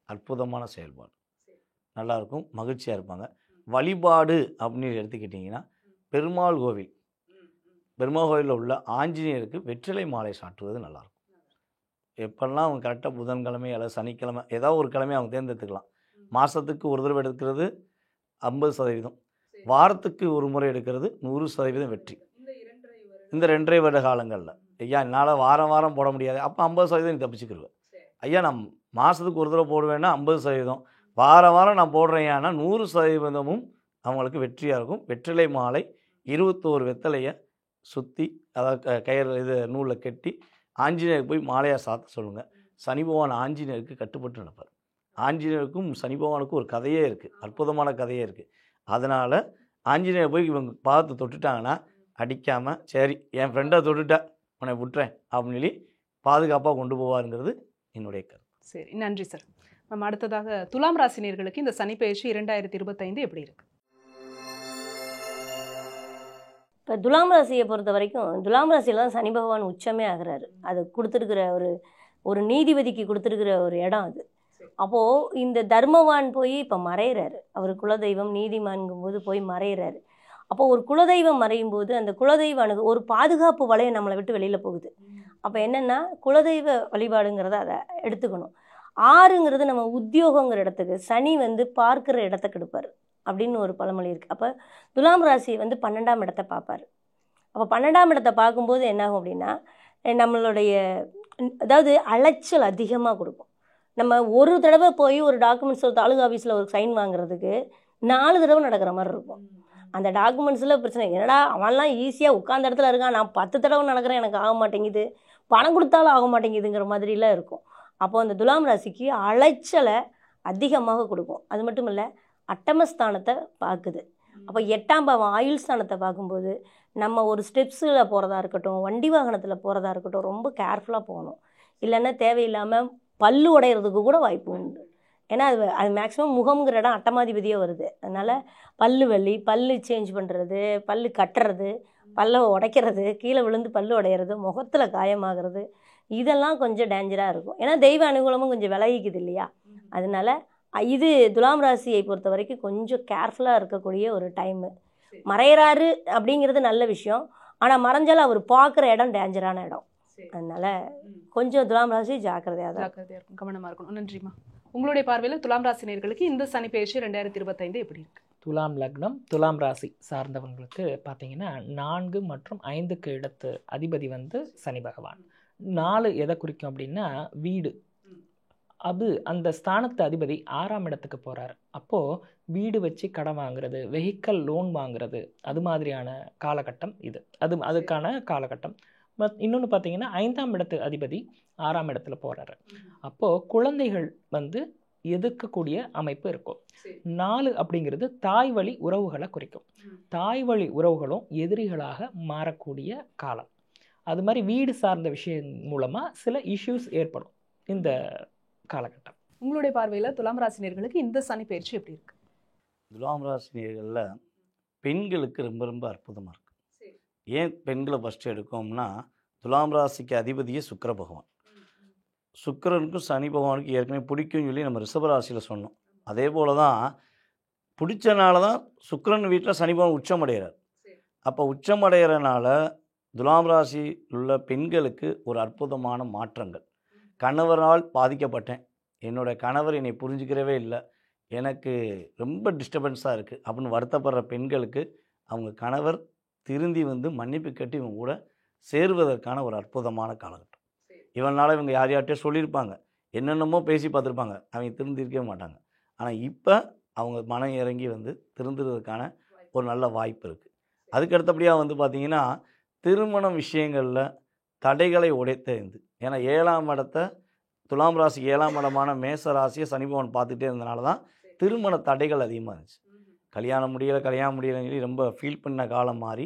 S1: அற்புதமான செயல்பாடு நல்லாயிருக்கும், மகிழ்ச்சியாக இருப்பாங்க. வழிபாடு அப்படின்னு எடுத்துக்கிட்டிங்கன்னா பெருமாள் கோவிலில் உள்ள ஆஞ்சநேயருக்கு வெற்றிலை மாலை சாட்டுவது நல்லாயிருக்கும். எப்பெல்லாம் அவங்க கரெக்டாக புதன்கிழமை அல்லது சனிக்கிழமை ஏதாவது ஒரு கிழமை அவங்க தேர்ந்தெடுத்துக்கலாம். மாதத்துக்கு ஒரு தடவை எடுக்கிறது 50%, வாரத்துக்கு ஒரு முறை எடுக்கிறது 100% வெற்றி. இந்த 2.5 வருட காலங்களில் ஐயா என்னால் வாரம் போட முடியாது, அப்போ 50% நீ தப்பிச்சுக்கிடுவேன். ஐயா நான் மாதத்துக்கு ஒரு தடவை போடுவேன்னா 50%, வாரம் நான் போடுறேன்னா 100%மும் அவங்களுக்கு வெற்றியாக இருக்கும். வெற்றிலை மாலை 21 வெத்தலையை சுற்றி அதாவது கயிறு நூலில் கட்டி ஆஞ்சநேயருக்கு போய் மாலையாக சாத்த சொல்லுங்கள். சனி பகவான் ஆஞ்சநேயருக்கு கட்டுப்பட்டு நடப்பார். ஆஞ்சநேயருக்கும் சனி பகவானுக்கும் ஒரு கதையே இருக்குது, அற்புதமான கதையே இருக்குது. அதனால் ஆஞ்சநேயர் போய் இவங்க பார்த்து தொட்டுட்டாங்கன்னா அடிக்காமல் சரி என் ஃப்ரெண்டை தொட்டுட்டா உன்னை விட்டுறேன் அப்படின்னு சொல்லி பாதுகாப்பாக கொண்டு போவாருங்கிறது என்னுடைய கருத்து.
S4: சரி, நன்றி சார். நம்ம அடுத்ததாக துலாம் ராசினியர்களுக்கு இந்த சனி பெயர்ச்சி 2025 எப்படி இருக்கு?
S3: இப்போ துலாம் ராசியை பொறுத்த வரைக்கும் துலாம் ராசியில் தான் சனி பகவான் உச்சமே ஆகிறாரு. அது கொடுத்துருக்கிற ஒரு நீதிபதிக்கு கொடுத்துருக்கிற ஒரு இடம் அது. அப்போது இந்த தர்மவான் போய் இப்போ மறைகிறாரு. அவர் குலதெய்வம் நீதிமான்கும்போது போய் மறைகிறாரு. அப்போ ஒரு குலதெய்வம் மறையும் போது அந்த குலதெய்வானுக்கு ஒரு பாதுகாப்பு வளையம் நம்மளை விட்டு வெளியில் போகுது. அப்போ என்னென்னா குலதெய்வ வழிபாடுங்கிறத அதை எடுத்துக்கணும். 6ங்கிறது நம்ம உத்தியோகங்கிற இடத்துக்கு, சனி பார்க்குற இடத்த கெடுப்பார் அப்படின்னு ஒரு பழமொழி இருக்குது. அப்போ துலாம் ராசி 12ஆம் இடத்தை பார்ப்பார். அப்போ 12ஆம் இடத்தை பார்க்கும்போது என்னாகும் அப்படின்னா நம்மளுடைய அதாவது அலைச்சல் அதிகமாக கொடுக்கும். நம்ம ஒரு தடவை போய் ஒரு டாக்குமெண்ட்ஸ் ஒரு தாலுகா ஆஃபீஸில் ஒரு சைன் வாங்குறதுக்கு 4 தடவை நடக்கிற மாதிரி இருக்கும். அந்த டாக்குமெண்ட்ஸில் பிரச்சனை, என்னடா அவன்லாம் ஈஸியாக உட்காந்த இடத்துல இருக்கான், நான் 10 தடவை நடக்கிறேன், எனக்கு ஆக மாட்டேங்குது, பணம் கொடுத்தாலும் ஆக மாட்டேங்குதுங்கிற மாதிரிலாம் இருக்கும். அப்போ அந்த துலாம் ராசிக்கு அலைச்சலை அதிகமாக கொடுக்கும். அது மட்டும் இல்லை, அட்டமஸ்தானத்தை பார்க்குது. அப்போ 8ஆம் பாவம் ஆயுள் ஸ்தானத்தை பார்க்கும்போது நம்ம ஒரு ஸ்டெப்ஸில் போகிறதா இருக்கட்டும், வண்டி வாகனத்தில் போகிறதா இருக்கட்டும், ரொம்ப கேர்ஃபுல்லாக போகணும். இல்லைன்னா தேவையில்லாமல் பல்லு உடையிறதுக்கு கூட வாய்ப்பு உண்டு. ஏன்னா அது மேக்ஸிமம் முகம்ங்கிற இடம் அட்டமாதிபதியே வருது. அதனால் பல்லு வலி, பல்லு சேஞ்ச் பண்ணுறது, பல்லு கட்டுறது, பல்லை உடைக்கிறது, கீழே விழுந்து பல்லு உடையிறது, முகத்தில் காயமாகிறது, இதெல்லாம் கொஞ்சம் டேஞ்சராக இருக்கும். ஏன்னா தெய்வ அனுகூலமும் கொஞ்சம் விலகிக்குது இல்லையா? அதனால இது துலாம் ராசியை பொறுத்த வரைக்கும் கொஞ்சம் கேர்ஃபுல்லாக இருக்கக்கூடிய ஒரு டைமு. மறையிறாரு அப்படிங்கிறது நல்ல விஷயம், ஆனால் மறைஞ்சாலும் அவர் பார்க்குற இடம் டேஞ்சரான இடம். அதனால கொஞ்சம் துலாம் ராசி ஜாக்கிரதையாக
S4: இருக்கும், கவனமாக இருக்கணும். நன்றிம்மா. உங்களுடைய பார்வையில் துலாம் ராசி நேயர்களுக்கு இந்த சனி பெயர்ச்சி 2025 எப்படி இருக்கு?
S2: துலாம் லக்னம் துலாம் ராசி சார்ந்தவங்களுக்கு பார்த்தீங்கன்னா 4 மற்றும் 5க்கு இடத்து அதிபதி வந்து சனி பகவான். 4 எதை குறிக்கும் அப்படின்னா வீடு. அது அந்த ஸ்தானத்து அதிபதி 6ஆம் இடத்துக்கு போகிறாரு. அப்போது வீடு வச்சு கடன் வாங்குறது, வெஹிக்கல் லோன் வாங்குறது, அது மாதிரியான காலகட்டம் இது. அதுக்கான காலகட்டம். இன்னொன்று பார்த்தீங்கன்னா 5ஆம் இடத்து அதிபதி 6ஆம் இடத்துல போகிறாரு. அப்போது குழந்தைகள் வந்து எதிர்க்கக்கூடிய அமைப்பு இருக்கும். 4 அப்படிங்கிறது தாய் வழி உறவுகளை குறிக்கும். தாய் வழி உறவுகளும் எதிரிகளாக மாறக்கூடிய காலம். அது மாதிரி வீடு சார்ந்த விஷயம் மூலமாக சில இஷ்யூஸ் ஏற்படும் இந்த காலகட்டம்.
S4: உங்களுடைய பார்வையில் துலாம் ராசினியர்களுக்கு இந்த சனி பயிற்சி எப்படி இருக்கு?
S1: துலாம் ராசினியர்களில் பெண்களுக்கு ரொம்ப ரொம்ப அற்புதமாக இருக்குது. ஏன் பெண்களை ஃபஸ்ட்டு எடுக்கோம்னா, துலாம் ராசிக்கு அதிபதியே சுக்கிர பகவான். சுக்கிரனுக்கும் சனி பகவானுக்கும் ஏற்கனவே பிடிக்கும்னு சொல்லி நம்ம ரிஷபராசியில் சொன்னோம். அதே போல் தான் பிடிச்சனால தான் சுக்கிரன் வீட்டில் சனி பகவான் உச்சமடைகிறார். அப்போ உச்சமடைகிறனால துலாம் ராசி உள்ள பெண்களுக்கு ஒரு அற்புதமான மாற்றங்கள். கணவரால் பாதிக்கப்பட்டேன், என்னோடய கணவர் என்னை புரிஞ்சுக்கிறவே இல்லை, எனக்கு ரொம்ப டிஸ்டர்பன்ஸாக இருக்குது அப்படின்னு வருத்தப்படுற பெண்களுக்கு அவங்க கணவர் திருந்தி வந்து மன்னிப்பு கேட்டு இவங்க கூட சேருவதற்கான ஒரு அற்புதமான காலகட்டம். இவனால் இவங்க யார் யார்கிட்டே சொல்லியிருப்பாங்க, என்னென்னமோ பேசி பார்த்துருப்பாங்க, அவங்க திருந்திருக்கவே மாட்டாங்க. ஆனால் இப்போ அவங்க மனம் இறங்கி வந்து திருந்துறதுக்கான ஒரு நல்ல வாய்ப்பு இருக்குது. அதுக்கு அடுத்தபடியாக வந்து பார்த்திங்கன்னா திருமண விஷயங்களில் தடைகளை உடைத்தறிந்து, ஏன்னா 7ஆம் இடத்தை துலாம் ராசி 7ஆம் இடமான மேச ராசியை சனி பகவான் பார்த்துட்டே இருந்தனால தான் திருமண தடைகள் அதிகமாக இருந்துச்சு. கல்யாணம் முடியலைன்னு சொல்லி ரொம்ப ஃபீல் பண்ண காலம் மாறி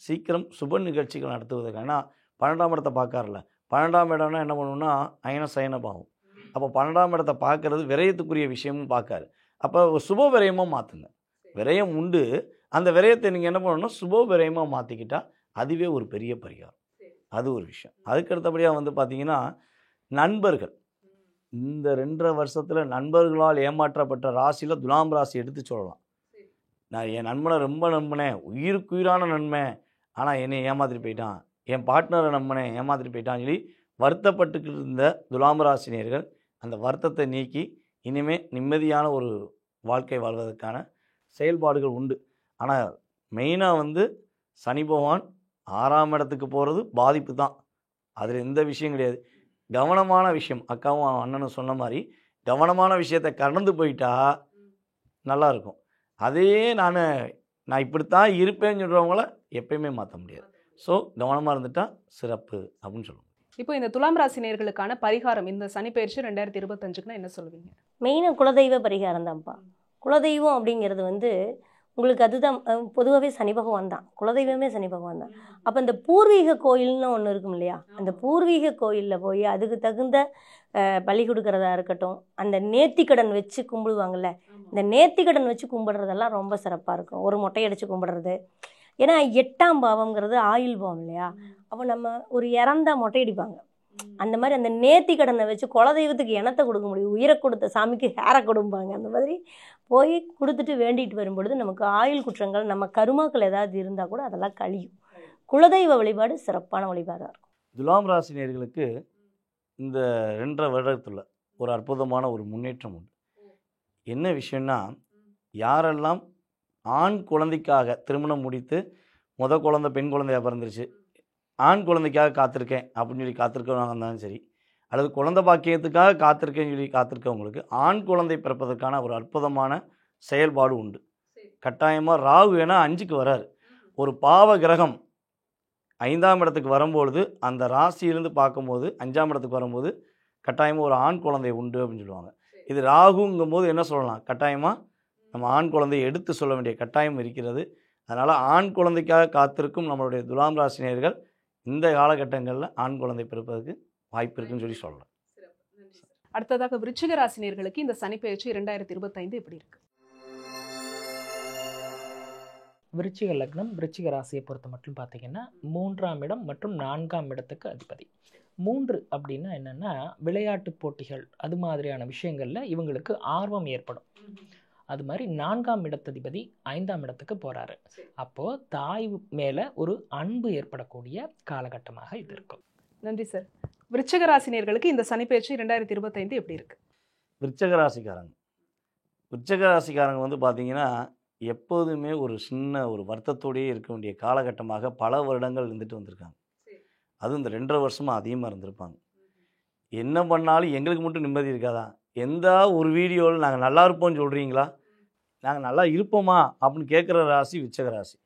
S1: சீக்கிரம் சுப நிகழ்ச்சிகள் நடத்துவதற்கு. ஏன்னா 12ஆம் இடத்தை பார்க்கார்ல, 12ஆம் இடம்னா என்ன பண்ணணும்னா அயன சயனபாகும். அப்போ 12ஆம் இடத்தை பார்க்கறது விரயத்துக்குரிய விஷயமும் பார்க்காரு. அப்போ சுப விரயமாக மாற்றுங்க. விரயம் உண்டு, அந்த விரயத்தை நீங்கள் என்ன பண்ணணும்னா சுப விரயமாக மாற்றிக்கிட்டால் அதுவே ஒரு பெரிய பரிகாரம். அது ஒரு விஷயம். அதுக்கு அடுத்தபடியாக வந்து பார்த்திங்கன்னா நண்பர்கள், இந்த 2.5 வருஷத்தில் நண்பர்களால் ஏமாற்றப்பட்ட ராசியில் துலாம் ராசி எடுத்து சொல்லலாம். நான் என் நண்பனை ரொம்ப நம்பினேன், உயிருக்கு உயிரான நண்பன், ஆனால் என்னை ஏமாத்திட்டு போயிட்டான், என் பார்ட்னரை நம்பினேன் ஏமாத்திட்டு போயிட்டான்னு சொல்லி வருத்தப்பட்டுக்கிட்டு இருந்த துலாம் ராசினியர்கள் அந்த வருத்தத்தை நீக்கி இனிமேல் நிம்மதியான ஒரு வாழ்க்கை வாழ்வதற்கான செயல்பாடுகள் உண்டு. ஆனால் மெயினாக வந்து சனி பகவான் 6ஆம் இடத்துக்கு போகிறது பாதிப்பு தான், அதில் எந்த விஷயம் கிடையாது. கவனமான விஷயம், அக்காவும் அண்ணனும் சொன்ன மாதிரி கவனமான விஷயத்தை கடந்து போயிட்டா நல்லாயிருக்கும். அதையே நான் இப்படித்தான் இருப்பேன்னு சொல்கிறவங்கள எப்பயுமே மாற்ற முடியாது. ஸோ கவனமாக இருந்துட்டால் சிறப்பு அப்படின்னு சொல்லுவோம்.
S4: இப்போ இந்த துலாம் ராசி நேயர்களுக்கான பரிகாரம் இந்த சனி பயிற்சி 2025க்குன்னா என்ன சொல்லுவீங்க?
S3: மெயினாக குலதெய்வ பரிகாரம் தான்ப்பா. குலதெய்வம் அப்படிங்கிறது வந்து உங்களுக்கு அதுதான் பொதுவாகவே சனி பகவான் தான், குலதெய்வமே சனி பகவான் தான். அப்போ இந்த பூர்வீக கோயில்னு ஒன்று இருக்கும் இல்லையா, அந்த பூர்வீக கோயிலில் போய் அதுக்கு தகுந்த பலி கொடுக்கறதா இருக்கட்டும், அந்த நேர்த்திக்கடன் வச்சு கும்பிடுவாங்கள்ல, இந்த நேர்த்திக்கடன் வச்சு கும்பிடுறதெல்லாம் ரொம்ப சிறப்பாக இருக்கும். ஒரு மொட்டையடிச்சு கும்பிடுறது, ஏன்னா 8ஆம் பாவம்ங்கிறது ஆயுள் பாவம் இல்லையா, அப்போ நம்ம ஒரு இறந்தா மொட்டையடிப்பாங்க. அந்த மாதிரி அந்த நேர்த்திக்கடனை வச்சு குலதெய்வத்துக்கு இனத்தை கொடுக்க முடியும், உயிரை கொடுத்த சாமிக்கு ஹேரை கொடுப்பாங்க. அந்த மாதிரி போய் கொடுத்துட்டு வேண்டிட்டு வரும்பொழுது நமக்கு ஆயுள் குற்றங்கள், நம்ம கருமாக்கள் ஏதாவது இருந்தால் கூட அதெல்லாம் கழியும். குலதெய்வ வழிபாடு சிறப்பான வழிபாடாக இருக்கும்.
S1: துலாம் ராசினியர்களுக்கு இந்த 2.5 வருடத்தில் ஒரு அற்புதமான ஒரு முன்னேற்றம் உண்டு. என்ன விஷயம்னா, யாரெல்லாம் ஆண் குழந்தைக்காக திருமணம் முடித்து குழந்தை பெண் குழந்தையாக பிறந்துருச்சு, ஆண் குழந்தைக்காக காத்திருக்கேன் அப்படின்னு சொல்லி காத்திருக்கவங்க இருந்தாலும் சரி, அல்லது குழந்தை பாக்கியத்துக்காக காத்திருக்கேன்னு சொல்லி காத்திருக்கவங்களுக்கு ஆண் குழந்தை பிறப்பதற்கான ஒரு அற்புதமான செயல்பாடு உண்டு. கட்டாயமாக ராகு ஏன்னா 5க்கு வராரு, ஒரு பாவ கிரகம் 5ஆம் இடத்துக்கு வரும்பொழுது அந்த ராசியிலிருந்து பார்க்கும்போது 5ஆம் இடத்துக்கு வரும்போது கட்டாயமாக ஒரு ஆண் குழந்தை உண்டு அப்படின்னு சொல்லுவாங்க. இது ராகுங்கும் போது என்ன சொல்லலாம், கட்டாயமாக நம்ம ஆண் குழந்தையை எடுத்து சொல்ல வேண்டிய கட்டாயம் இருக்கிறது. அதனால் ஆண் குழந்தைக்காக காத்திருக்கும் நம்மளுடைய துலாம் ராசினியர்கள் இந்த காலகட்டங்களில் ஆண் குழந்தை பிறப்பதற்கு வாய்ப்பு இருக்குன்னு சொல்லி சொல்லலாம்.
S4: அடுத்ததாக விருச்சிக ராசினியர்களுக்கு இந்த சனி பெயர்ச்சி 2025 எப்படி இருக்கு?
S2: விருச்சிக லக்னம் விருச்சிக ராசியை பொறுத்த மட்டும் பார்த்தீங்கன்னா 3ஆம் இடம் மற்றும் 4ஆம் இடத்துக்கு அதிபதி. 3 அப்படின்னா என்னன்னா விளையாட்டு போட்டிகள் அது மாதிரியான விஷயங்கள்ல இவங்களுக்கு ஆர்வம் ஏற்படும். அது மாதிரி 4ஆம் இடத்ததிபதி 5ஆம் இடத்துக்கு போறாரு. அப்போ தாய் மேல ஒரு அன்பு ஏற்படக்கூடிய காலகட்டமாக இது இருக்கும்.
S4: நன்றி சார். விருச்சிக ராசினியர்களுக்கு இந்த சனிப்பெயர்ச்சி 2025 எப்படி இருக்கு?
S1: விருச்சிக ராசிக்காரங்க வந்து பார்த்தீங்கன்னா எப்போதுமே ஒரு சின்ன ஒரு வருத்தத்தோடையே இருக்க வேண்டிய காலகட்டமாக பல வருடங்கள் இருந்துட்டு வந்திருக்காங்க. அதுவும் இந்த 2.5 வருஷமாக அதிகமாக இருந்திருப்பாங்க. என்ன பண்ணாலும் எங்களுக்கு மட்டும் நிம்மதி இருக்காதா, எந்த ஒரு வீடியோவில் நாங்கள் நல்லா இருப்போம்னு சொல்கிறீங்களா, நாங்கள் நல்லா இருப்போமா அப்படின்னு கேட்குற ராசி விருச்சிக ராசி.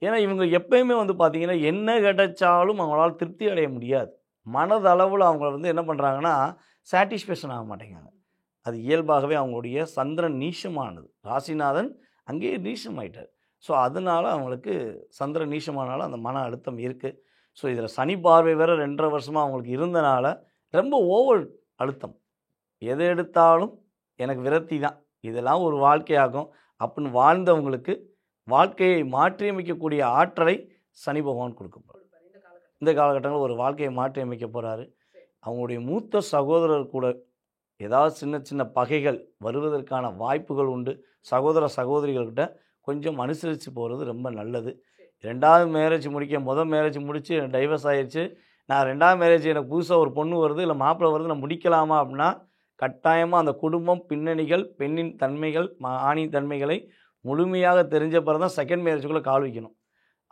S1: ஏன்னா இவங்க எப்பயுமே வந்து பார்த்தீங்கன்னா என்ன கிடைச்சாலும் அவங்களால திருப்தி அடைய முடியாது. மனதளவில் அவங்க வந்து என்ன பண்ணுறாங்கன்னா சாட்டிஸ்ஃபேக்ஷன் ஆக மாட்டேங்கிறாங்க. அது இயல்பாகவே அவங்களுடைய சந்திரன் நீச்சமானது, ராசிநாதன் அங்கேயே நீச்சமாயிட்டார். ஸோ அதனால அவங்களுக்கு சந்திரன் நீச்சமானாலும் அந்த மன அழுத்தம் இருக்குது. ஸோ இதில் சனி பார்வை வேறு 2.5 வருஷமாக அவங்களுக்கு இருந்தனால ரொம்ப ஓவர் அழுத்தம். எதை எடுத்தாலும் எனக்கு விரக்தி தான், இதெல்லாம் ஒரு வாழ்க்கையாகும் அப்படின்னு வாழ்ந்தவங்களுக்கு வாழ்க்கையை மாற்றியமைக்கக்கூடிய ஆற்றலை சனி பகவான் கொடுக்க போகிறார். இந்த காலகட்டங்களில் ஒரு வாழ்க்கையை மாற்றி அமைக்க போகிறாரு. அவங்களுடைய மூத்த சகோதரர் கூட ஏதாவது சின்ன சின்ன பகைகள் வருவதற்கான வாய்ப்புகள் உண்டு. சகோதர சகோதரிகள்கிட்ட கொஞ்சம் அனுசரித்து போகிறது ரொம்ப நல்லது. 2வது மேரேஜ் முடிக்க முதல் மேரேஜ் முடித்து டைவர்ஸ் ஆகிடுச்சு, நான் 2வது மேரேஜ் எனக்கு புதுசாக ஒரு பொண்ணு வருது இல்லை மாப்பிள்ளை வருது, நான் முடிக்கலாமா அப்படின்னா கட்டாயமாக அந்த குடும்பம் பின்னணிகள் பெண்ணின் தன்மைகள் ஆணின் தன்மைகளை முழுமையாக தெரிஞ்ச பிறகு தான் செகண்ட் மேரேஜுக்குள்ளே கால் வைக்கணும்.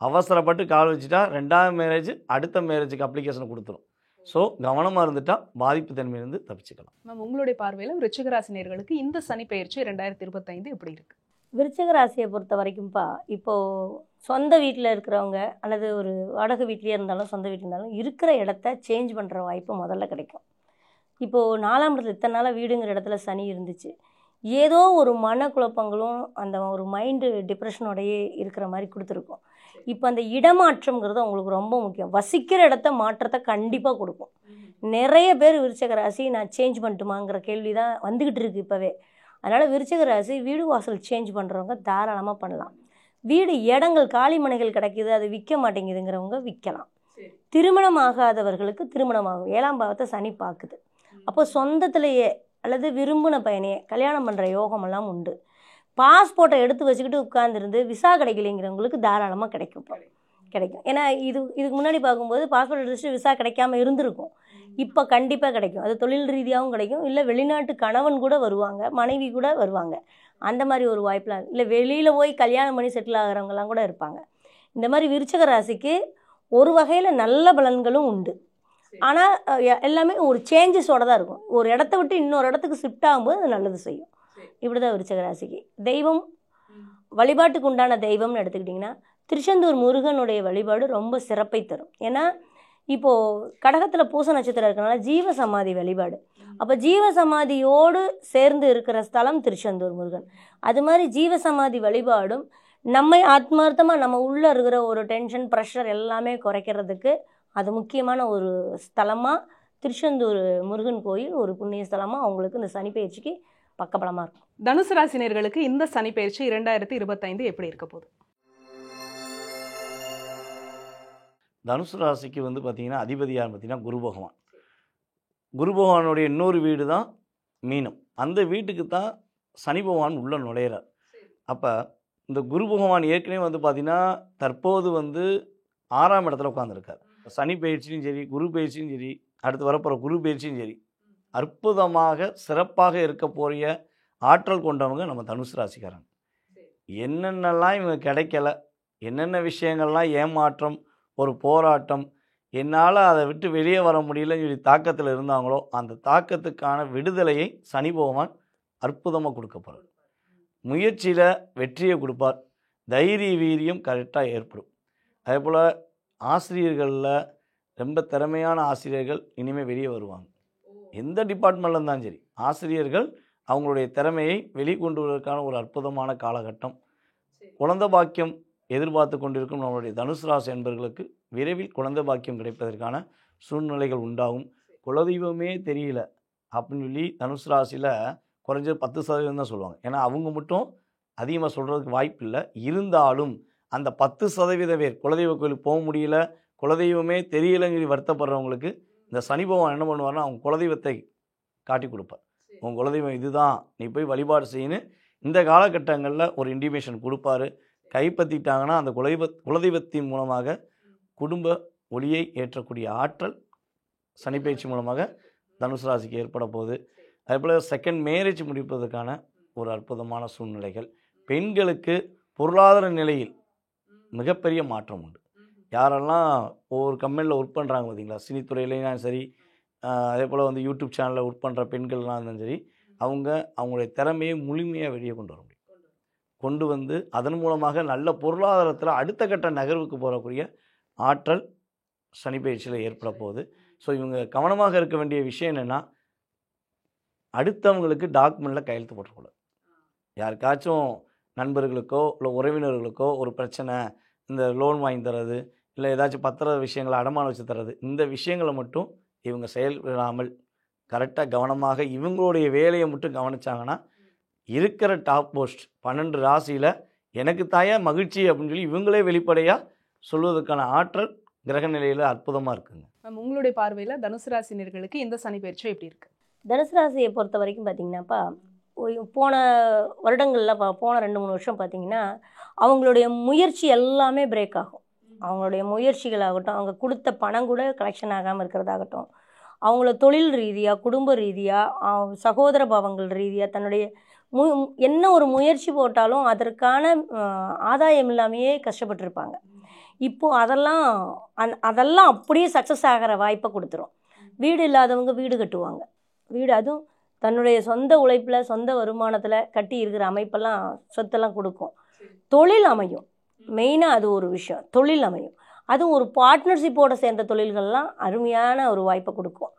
S1: அவசரப்பட்டு கால் வச்சுட்டா 2வது மேரேஜ் அடுத்த மேரேஜுக்கு அப்ளிகேஷன் கொடுத்துரும். ஸோ கவனமாக இருந்துட்டால் பாதிப்பு தன்மையிலிருந்து தப்பிச்சுக்கலாம்.
S4: மேம், உங்களுடைய பார்வையில் விருச்சிக ராசினியர்களுக்கு இந்த சனிப்பெயர்ச்சி 2025 எப்படி இருக்கு?
S3: விருச்சிக ராசியை பொறுத்த வரைக்கும்ப்பா, இப்போது சொந்த வீட்டில் இருக்கிறவங்க அல்லது ஒரு வாடகை வீட்லேயே இருந்தாலும் சொந்த வீட்டில் இருந்தாலும் இருக்கிற இடத்த சேஞ்ச் பண்ணுற வாய்ப்பு முதல்ல கிடைக்கும். இப்போது 4ஆம் இடத்துல இத்தனை நாளாக வீடுங்கிற இடத்துல சனி இருந்துச்சு. ஏதோ ஒரு மனக்குழப்பங்களும் அந்த ஒரு மைண்டு டிப்ரெஷனோடையே இருக்கிற மாதிரி கொடுத்துருக்கும். இப்போ அந்த இடமாற்றம்ங்கிறது அவங்களுக்கு ரொம்ப முக்கியம். வசிக்கிற இடத்த மாற்றத்தை கண்டிப்பாக கொடுக்கும். நிறைய பேர் விருச்சிக ராசி நான் சேஞ்ச் பண்ணட்டுமாங்கிற கேள்வி தான் வந்துக்கிட்டு இருக்குது இப்போவே. அதனால் விருச்சிக ராசி வீடு வாசல் சேஞ்ச் பண்ணுறவங்க தாராளமாக பண்ணலாம். வீடு இடங்கள் காலிமனைகள் கிடைக்கிது, அது விற்க மாட்டேங்குதுங்கிறவங்க விற்கலாம். திருமணம் ஆகாதவர்களுக்கு திருமணமாகும். 7ஆம் பாவத்தை சனி பார்க்குது. அப்போ சொந்தத்திலேயே அல்லது விரும்பின பையனையே கல்யாணம் பண்ணுற யோகமெல்லாம் உண்டு. பாஸ்போர்ட்டை எடுத்து வச்சுக்கிட்டு உட்காந்துருந்து விசா கிடைக்கலைங்கிறவங்களுக்கு தாராளமாக கிடைக்கும். ஏன்னா இதுக்கு முன்னாடி பார்க்கும்போது பாஸ்போர்ட் எடுத்துட்டு விசா கிடைக்காம இருந்திருக்கும். இப்போ கண்டிப்பாக கிடைக்கும். அது தொழில் ரீதியாகவும் கிடைக்கும், இல்லை வெளிநாட்டு கணவன் கூட வருவாங்க, மனைவி கூட வருவாங்க. அந்த மாதிரி ஒரு வாய்ப்பெலாம் இல்லை, வெளியில் போய் கல்யாணம் பண்ணி செட்டில் ஆகிறவங்கலாம் கூட இருப்பாங்க. இந்த மாதிரி விருச்சிக ராசிக்கு ஒரு வகையில் நல்ல பலன்களும் உண்டு. ஆனால் எல்லாமே ஒரு சேஞ்சஸோடு தான் இருக்கும். ஒரு இடத்த விட்டு இன்னொரு இடத்துக்கு ஷிஃப்ட் ஆகும்போது அது நல்லது செய்யும். இப்படி தான் விருச்சிக ராசிக்கு. தெய்வம் வழிபாட்டுக்கு உண்டான தெய்வம்னு எடுத்துக்கிட்டிங்கன்னா திருச்செந்தூர் முருகனுடைய வழிபாடு ரொம்ப சிறப்பை தரும். ஏன்னா இப்போது கடகத்தில் பூச நட்சத்திரம் இருக்கிறனால ஜீவசமாதி வழிபாடு. அப்போ ஜீவசமாதியோடு சேர்ந்து இருக்கிற ஸ்தலம் திருச்செந்தூர் முருகன். அது மாதிரி ஜீவசமாதி வழிபாடும் நம்மை ஆத்மார்த்தமாக நம்ம உள்ளே இருக்கிற ஒரு டென்ஷன் ப்ரெஷர் எல்லாமே குறைக்கிறதுக்கு அது முக்கியமான ஒரு ஸ்தலமாக திருச்செந்தூர் முருகன் கோயில் ஒரு புண்ணிய ஸ்தலமாக அவங்களுக்கு இந்த சனிப்பெயர்ச்சிக்கு பக்கபலமாக இருக்கும்.
S4: தனுசு ராசினியர்களுக்கு இந்த சனிப்பெயர்ச்சி 2025 எப்படி இருக்க போகுது?
S1: தனுசு ராசிக்கு வந்து பார்த்திங்கன்னா அதிபதியார் பார்த்திங்கன்னா குரு பகவான். குரு பகவானுடைய இன்னொரு வீடு தான் மீனம். அந்த வீட்டுக்கு தான் சனி பகவான் உள்ளே நுழையிறார். அப்போ இந்த குரு பகவான் ஏற்கனவே வந்து பார்த்திங்கன்னா தற்போது வந்து 6ஆம் இடத்துல உட்காந்துருக்கார். சனி பயிற்சியும் சரி, குரு பயிற்சியும் சரி, அடுத்து வரப்போகிற குரு பயிற்சியும் சரி, அற்புதமாக சிறப்பாக இருக்க போகிற ஆற்றல் கொண்டவங்க நம்ம தனுசு ராசிக்காரங்க. என்னென்னலாம் இவங்க கிடைக்கல, என்னென்ன விஷயங்கள்லாம் ஏமாற்றம், ஒரு போராட்டம், என்னால் அதை விட்டு வெளியே வர முடியலன்னு சொல்லி தாக்கத்தில் இருந்தாங்களோ அந்த தாக்கத்துக்கான விடுதலையை சனி பகவான் அற்புதமாக கொடுக்க போகிறார். முயற்சியில் வெற்றியை கொடுப்பார். தைரிய வீரியம் கரெக்டாக ஏற்படும். அதே போல் ஆசிரியர்களில் ரொம்ப திறமையான ஆசிரியர்கள் இனிமேல் வெளியே வருவாங்க. எந்த டிபார்ட்மெண்ட்டில் இருந்தாலும் சரி, ஆசிரியர்கள் அவங்களுடைய திறமையை வெளிக்கொண்டு வருவதற்கான ஒரு அற்புதமான காலகட்டம். குழந்தை பாக்கியம் எதிர்பார்த்து கொண்டிருக்கும் நம்மளுடைய தனுசு ராசி என்பவர்களுக்கு விரைவில் குழந்தை பாக்கியம் கிடைப்பதற்கான சூழ்நிலைகள் உண்டாகும். குலதெய்வமே தெரியல அப்படின்னு சொல்லி தனுசு ராசியில் குறைஞ்சது 10% தான் சொல்லுவாங்க. ஏன்னா அவங்க மட்டும் அதிகமாக சொல்கிறதுக்கு வாய்ப்பு இல்லை. இருந்தாலும் அந்த 10% பேர் குலதெய்வ கோயிலுக்கு போக முடியல, குலதெய்வமே தெரியலைன்னு சொல்லி வருத்தப்படுறவங்களுக்கு இந்த சனி பகவான் என்ன பண்ணுவார்னா அவங்க குலதெய்வத்தை காட்டி கொடுப்பார். உங்கள் குலதெய்வம் இதுதான், நீ போய் வழிபாடு செய்யணும் இந்த காலகட்டங்களில் ஒரு இன்டிமேஷன் கொடுப்பாரு. கைப்பற்றிட்டாங்கன்னா அந்த குலதெய்வத்தின் மூலமாக குடும்ப ஒளியை ஏற்றக்கூடிய ஆற்றல் சனி பயிற்சி மூலமாக தனுசு ராசிக்கு ஏற்பட போகுது. அதேபோல் செகண்ட் மேரேஜ் முடிப்பதற்கான ஒரு அற்புதமான சூழ்நிலைகள். பெண்களுக்கு பொருளாதார நிலையில் மிகப்பெரிய மாற்றம் உண்டு. யாரெல்லாம் ஒவ்வொரு கம்பெனியில் ஒர்க் பண்ணுறாங்க பார்த்தீங்களா, சினித்துறையிலையும் சரி, அதே போல் வந்து யூடியூப் சேனலில் ஒர்க் பண்ணுற பெண்கள்லாம் இருந்தாலும் சரி, அவங்களுடைய திறமையை முழுமையாக வெளியே கொண்டு வர முடியும். கொண்டு வந்து அதன் மூலமாக நல்ல பொருளாதாரத்தில் அடுத்த கட்ட நகர்வுக்கு போகக்கூடிய ஆற்றல் சனி பயிற்சியில் ஏற்பட போகுது. ஸோ இவங்க கவனமாக இருக்க வேண்டிய விஷயம் என்னென்னா, அடுத்தவங்களுக்கு டாக்குமெண்ட்டில் கையெழுத்து போட்டுக்கூடாது. யாருக்காச்சும் நண்பர்களுக்கோ இல்லை உறவினர்களுக்கோ ஒரு பிரச்சனை, இந்த லோன் வாங்கி தர்றது, இல்லை ஏதாச்சும் பத்திர விஷயங்களை அடமானம் வச்சு தர்றது, இந்த விஷயங்களை மட்டும் இவங்க செயல்படாமல் கரெக்டாக கவனமாக இவங்களுடைய வேலையை மட்டும் கவனிச்சாங்கன்னா இருக்கிற டாப் போஸ்ட் 12 ராசியில் எனக்கு தாயா மகிழ்ச்சி அப்படின்னு சொல்லி இவங்களே வெளிப்படையாக சொல்வதற்கான ஆற்றல் கிரக நிலையில் அற்புதமாக இருக்குங்க.
S4: மேம், உங்களுடைய பார்வையில் தனுசு ராசினியர்களுக்கு இந்த சனி பயிற்சி எப்படி இருக்கு?
S3: தனுசு ராசியை பொறுத்த வரைக்கும் பார்த்தீங்கன்னாப்பா, போன வருடங்களில் போன 2-3 வருஷம் பார்த்தீங்கன்னா அவங்களுடைய முயற்சி எல்லாமே பிரேக் ஆகும். அவங்களுடைய முயற்சிகளாகட்டும், அவங்க கொடுத்த பணம் கூட கலெக்ஷன் ஆகாமல் இருக்கிறதாகட்டும், அவங்கள தொழில் ரீதியாக, குடும்ப ரீதியாக, சகோதர பாவங்கள் ரீதியாக தன்னுடைய என்ன ஒரு முயற்சி போட்டாலும் அதற்கான ஆதாயம் இல்லாமையே கஷ்டப்பட்டுருப்பாங்க. இப்போது அதெல்லாம் அப்படியே சக்ஸஸ் ஆகிற வாய்ப்பை கொடுத்துரும். வீடு இல்லாதவங்க வீடு கட்டுவாங்க. வீடு அதுவும் தன்னுடைய சொந்த உழைப்பில் சொந்த வருமானத்தில் கட்டி இருக்கிற அமைப்பெல்லாம் சொத்தெல்லாம் கொடுக்கும். தொழில் அமையும். மெயினாக அது ஒரு விஷயம், தொழில் அமையும். அதுவும் ஒரு பார்ட்னர்ஷிப்போடு சேர்ந்த தொழில்கள்லாம் அருமையான ஒரு வாய்ப்பை கொடுக்கும்.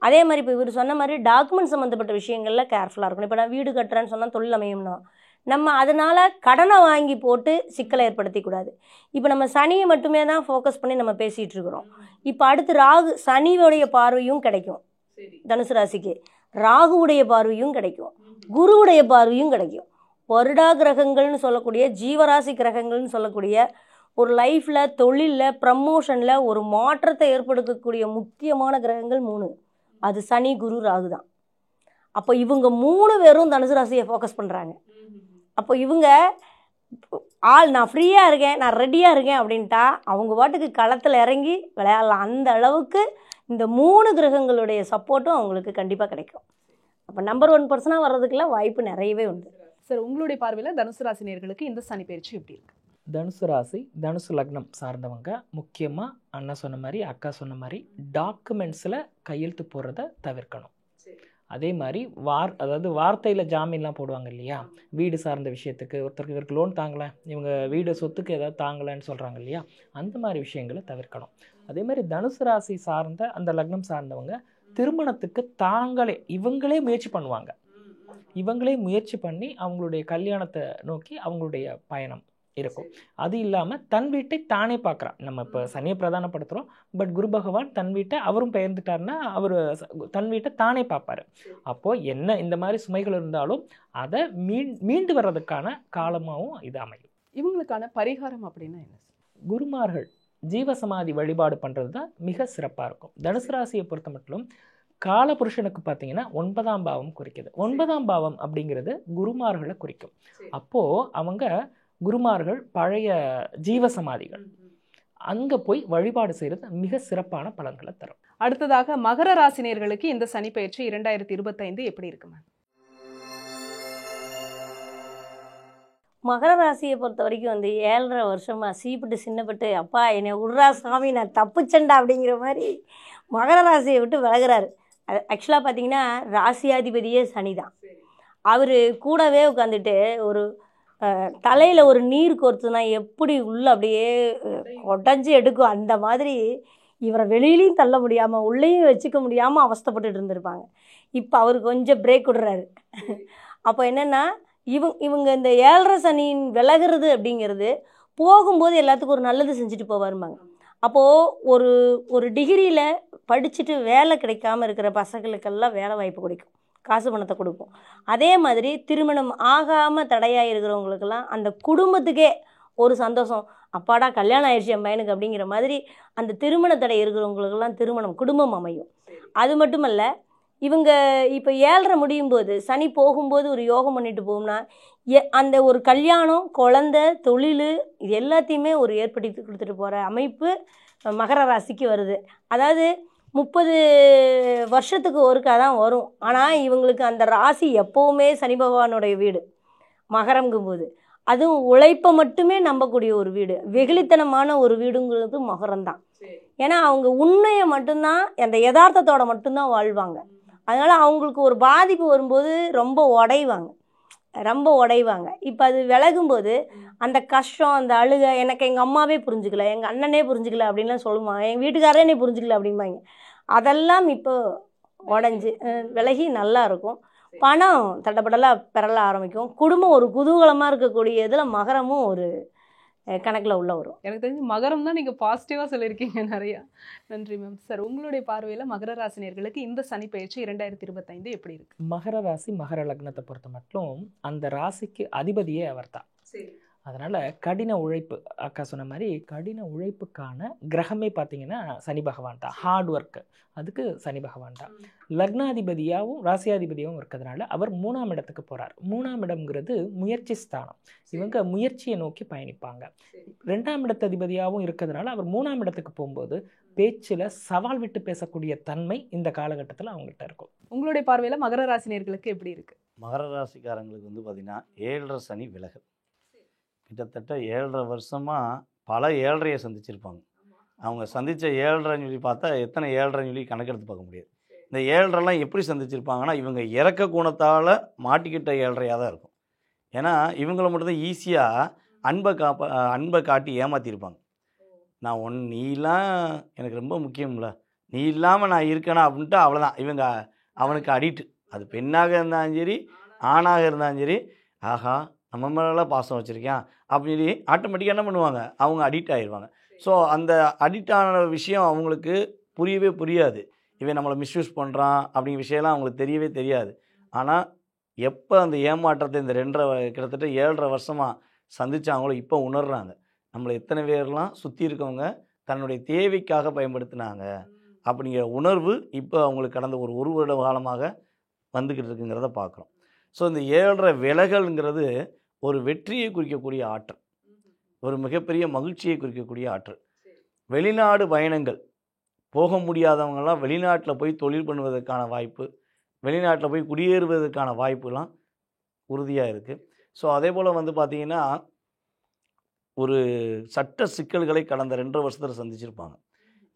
S3: அதே மாதிரி இப்போ இவர் சொன்ன மாதிரி டாக்குமெண்ட் சம்மந்தப்பட்ட விஷயங்களில் கேர்ஃபுல்லாக இருக்கணும். இப்போ நான் வீடு கட்டுறேன்னு சொன்னால் தொழில் அமையும்னா நம்ம அதனால் கடனை வாங்கி போட்டு சிக்கலை ஏற்படுத்திக்கூடாது. இப்போ நம்ம சனியை மட்டுமே தான் ஃபோக்கஸ் பண்ணி நம்ம பேசிகிட்டு இருக்கிறோம். இப்போ அடுத்து ராகு, சனியுடைய பார்வையும் கிடைக்கும் தனுசு ராசிக்கு, ராகுவுடைய பார்வையும் கிடைக்கும், குருவுடைய பார்வையும் கிடைக்கும். வருடா கிரகங்கள்னு சொல்லக்கூடிய ஜீவராசி கிரகங்கள்னு சொல்லக்கூடிய ஒரு லைஃப்பில், தொழிலில், ப்ரமோஷனில் ஒரு மாற்றத்தை ஏற்படுத்தக்கூடிய முக்கியமான கிரகங்கள் 3. அது சனி, குரு, ராகு தான். அப்போ இவங்க 3 பேரும் தனுசு ராசியை ஃபோக்கஸ் பண்ணுறாங்க. அப்போ இவங்க நான் ஃப்ரீயாக இருக்கேன், நான் ரெடியாக இருக்கேன் அப்படின்ட்டா அவங்க பாட்டுக்கு களத்தில் இறங்கி விளையாடலாம். அந்த அளவுக்கு இந்த 3 கிரகங்களுடைய சப்போர்ட்டும் அவங்களுக்கு கண்டிப்பாக கிடைக்கும். அப்போ நம்பர் 1 பர்சனாக வர்றதுக்கெல்லாம் வாய்ப்பு நிறையவே உண்டு.
S4: சார், உங்களுடைய பார்வையில் தனுசு ராசினியர்களுக்கு இந்த சனி பயிற்சி எப்படி இருக்கு?
S2: தனுசு ராசி, தனுசு லக்னம் சார்ந்தவங்க முக்கியமாக அண்ணா சொன்ன மாதிரி, அக்கா சொன்ன மாதிரி டாக்குமெண்ட்ஸில் கையெழுத்து போடுறத தவிர்க்கணும். அதே மாதிரி அதாவது வார்த்தையில் ஜாமீன்லாம் போடுவாங்க இல்லையா, வீடு சார்ந்த விஷயத்துக்கு, ஒருத்தருக்கு இவருக்கு லோன் தாங்கலை, இவங்க வீடு சொத்துக்கு ஏதாவது தாங்கலைன்னு சொல்கிறாங்க இல்லையா, அந்த மாதிரி விஷயங்களை தவிர்க்கணும். அதே மாதிரி தனுசு ராசி சார்ந்த அந்த லக்னம் சார்ந்தவங்க திருமணத்துக்கு இவங்களே முயற்சி பண்ணுவாங்க. இவங்களே முயற்சி பண்ணி அவங்களுடைய கல்யாணத்தை நோக்கி அவங்களுடைய பயணம் இருக்கும். அது இல்லாமல் தன் வீட்டை தானே பார்க்குறான். நம்ம இப்போ சனியை பிரதானப்படுத்துகிறோம், பட் குரு பகவான் தன் வீட்டை அவரும் பெயர்ந்துட்டாருன்னா அவர் தன் வீட்டை தானே பார்ப்பார். அப்போது என்ன இந்த மாதிரி சுமைகள் இருந்தாலும் அதை மீண்டு வர்றதுக்கான காலமாகவும் இது அமையும்.
S4: இவங்களுக்கான பரிகாரம் அப்படின்னா என்ன?
S2: குருமார்கள் ஜீவசமாதி வழிபாடு பண்ணுறது தான் மிக சிறப்பாக இருக்கும். தனுசு ராசியை பொறுத்த மட்டும் காலபுருஷனுக்கு பார்த்தீங்கன்னா 9ஆம் பாவம் குறிக்குது. 9ஆம் பாவம் அப்படிங்கிறது குருமார்களை குறிக்கும். அப்போது அவங்க குருமார்கள் பழைய ஜீவசமாதிகள், அங்கே போய் வழிபாடு செய்கிறது மிக சிறப்பான பலன்களை தரும்.
S4: அடுத்ததாக மகர ராசினியர்களுக்கு இந்த சனி பயிற்சி 2025 எப்படி இருக்கு மேம்?
S3: மகர ராசியை பொறுத்த வரைக்கும் 7.5 வருஷமாக சீப்பட்டு சின்னப்பட்டு, அப்பா என்னை விட்றா சாமி நான் தப்புச்சண்டா அப்படிங்கிற மாதிரி மகர ராசியை விட்டு விலகிறாரு. ஆக்சுவலாக பார்த்தீங்கன்னா ராசியாதிபதியே சனி தான். அவர் கூடவே உட்காந்துட்டு ஒரு தலையில் ஒரு நீர் கோர்த்துனா எப்படி உள்ளே அப்படியே உடஞ்சி எடுக்கும், அந்த மாதிரி இவரை வெளியிலையும் தள்ள முடியாமல் உள்ளேயும் வச்சுக்க முடியாமல் அவஸ்தைப்பட்டுட்டு இருந்திருப்பாங்க. இப்போ அவர் கொஞ்சம் பிரேக் விடுறாரு. அப்போ என்னென்னா இவங்க இந்த 7.5 சனியின் விலகிறது அப்படிங்கிறது போகும்போது எல்லாத்துக்கும் ஒரு நல்லது செஞ்சுட்டு போவாருமாங்க. அப்போது ஒரு டிகிரியில் படிச்சுட்டு வேலை கிடைக்காமல் இருக்கிற பசங்களுக்கெல்லாம் வேலை வாய்ப்பு கொடுக்கும், காசு பணத்தை கொடுக்கும். அதே மாதிரி திருமணம் ஆகாமல் தடையாக இருக்கிறவங்களுக்கெல்லாம் அந்த குடும்பத்துக்கே ஒரு சந்தோஷம், அப்பாடா கல்யாணம் ஆயிடுச்சு என் பையனுக்கு அப்படிங்கிற மாதிரி அந்த திருமண தடை இருக்கிறவங்களுக்கெல்லாம் திருமணம் குடும்பம் அமையும். அது மட்டுமல்ல, இவங்க இப்போ 7.5 முடியும் போது சனி போகும்போது ஒரு யோகம் பண்ணிட்டு போகும்னா அந்த ஒரு கல்யாணம், குழந்தை, தொழில் இது எல்லாத்தையுமே ஒரு ஏற்படுத்தி கொடுத்துட்டு போகிற அமைப்பு மகர ராசிக்கு வருது. அதாவது 30 வருஷத்துக்கு ஒருக்கா தான் வரும். ஆனால் இவங்களுக்கு அந்த ராசி எப்போவுமே சனி பகவானுடைய வீடு மகரங்கும்போது, அதுவும் உழைப்பை மட்டுமே நம்பக்கூடிய ஒரு வீடு, வெகுளித்தனமான ஒரு வீடுங்கிறது மகரம்தான். ஏன்னா அவங்க உண்மையை மட்டும்தான், அந்த யதார்த்தத்தோட மட்டும்தான் வாழ்வாங்க. அதனால் அவங்களுக்கு ஒரு பாதிப்பு வரும்போது ரொம்ப உடைவாங்க. இப்போ அது விலகும்போது அந்த கஷ்டம், அந்த அழுகை, எனக்கு எங்கள் அம்மாவே புரிஞ்சுக்கல, எங்கள் அண்ணனே புரிஞ்சுக்கல அப்படின்லாம் சொல்லுவாங்க, எங்கள் வீட்டுக்காரே என்னை புரிஞ்சுக்கல அப்படிம்பாங்க. அதெல்லாம் இப்போ உடஞ்சி விலகி நல்லா இருக்கும். பணம் தட்டப்படலாம் பெறல ஆரம்பிக்கும். குடும்பம் ஒரு குதூகலமாக இருக்கக்கூடிய இதில் மகரமும் ஒரு கணக்கில் உள்ள வரும்.
S4: எனக்கு தெரிஞ்சு மகரம் தான் நீங்கள் பாசிட்டிவாக சொல்லியிருக்கீங்க நிறையா. நன்றி மேம். சார், உங்களுடைய பார்வையில் மகர ராசினியர்களுக்கு இந்த சனி பயிற்சி 2025 எப்படி இருக்கு?
S2: மகர ராசி மகர லக்னத்தை பொறுத்த மட்டும் அந்த ராசிக்கு அதிபதியே அவர் தான். அதனால் கடின உழைப்பு, அக்கா சொன்ன மாதிரி கடின உழைப்புக்கான கிரகமே பார்த்தீங்கன்னா சனி பகவான் தான். ஹார்ட் ஒர்க்கு, அதுக்கு சனி பகவான் தான். லக்னாதிபதியாகவும் ராசியாதிபதியாகவும் இருக்கிறதுனால அவர் 3ஆம் இடத்துக்கு போகிறார். 3ஆம் இடம்ங்கிறது முயற்சி ஸ்தானம். இவங்க முயற்சியை நோக்கி பயணிப்பாங்க. 2ஆம் இடத்ததிபதியாகவும் இருக்கிறதுனால அவர் 3ஆம் இடத்துக்கு போகும்போது பேச்சில் சவால் விட்டு பேசக்கூடிய தன்மை இந்த காலகட்டத்தில் அவங்ககிட்ட இருக்கும்.
S4: உங்களுடைய பார்வையில் மகர ராசினியர்களுக்கு எப்படி இருக்கு?
S1: மகர ராசிக்காரங்களுக்கு வந்து பார்த்திங்கன்னா 7.5 சனி விலகல். கிட்டத்தட்ட 7.5 வருஷமாக பல 7.5 சந்திச்சிருப்பாங்க. அவங்க சந்தித்த 7.5 சொல்லி பார்த்தா எத்தனை 7.5 சொல்லி கணக்கெடுத்து பார்க்க முடியாது. இந்த 7.5லாம் எப்படி சந்திச்சிருப்பாங்கன்னா இவங்க இறக்க குணத்தால் மாட்டிக்கிட்ட 7.5 தான் இருக்கும். ஏன்னா இவங்கள மட்டும்தான் ஈஸியாக அன்பை காட்டி ஏமாற்றிருப்பாங்க. நீலாம் எனக்கு ரொம்ப முக்கியம்ல, நீ இல்லாமல் நான் இருக்கேனா அப்படின்ட்டு அவ்வளோதான். இவங்க அவனுக்கு அடிக்ட். அது பெண்ணாக இருந்தாலும் சரி, ஆணாக இருந்தாலும் சரி, ஆஹா நம்ம மேலாம் பாசம் வச்சுருக்கேன் அப்படின்னு சொல்லி ஆட்டோமேட்டிக்காக என்ன பண்ணுவாங்க, அவங்க அடிக்ட் ஆகிடுவாங்க. ஸோ அந்த அடிக்ட் ஆன விஷயம் அவங்களுக்கு புரியவே புரியாது. இவன் நம்மளை மிஸ்யூஸ் பண்ணுறான் அப்படிங்கிற விஷயம்லாம் அவங்களுக்கு தெரியவே தெரியாது. ஆனால் எப்போ அந்த ஏமாற்றத்தை இந்த கிட்டத்தட்ட 7.5 வருஷமாக சந்தித்தாங்களோ இப்போ உணர்றாங்க. நம்மளை எத்தனை பேர்லாம் சுற்றி இருக்கவங்க தன்னுடைய தேவைக்காக பயன்படுத்தினாங்க அப்படிங்கிற உணர்வு இப்போ அவங்களுக்கு கடந்த ஒரு வருட காலமாக வந்துக்கிட்டு இருக்குங்கிறத பார்க்குறோம். ஸோ இந்த 7.5 விலகல்ங்கிறது ஒரு வெற்றியை குறிக்கக்கூடிய ஆற்றல், ஒரு மிகப்பெரிய மகிழ்ச்சியை குறிக்கக்கூடிய ஆற்றல். வெளிநாடு பயணங்கள் போக முடியாதவங்கெல்லாம் வெளிநாட்டில் போய் தொழில் பண்ணுவதற்கான வாய்ப்பு, வெளிநாட்டில் போய் குடியேறுவதற்கான வாய்ப்புலாம் உறுதியாக இருக்குது. ஸோ அதே போல் வந்து பார்த்திங்கன்னா ஒரு சட்ட சிக்கல்களை கடந்த 2.5 வருஷத்தில் சந்திச்சிருப்பாங்க.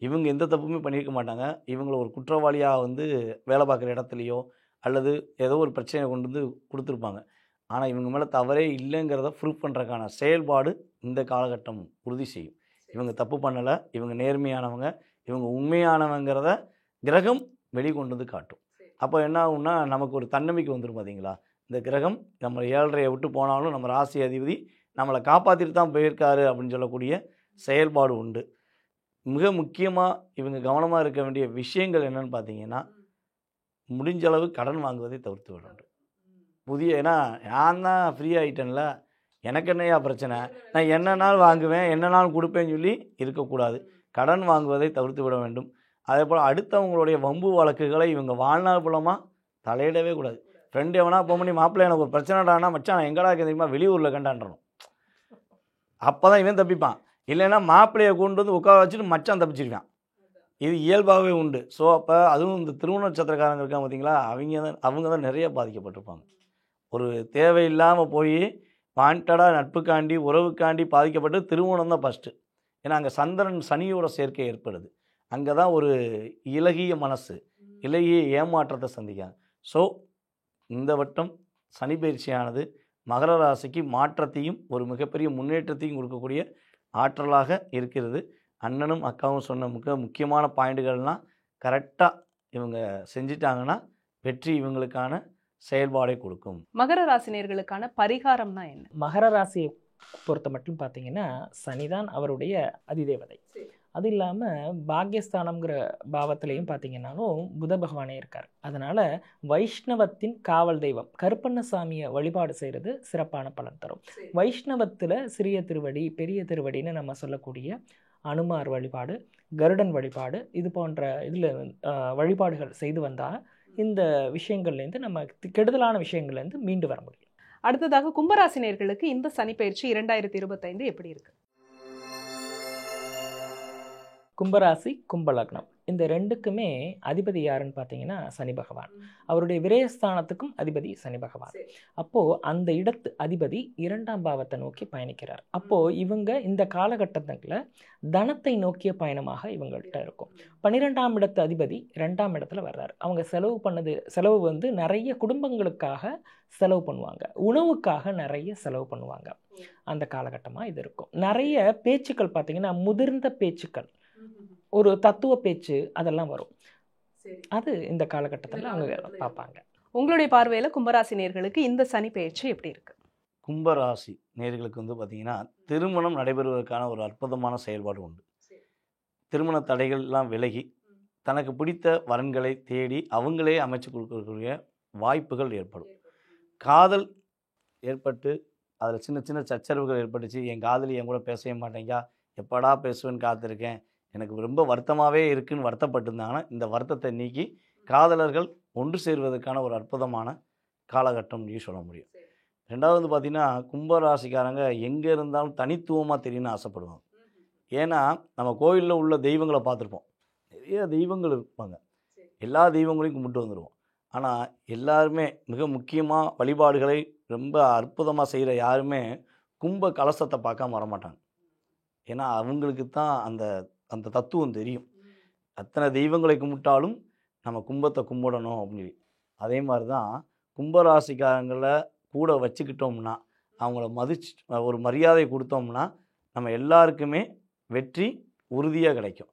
S1: இவங்க எந்த தப்புமே பண்ணியிருக்க மாட்டாங்க. இவங்களை ஒரு குற்றவாளியாக வந்து வேலை பார்க்குற இடத்துலையோ அல்லது ஏதோ ஒரு பிரச்சனையை கொண்டு வந்து கொடுத்துருப்பாங்க. ஆனால் இவங்க மேலே தவறே இல்லைங்கிறத ப்ரூவ் பண்ணுறதுக்கான செயல்பாடு இந்த காலகட்டம் உறுதி செய்யும். இவங்க தப்பு பண்ணலை, இவங்க நேர்மையானவங்க, இவங்க உண்மையானவங்கிறத கிரகம் வெளிக்கொண்டு வந்து காட்டும். அப்போ என்ன ஆகும்னா நமக்கு ஒரு தன்னம்பிக்கை வந்துடும். பார்த்தீங்களா, இந்த கிரகம் நம்ம 7.5 விட்டு போனாலும் நம்ம ராசி அதிபதி நம்மளை காப்பாற்றிட்டு தான் போயிருக்காரு அப்படின்னு சொல்லக்கூடிய செயல்பாடு உண்டு. மிக முக்கியமாக இவங்க கவனமாக இருக்க வேண்டிய விஷயங்கள் என்னென்னு பார்த்தீங்கன்னா, முடிஞ்ச அளவு கடன் வாங்குவதை தவிர்த்து விட வேண்டும். ஏன்னா நான் தான் ஃப்ரீ ஆகிட்டேன்ல, எனக்கு என்னையா பிரச்சனை, நான் என்ன நாள் வாங்குவேன் என்ன நாள் கொடுப்பேன்னு சொல்லி இருக்கக்கூடாது. கடன் வாங்குவதை தவிர்த்து விட வேண்டும். அதே போல் அடுத்தவங்களுடைய வம்பு வழக்குகளை இவங்க வாழ்நாள் மூலமாக தலையிடவே கூடாது. ஃப்ரெண்டு எவனா போக பண்ணி மாப்பிள்ளை எனக்கு ஒரு பிரச்சனைடானா மச்சான் நான் எங்கடா தெரியுமா வெளியூரில் கண்டான்றணும். அப்போ தான் இவன் தப்பிப்பான். இல்லைன்னா மாப்பிள்ளையை கொண்டு வந்து உட்கார வச்சுட்டு மச்சான் தப்பிச்சிருக்கான். இது இயல்பாகவே உண்டு. ஸோ அப்போ அதுவும் இந்த திருமண நட்சத்திரக்காரங்க இருக்காங்க பார்த்தீங்களா, அவங்க தான் நிறைய பாதிக்கப்பட்டிருப்பாங்க. ஒரு தேவையில்லாமல் போய் வாண்டடாக நட்புக்காண்டி உறவுக்காண்டி பாதிக்கப்பட்டு திருமணம் தான் ஃபஸ்ட்டு. ஏன்னா அங்கே சந்திரன் சனியோட சேர்க்கை ஏற்படுது. அங்கே தான் ஒரு இலகிய மனசு, இலகிய ஏமாற்றத்தை சந்திக்காங்க. ஸோ இந்த வட்டம் சனி பயிற்சியானது மகர ராசிக்கு மாற்றத்தையும் ஒரு மிகப்பெரிய முன்னேற்றத்தையும் கொடுக்கக்கூடிய ஆற்றலாக இருக்கிறது. அண்ணனும் அக்காவும் சொன்ன முக்கியமான பாயிண்ட்டுகள்லாம் கரெக்டாக இவங்க செஞ்சிட்டாங்கன்னா வெற்றி இவங்களுக்கான செயல்பாடை கொடுக்கும்.
S4: மகர ராசினியர்களுக்கான பரிகாரம்னா என்ன?
S2: மகர ராசியை பொறுத்த மட்டும் பார்த்தீங்கன்னா சனிதான் அவருடைய அதிதேவதை. அது இல்லாமல் பாக்யஸ்தானம்ங்கிற பாவத்திலையும் பார்த்தீங்கன்னாலும் புத பகவானே இருக்கார். அதனால் வைஷ்ணவத்தின் காவல் தெய்வம் கருப்பண்ணசாமியை வழிபாடு செய்கிறது சிறப்பான பலன் தரும். வைஷ்ணவத்தில் சிறிய திருவடி பெரிய திருவடின்னு நம்ம சொல்லக்கூடிய அனுமார் வழிபாடு, கருடன் வழிபாடு, இது போன்ற இதில் வழிபாடுகள் செய்து வந்தால் இந்த விஷயங்கள்லேருந்து நம்ம கெடுதலான விஷயங்கள்லேருந்து மீண்டு வர முடியும்.
S4: அடுத்ததாக கும்பராசினியர்களுக்கு இந்த சனிப்பெயர்ச்சி 2025 எப்படி இருக்கு?
S2: கும்பராசி கும்பலக்னம் இந்த ரெண்டுக்குமே அதிபதி யாருன்னு பார்த்தீங்கன்னா சனி பகவான். அவருடைய விரயஸ்தானத்துக்கும் அதிபதி சனி பகவான். அப்போது அந்த இடத்து அதிபதி 2ஆம் பாவத்தை நோக்கி பயணிக்கிறார். அப்போது இவங்க இந்த காலகட்டத்தில் தனத்தை நோக்கிய பயணமாக இவங்கள்ட்ட இருக்கும். 12ஆம் இடத்து அதிபதி 2ஆம் இடத்துல வர்றாரு. அவங்க செலவு வந்து நிறைய குடும்பங்களுக்காக செலவு பண்ணுவாங்க, உணவுக்காக நிறைய செலவு பண்ணுவாங்க. அந்த காலகட்டமாக இது இருக்கும். நிறைய பேச்சுக்கள் பார்த்தீங்கன்னா முதிர்ந்த பேச்சுக்கள், ஒரு தத்துவ பேச்சு அதெல்லாம் வரும். அது இந்த காலகட்டத்தில் அவங்க பார்ப்பாங்க.
S4: உங்களுடைய பார்வையில் கும்பராசி நேயர்களுக்கு இந்த சனி பெயர்ச்சி எப்படி இருக்கு?
S1: கும்பராசி நேயர்களுக்கு வந்து பார்த்திங்கன்னா திருமணம் நடைபெறுவதற்கான ஒரு அற்புதமான செயல்பாடு உண்டு. திருமண தடைகள்லாம் விலகி தனக்கு பிடித்த வரன்களை தேடி அவங்களே அமைச்சு கொடுக்கக்கூடிய வாய்ப்புகள் ஏற்படும். காதல் ஏற்பட்டு அதில் சின்ன சின்ன சச்சரவுகள் ஏற்பட்டுச்சு, என் காதலி என் கூட பேசவே மாட்டேங்க, எப்படா பேசுவேன்னு காத்திருக்கேன், எனக்கு ரொம்ப வருத்தமாகவே இருக்குன்னு வருத்தப்பட்டிருந்தாங்கன்னா இந்த வருத்தத்தை நீக்கி காதலர்கள் ஒன்று சேர்வதற்கான ஒரு அற்புதமான காலகட்டம் சொல்ல முடியும். ரெண்டாவது பார்த்திங்கன்னா கும்பராசிக்காரங்க எங்கே இருந்தாலும் தனித்துவமாக தெரியும்னு ஆசைப்படுவாங்க. ஏன்னா நம்ம கோயிலில் உள்ள தெய்வங்களை பார்த்துருப்போம், நிறைய தெய்வங்கள் இருப்பாங்க, எல்லா தெய்வங்களையும் கும்பிட்டு வந்துடுவோம். ஆனால் எல்லாருமே மிக முக்கியமாக வழிபாடுகளை ரொம்ப அற்புதமாக செய்கிற யாருமே கும்ப கலசத்தை பார்க்காம வரமாட்டாங்க. ஏன்னா அவங்களுக்கு தான் அந்த அந்த தத்துவம் தெரியும். அத்தனை தெய்வங்களை கும்பிட்டாலும் நம்ம கும்பத்தை கும்பிடணும் அப்படின்னு. அதே மாதிரி தான் கும்பராசிக்காரங்களை கூட வச்சுக்கிட்டோம்னா, அவங்கள மதிச்சு ஒரு மரியாதை கொடுத்தோம்னா நம்ம எல்லாருக்குமே வெற்றி உறுதியாக கிடைக்கும்.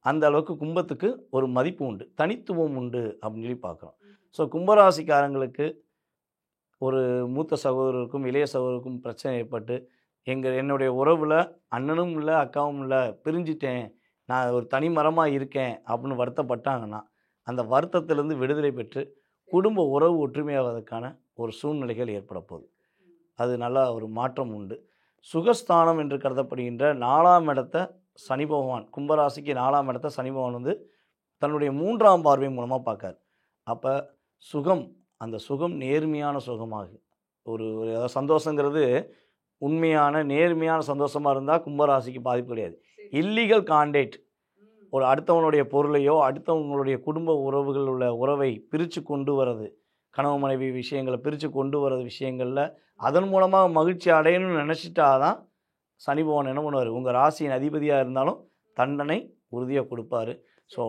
S1: அந்த அளவுக்கு கும்பத்துக்கு ஒரு மதிப்பு உண்டு, தனித்துவம் உண்டு அப்படின்னு சொல்லி பார்க்குறோம். ஸோ கும்பராசிக்காரங்களுக்கு ஒரு மூத்த சகோதரருக்கும் இளைய சகோதரருக்கும் பிரச்சனை ஏற்பட்டு என்னுடைய உறவில் அண்ணனும் இல்லை அக்காவும் இல்லை, பிரிஞ்சிட்டேன், நான் ஒரு தனி மரமாக இருக்கேன் அப்படின்னு வருத்தப்பட்டாங்கன்னா அந்த வருத்தத்திலேருந்து விடுதலை பெற்று குடும்ப உறவு ஒற்றுமையாவதற்கான ஒரு சூழ்நிலைகள் ஏற்பட போகுது. அது நல்லா ஒரு மாற்றம் உண்டு. சுகஸ்தானம் என்று கருதப்படுகின்ற 4ஆம் இடத்தை சனி பகவான், கும்பராசிக்கு 4ஆம் இடத்தை சனி பகவான் வந்து தன்னுடைய 3ஆம் பார்வை மூலமாக பார்க்கார். அப்போ சுகம், அந்த சுகம் நேர்மையான சுகமாக ஒரு சந்தோஷங்கிறது உண்மையான நேர்மையான சந்தோஷமாக இருந்தால் கும்பராசிக்கு பாதிப்பு கிடையாது. இல்லீகல் கான்டாக்ட், ஒரு அடுத்தவனுடைய பொருளையோ அடுத்தவங்களுடைய குடும்ப உறவுகள் உள்ள உறவை பிரித்து கொண்டு வர்றது, கணவன் மனைவி விஷயங்களை பிரித்து கொண்டு வர்றது விஷயங்களில் அதன் மூலமாக மகிழ்ச்சி அடையணும்னு நினச்சிட்டாதான் சனி பகவான் என்ன பண்ணுவார், உங்கள் ராசியின் அதிபதியாக இருந்தாலும் தண்டனை உறுதியாக கொடுப்பார். ஸோ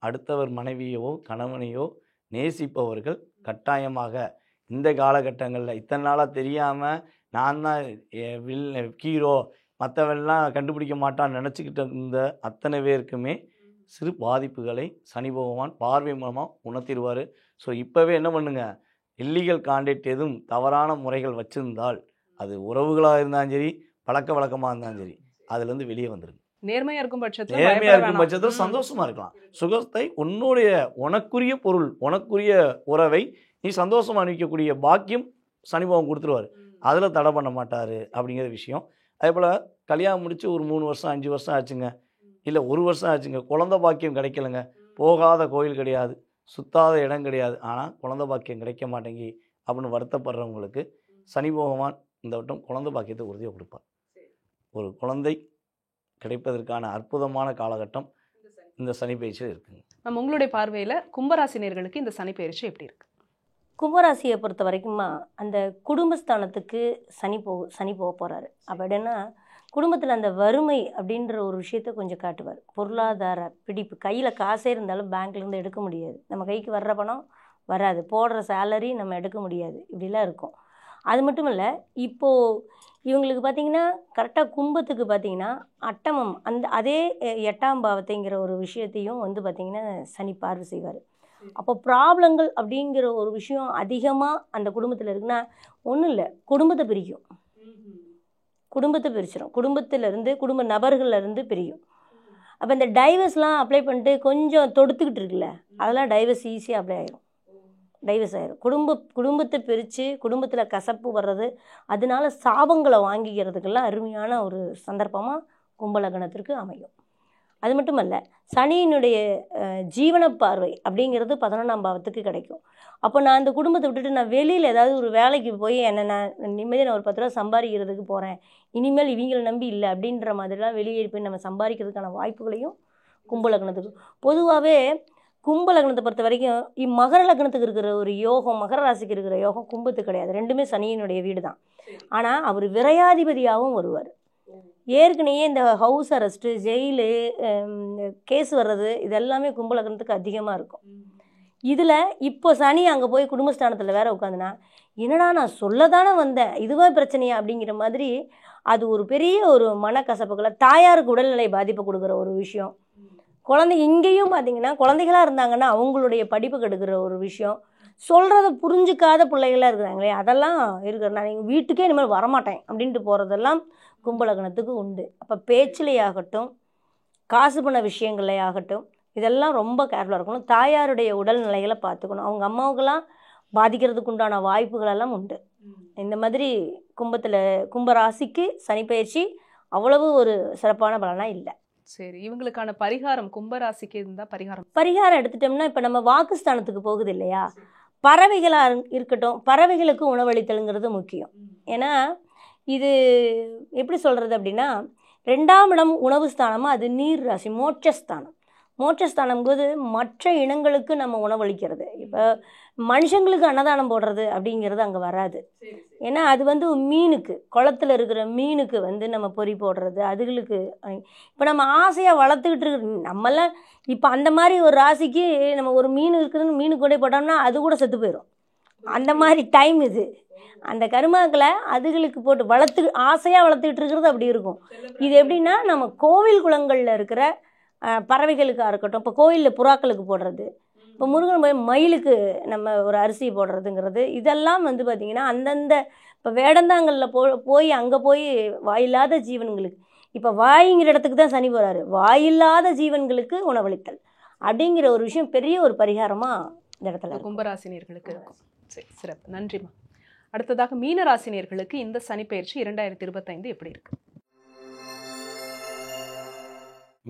S1: அடுத்தவர் மனைவியோ கணவனையோ நேசிப்பவர்கள் கட்டாயமாக இந்த காலகட்டங்களில், இத்தனை நாளாக தெரியாமல் நான் தான் ஹீரோ மற்றவெல்லாம் கண்டுபிடிக்க மாட்டான்னு நினச்சிக்கிட்டு இருந்த அத்தனை பேருக்குமே சிறு பாதிப்புகளை சனி பகவான் பார்வை மூலமாக உணர்த்திடுவார். ஸோ இப்போவே என்ன பண்ணுங்கள், இல்லீகல் கான்டாக்ட் எதுவும் தவறான முறைகள் வச்சுருந்தால் அது உறவுகளாக இருந்தாலும் சரி பழக்க வழக்கமாக இருந்தாலும் சரி அதுலேருந்து வெளியே வந்துடுங்க.
S4: நேர்மையாக இருக்கும் பட்சத்தில்
S1: சந்தோஷமாக இருக்கலாம். சுகத்தை உனக்குரிய பொருள் உனக்குரிய உறவை நீ சந்தோஷமாக அனுப்பிக்கக்கூடிய பாக்கியம் சனி பகவான் கொடுத்துருவார். அதில் தடை பண்ண மாட்டார் அப்படிங்கிற விஷயம். அதே போல் கல்யாணம் முடித்து ஒரு 3 வருஷம் 5 வருஷம் ஆச்சுங்க, இல்லை 1 வருஷம் ஆச்சுங்க, குழந்தை பாக்கியம் கிடைக்கலங்க, போகாத கோயில் கிடையாது, சுத்தாத இடம் கிடையாது, ஆனால் குழந்தை பாக்கியம் கிடைக்க மாட்டேங்கி அப்படின்னு வருத்தப்படுறவங்களுக்கு சனி பகவான் இந்த வட்டம் குழந்தை பாக்கியத்தை உறுதியாக கொடுப்பார். ஒரு குழந்தை கிடைப்பதற்கான அற்புதமான காலகட்டம் இந்த சனி பயிற்சியில் இருக்குங்க.
S4: நம்ம உங்களுடைய பார்வையில் கும்பராசினியர்களுக்கு இந்த சனி பயிற்சி எப்படி இருக்கு?
S3: கும்பராசியை பொறுத்த வரைக்குமா அந்த குடும்பஸ்தானத்துக்கு சனி போக போகிறாரு. அப்போ என்னன்னா குடும்பத்தில் அந்த வறுமை அப்படின்ற ஒரு விஷயத்த கொஞ்சம் காட்டுவார். பொருளாதார பிடிப்பு, கையில் காசே இருந்தாலும் பேங்க்லேருந்து எடுக்க முடியாது, நம்ம கைக்கு வர்ற பணம் வராது, போடுற சேலரி நம்ம எடுக்க முடியாது, இப்படிலாம் இருக்கும். அது மட்டும் இல்லை, இப்போது இவங்களுக்கு பார்த்திங்கன்னா கரெக்டாக கும்பத்துக்கு பார்த்திங்கன்னா அட்டமம் அதே 8ஆம் பாவத்தைங்கிற ஒரு விஷயத்தையும் வந்து பார்த்திங்கன்னா சனி பார்வை செய்வார். அப்போ ப்ராப்ளங்கள் அப்படிங்கிற ஒரு விஷயம் அதிகமாக அந்த குடும்பத்தில் இருக்குன்னா ஒன்றும் இல்லை, குடும்பத்தை பிரிக்கும், குடும்பத்தை பிரிச்சிடும், குடும்பத்திலேருந்து குடும்ப நபர்கள்லேருந்து பிரியும். அப்போ இந்த டைவர்ஸ்லாம் அப்ளை பண்ணிட்டு கொஞ்சம் தொடுத்துக்கிட்டு இருக்குல்ல, அதெல்லாம் டைவர்ஸ் ஈஸியாக அப்ளை ஆயிரும், டைவர்ஸ் ஆயிரும். குடும்பத்தை பிரித்து குடும்பத்தில் கசப்பு வர்றது, அதனால சாபங்களை வாங்கிக்கிறதுக்கெல்லாம் அருமையான ஒரு சந்தர்ப்பமாக கும்பலக்னத்திற்கு அமையும். அது மட்டும் அல்ல, சனியினுடைய ஜீவன பார்வை அப்படிங்கிறது 11ஆம் பாவத்துக்கு கிடைக்கும். அப்போ நான் அந்த குடும்பத்தை விட்டுட்டு நான் வெளியில் ஏதாவது ஒரு வேலைக்கு போய் நான் நிம்மதியாக நான் ஒரு 10 ரூபா சம்பாதிக்கிறதுக்கு போகிறேன், இனிமேல் இவங்களை நம்பி இல்லை அப்படின்ற மாதிரிலாம் வெளியே போய் நம்ம சம்பாதிக்கிறதுக்கான வாய்ப்புகளையும் கும்பலக்னத்துக்கு. பொதுவாகவே கும்பலக்னத்தை பொறுத்த வரைக்கும் மகர லக்னத்துக்கு இருக்கிற ஒரு யோகம், மகர ராசிக்கு இருக்கிற யோகம் கும்பத்துக்கு கிடையாது. ரெண்டுமே சனியினுடைய வீடு தான். ஆனால் அவர் விரையாதிபதியாகவும் வருவார். ஏற்கனவே இந்த ஹவுஸ் அரெஸ்ட்டு, ஜெயிலு, கேஸ் வர்றது இதெல்லாமே கும்பலக்னத்துக்கு அதிகமாக இருக்கும். இதில் இப்போ சனி அங்கே போய் குடும்பஸ்தானத்தில் வேற உட்காந்துனா, என்னடா நான் சொல்ல தானே வந்தேன், இதுவே பிரச்சனையா அப்படிங்கிற மாதிரி அது ஒரு பெரிய ஒரு மனக்கசப்புகளை, தாயாருக்கு உடல்நிலை பாதிப்பை கொடுக்குற ஒரு விஷயம். குழந்தை இங்கேயும் பார்த்தீங்கன்னா குழந்தைகளாக இருந்தாங்கன்னா அவங்களுடைய படிப்பு கெடுக்கிற ஒரு விஷயம், சொல்கிறத புரிஞ்சிக்காத பிள்ளைகளாக இருக்கிறாங்களே அதெல்லாம் இருக்கிற. நான் எங்கள் வீட்டுக்கே இனிமேல் வரமாட்டேன் அப்படின்ட்டு போகிறதெல்லாம் கும்பலக்னத்துக்கு உண்டு. அப்போ பேச்சிலையாகட்டும், காசு பண்ண விஷயங்களே ஆகட்டும், இதெல்லாம் ரொம்ப கேர்ஃபுல்லாக இருக்கணும். தாயாருடைய உடல்நிலைகளை பார்த்துக்கணும். அவங்க அம்மாவுக்கெல்லாம் பாதிக்கிறதுக்கு உண்டான வாய்ப்புகளெல்லாம் உண்டு. இந்த மாதிரி கும்பராசிக்கு சனிப்பெயர்ச்சி அவ்வளவு ஒரு சிறப்பான பலனாக இல்லை.
S4: சரி, இவங்களுக்கான பரிகாரம் கும்பராசிக்கு இருந்தால்
S3: பரிகாரம் எடுத்துட்டோம்னா, இப்போ நம்ம வாக்குஸ்தானத்துக்கு போகுது இல்லையா, பறவைகளாக இருக்கட்டும், பறவைகளுக்கு உணவளித்தலுங்கிறது முக்கியம். ஏன்னா இது எப்படி சொல்கிறது அப்படின்னா, 2ஆம் இடம் உணவு ஸ்தானமாக அது நீர் ராசி, மோட்சஸ்தானம். மோட்சஸ்தானம்ங்கிறது மற்ற இனங்களுக்கு நம்ம உணவளிக்கிறது. இப்போ மனுஷங்களுக்கு அன்னதானம் போடுறது அப்படிங்கிறது அங்கே வராது. ஏன்னா அது மீனுக்கு, குளத்தில் இருக்கிற மீனுக்கு நம்ம பொறி போடுறது, அதுகளுக்கு. இப்போ நம்ம ஆசையாக வளர்த்துக்கிட்டு இருக்கிற நம்மளாம் இப்போ அந்த மாதிரி ஒரு ராசிக்கு நம்ம ஒரு மீன் இருக்குதுன்னு மீனுக்கு கொண்டே போட்டோம்னா அது கூட செத்து போயிடும். அந்த மாதிரி டைம் இது. அந்த கருமாக்களை அதுகளுக்கு போட்டு ஆசையாக வளர்த்துக்கிட்டு இருக்கிறது அப்படி இருக்கும். இது எப்படின்னா, நம்ம கோவில் குளங்களில் இருக்கிற பறவைகளுக்காக இருக்கட்டும், இப்போ கோயிலில் புறாக்களுக்கு போடுறது, இப்போ முருகன் போய் மயிலுக்கு நம்ம ஒரு அரிசி போடுறதுங்கிறது, இதெல்லாம் பார்த்திங்கன்னா அந்தந்த இப்போ வேடந்தாங்களில் போய் அங்கே போய் வாயில்லாத ஜீவன்களுக்கு, இப்போ வாய்ங்கிற இடத்துக்கு தான் சனி போகிறாரு, வாயில்லாத ஜீவன்களுக்கு உணவளித்தல் அப்படிங்கிற ஒரு விஷயம் பெரிய ஒரு பரிகாரமாக இந்த இடத்துல
S4: கும்பராசினியர்களுக்கு இருக்கும். சரி, சிறப்பு, நன்றிம்மா. அடுத்ததாக மீனராசினியர்களுக்கு இந்த சனிப்பெயர்ச்சி 2025 எப்படி இருக்கு?